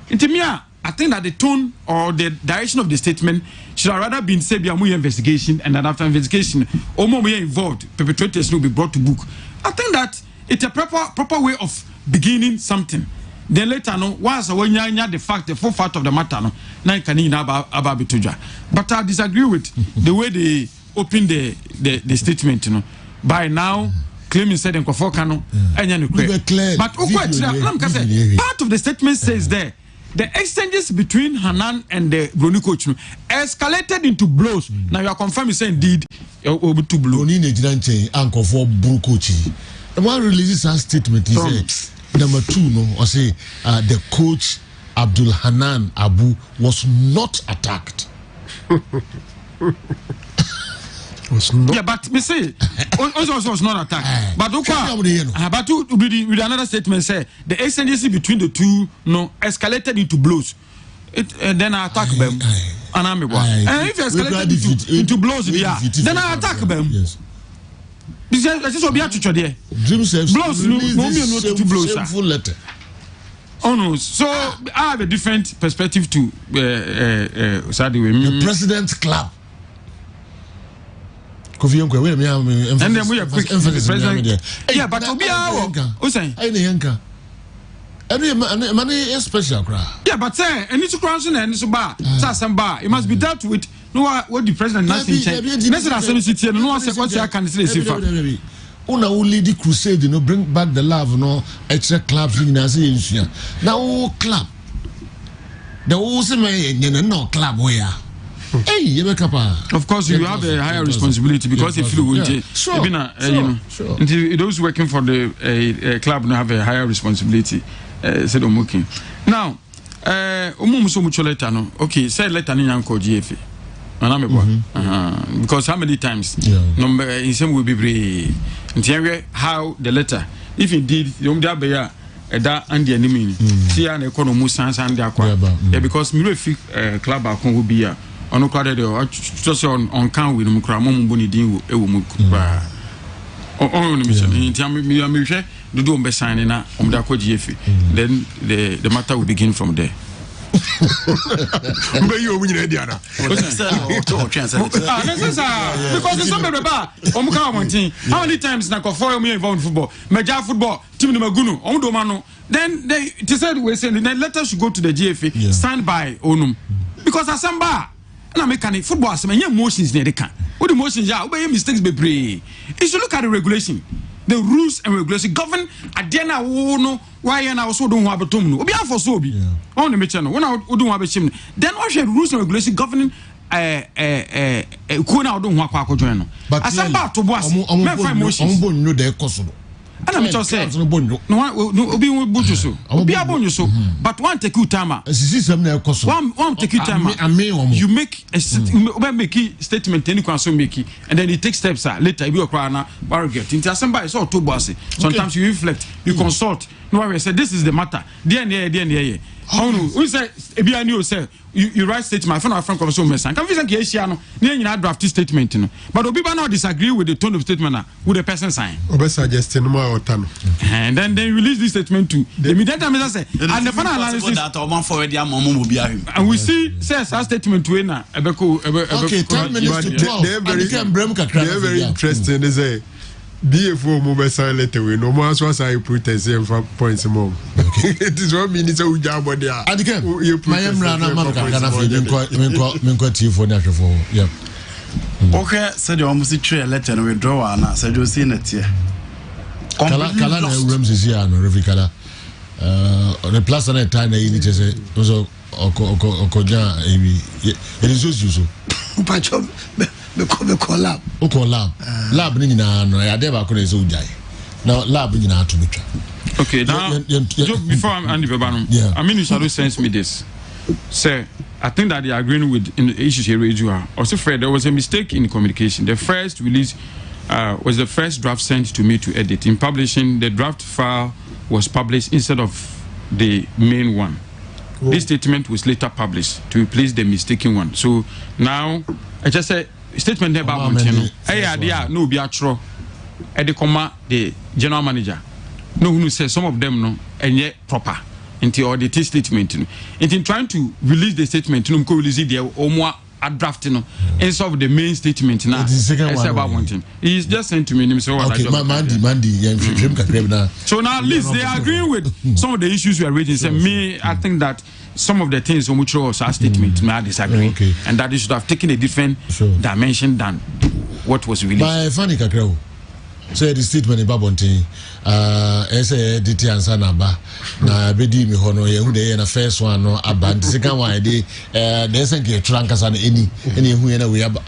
Into me, I think that the tone or the direction of the statement should have rather been say be a more investigation, and that after investigation, or more involved, perpetrators will be brought to book. I think that it's a proper way of beginning something. Then later, no, once when you the fact, the full fact of the matter, no, now can you about bituja. But I disagree with the way they open the statement, you know. By now, claiming said in Kofokano, and but part of the statement says there. The exchanges between Hanan and the Bruni coach escalated into blows. Now you are confirming saying indeed you'll be two blows. Uncle for Bruni coach. The one releases a statement. He said, number 2, no, or say the coach Abdul Hanan Abu was not attacked. Yeah, but me say also was not attacked. But with another statement say the exchanges between the two escalated into blows. Then I attack them. And if you escalated into blows, then I attack them. Yes. This is what we have to try there. Blows, no blows. Letter. Oh no, so I have a different perspective to the President's Club. And then we are quick. Yeah, but to be money is special. Yeah, but say, and it's a crown and it's a bar. It must be dealt with. No, what the president nothing. No one said what I can say. Una lead the crusade, bring back the love, extra clubs in Asia. Now, club. The also no club where. Hey, of course, you have a higher responsibility because if you would, those working for the club have a higher responsibility. Said Omukin. Now, so much letter, no. Okay, say letter in Uncle GFA. Because how many times? Number in some will be brave. How the letter, if indeed you don't be that and the enemy, see an economy sans and the because Mirafic club will be here. On just on count with Mukramon Boni Din, the do be signing up then the matter will begin from there. But you win Diana. Because it's not how many times na for me involved football? Major football, team Magunu, Omdomano. Then they said we saying the letter should go to the GFA, stand by Onum. Because Asamba. And I make football as many emotions near the can. What the emotions are, obey mistakes be brave. You should look at the regulation, the rules and regulation govern. At the end, I know why and I also don't have a tomb. We are for so be on the mission. When I don't have a shim, then what should rules and regulation governing Kuna don't want to join. But as about to was emotions. And I'm just saying, no, be so. Be a so. But one take you time. One take you time. You make a statement, and you can so make it, and then you take steps. Later, you cry now. Barricade. Into somebody so too bossy. Sometimes you reflect, you consult. No, I say this is the matter. DNA. Oh no, we say say you write statement. I found our friend so mess. Can we say Kiesiano? Then you draft statement. But Obiba now disagree with the tone of statement with the person sign. Suggesting more or and then they release this statement to the immediate time say and the final analysis that and we see says our statement to na okay 10 minutes to 12 they're very interesting they say DFO mobile silent away no more as I protest them for points more. It is 1 minute so job there. My Rana Manka for natural. Yeah. Okay, said you almost trade a letter and withdraw and said you seen it here. Kala rooms is here no Revikala. The plus and time they need to say also Okoja it is just usual. Lab. Lab ni na no ya deba ko rezo ujai. Now lab ni na atumitwa. Okay, now before I'm Andy Bebanum, I mean you shall sense me this. Sir, I think that they are agreeing with in the issues here you are. Also Fred, there was a mistake in communication. The first release was the first draft sent to me to edit. In publishing, the draft file was published instead of the main one. Oh. This statement was later published to replace the mistaken one. So now I just said statement about Montano. Hey, idea no be atro. The general manager. no who say some of them no and yet proper until the statement in trying to release the statement no release the omo a draft no instead of the main statement now about one thing he's just sent to me so okay so now at least they are agreeing with some of the issues we are raising. So me I think that some of the things on which was our statement may I disagree and that they should have taken a different dimension than what was released. My funny kakrao say the statement about bonting say DT answer number na bedi mi hono ye hu de na first one no aba the second one dey say ke trankasa na any hu ye na we aba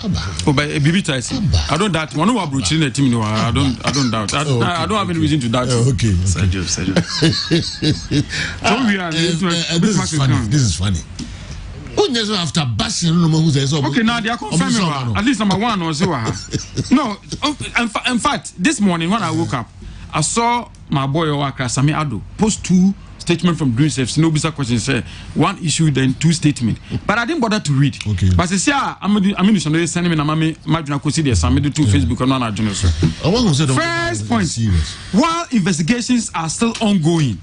oh but bibi ties I don't doubt one wa broach in the team no I don't doubt I don't have any reason to doubt. Okay. Sergio so we are this is funny. After bashing, okay, now they are confirming at least number one or so. No, in fact, this morning when I woke up, I saw my boy Owaka Sami Ado post 2 statements from Green Steps. No bizarre question. Say 1 issue, then 2 statements. But I didn't bother to read. Okay. But I say, I'm sending me na mami imagine I could see this. I'm going to 2 Facebook and on journals. First point: while investigations are still ongoing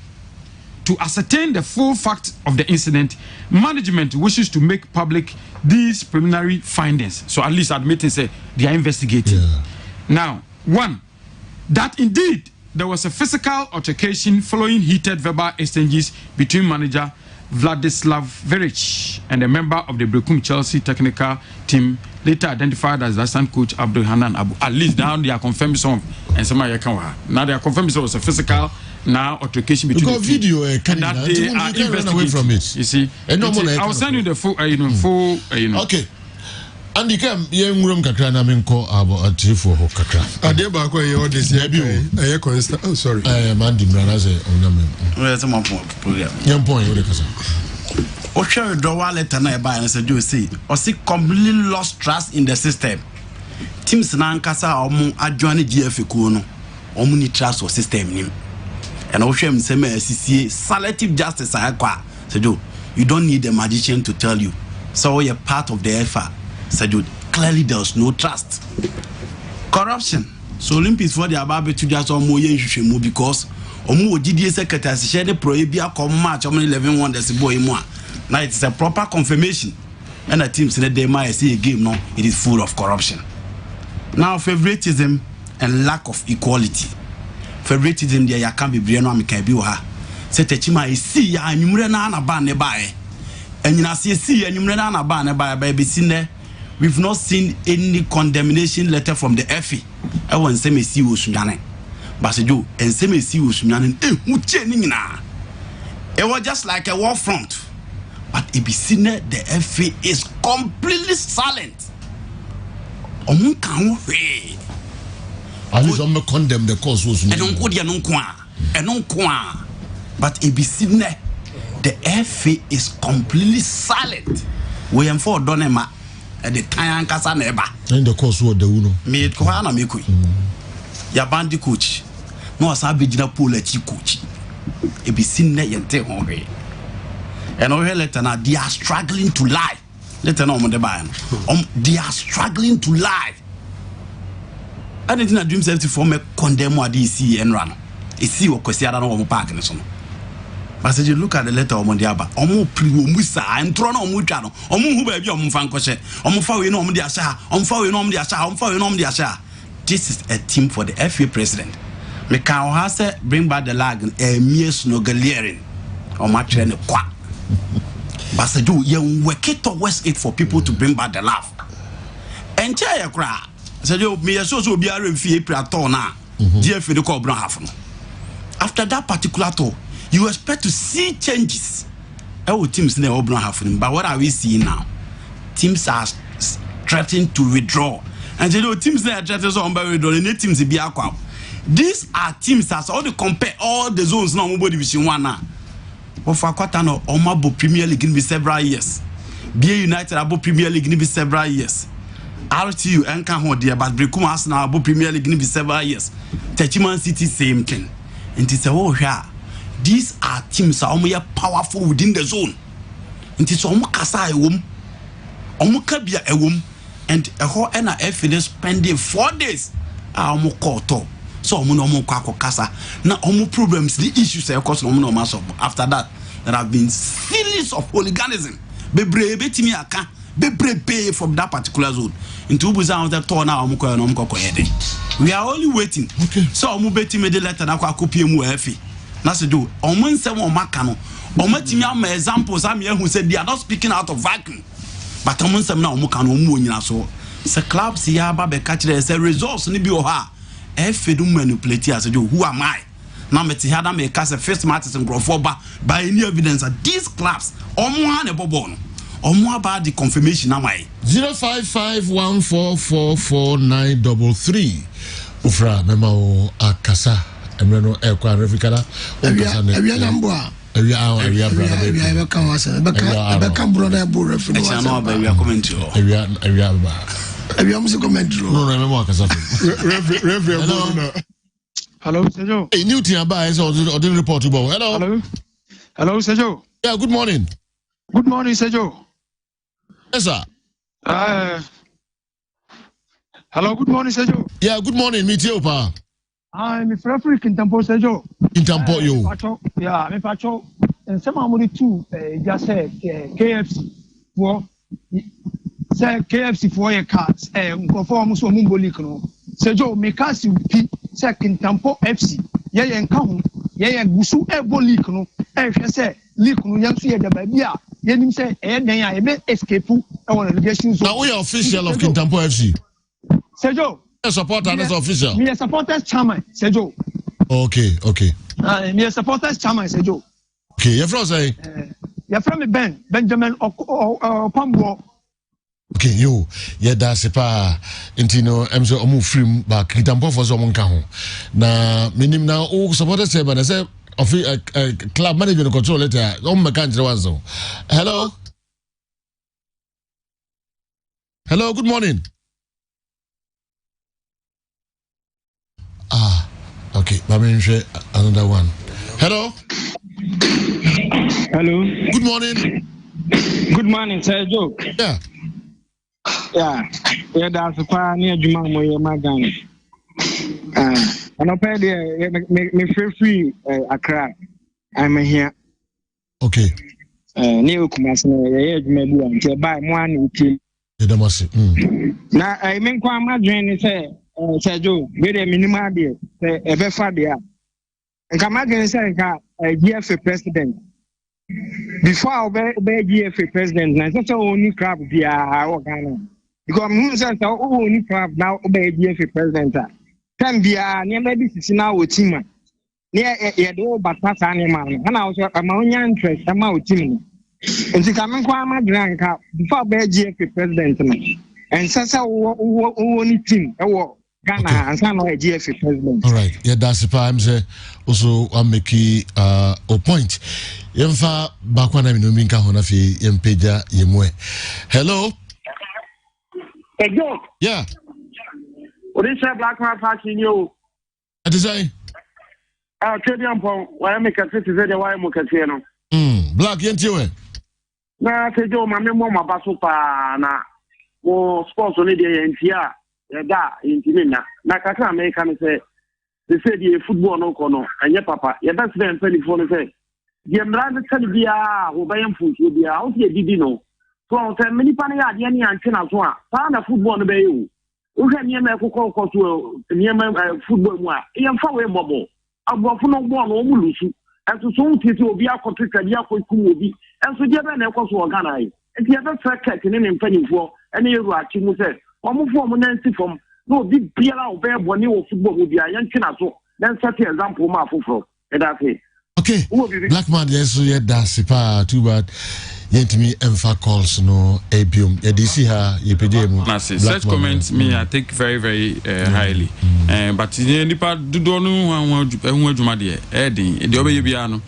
to ascertain the full fact of the incident, management wishes to make public these preliminary findings. So at least admitting say they are investigating. Now, 1, that indeed there was a physical altercation following heated verbal exchanges between manager Vladislav Veric and a member of the Brekum Chelsea technical team, later identified as assistant coach Abdul Hanan Abu. At least now they are confirming some and some now they are confirming it was a physical altercation between the video and that they are investigating away from it. You see, I will send you the full okay. And you come young room kakra na menko abo atrifo ho kakra ade ba ko yen this year constant oh sorry man di brana say onam we say my program yam point we kasa o share withdrawal letter na e ba say do say o see completely lost trust in the system. Teams na nkasa omo adwane GF ku no omo ni trust or system nim and o share say me CCA selective justice akwa say do you don't need a magician to tell you so you're part of the effort. Said clearly there was no trust. Corruption. So Olympics for the Ababe to just almost yen because Omu GDA secretary share the prohibia come match 11 wonders boy more. Now it's a proper confirmation. And the team said they might see a game no, it is full of corruption. Now favoritism and lack of equality. Favoritism there ya can be Briano Mikabi ha. Say Techima is see ya numre na na ba ne bae. And you know see ya numre na ba ne bae be seen. We've not seen any condemnation letter from the FA. I want to say me see Usunyane. But Joe and say me see Usunyane. It was just like a war front. But it be seen the FA is completely silent. At least I'm condemn the cause was but it be seen the FA is completely silent. We am for Donema. At the time kasa neba and the course what the uno me ko na me ko ya bandi coach no asa be gina pool achi coach e be sin na yente ho he and o letter na they are struggling to lie letter na om de ba they are struggling to lie and it na dream safety for me condemn what DC and run e see o kwesi ada na o park ne so no. But you look at the letter of Mondiaba, Omo Primusa, and Trono Mutrano, Omu who baby on Fankoshe, Omfa no Mundiasha, Omfa no Mundiasha, Omfa no Mundiasha. This is a team for the FA president. Mekao Hase bring back the lag a mere snogaliering or match and a quack. But you young work it to West it for people to bring back the laugh. And tell your cry. Said you me so be a fee pratona, dear for the cobra half. After that particular tour. You expect to see changes. Our teams in the Obron have but what are we seeing now? Teams are threatening to withdraw. And you know, teams that are threatening to withdraw, the teams be aqua. These are teams that all the compare all the zones now division 1 now. But for Quatano, Omabo Premier League in be several years. BA United Abo Premier League in be several years. RTU and Canho dear, but Brekumas now Abo Premier League in be several years. Techiman City same thing. And it's a whole here. These are teams that are powerful within the zone. And it's almost kasa a womb, almost kabia a womb, and a whole NRF is spending 4 days. Almost caught up. so omo no omo kwa kasa na omo problems the issues e cause omo no solve. After that there have been series of hooliganism bebre betimi aka bebre pay from that particular zone into buza on the turn now omo koyede. We are only waiting. Okay. So omo betimi de letter na kwa kopie mu efi na se do omo nsem o maka no omo timi am examples am ye hu say they are not speaking out of vacuum but omo nsem na omo kan omo onyina so se clubs ya ba be catch there say results ni bi o ha efi do manipulate as do who am I na meti hada me ka say first match in Grofo ba by any evidence that these clubs omo ha ne bobo no omo about the confirmation am I 0551444933 ufra mema o akasa emreno ekwa refikala ewia namboa ewia brother ewia ka wasa beka brother bo refi wasa no ba ewia comment o ewia ba ewia musi comment no mema akasa refi no hello Sergio hey new thing about is or the report about hello Sergio yeah good morning Sergio yes sir hello good morning Sergio yeah good morning meet you pa me free Kintampo Sergio Kintampo yo yeah me pacho and some amount too just say KFC for say KFC for your cards perform so mumbolic no Sergio me kasi pi say Kintampo FC ye nka ho ye gusu ebolik no hwe say leak no yan so ye da ba bia ye nim say den a ye be escape e won relegation zone. Now we are official of Kintampo FC Sergio supporter as official. Me a supporters chairman, Sergio. Okay. Me a supporters chairman, Sergio. Okay, your friend say. Your friend Benjamin Pambo. Okay, yo, yeah, that's a pa. Intino, I'm so omu film back. Kintampo for some ho. Na minim na o supporters say, but I say of club management control letter. My country was so. Hello, good morning. Okay, another one. Hello. Good morning, Sergio. Yeah, that's a far near Juma Moya Magan. And I pay me free Accra. I'm here. Okay. New Kumas, maybe until buy one. Now, I mean, Kwama Jane say. Sergio, very minimal deal. Ever far there. And come again say GFA president. Before I obey GFA president, and such a only crap via our Ghana. Because moons are only crap now obey GFA president. Can be a near maybe now with him. Near a door, but that's animal. And I was a my interest, I'm out team. And she come and call my grand cap before obey GFA president. And such a only team. Ghana and some GFA president. All right, yeah, that's the time. Also, I'm making a point. Yemfa bakwana minuminka honafi yempeja yemwe. Hello. Hey, Joe. Yeah. What is that black man passing you? What is that? Tradium Pong, why I make a city very why I'm Casino. Black Yentiwe. Now, Joe, my mama Basupa, na, or sports only the NTR. Da intimina na kaka American say they say the football no kono anya papa ya best friend telephone say the mbrand tell bia wo bayan futu bia o tie didi no so tell many pan ya de ni anche na so a pa na football no be you o hwe ni ma kokko so ni ma football mu a e mfa we bobo abofo no ball no mu lusu enso so titi obi akotrika dia akoku obi enso je be na ekoso organa yi enti ya best friend ni ne mpanifo ene yeru achi mu say form nancy from no big piala obey boni o football will be a yankin so then set the example ma fufro that's it. Okay, black man yes so yeah that's too bad yentimi emfa calls no abium ya dc ha yepedem such comments me I take very highly but nipa do no hu adwuma de de obeye bia no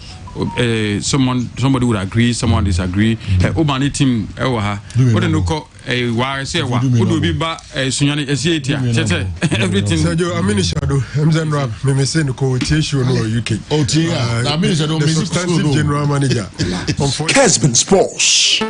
somebody would agree, someone disagree. Obani team, ha. What no call a wire say what would be ba Sunyani everything. Sergio, I'm in shadow. I'm Zen Rap, me say no quotation no UK. Oh, I'm in shadow, substantive general manager. Kessben Sports.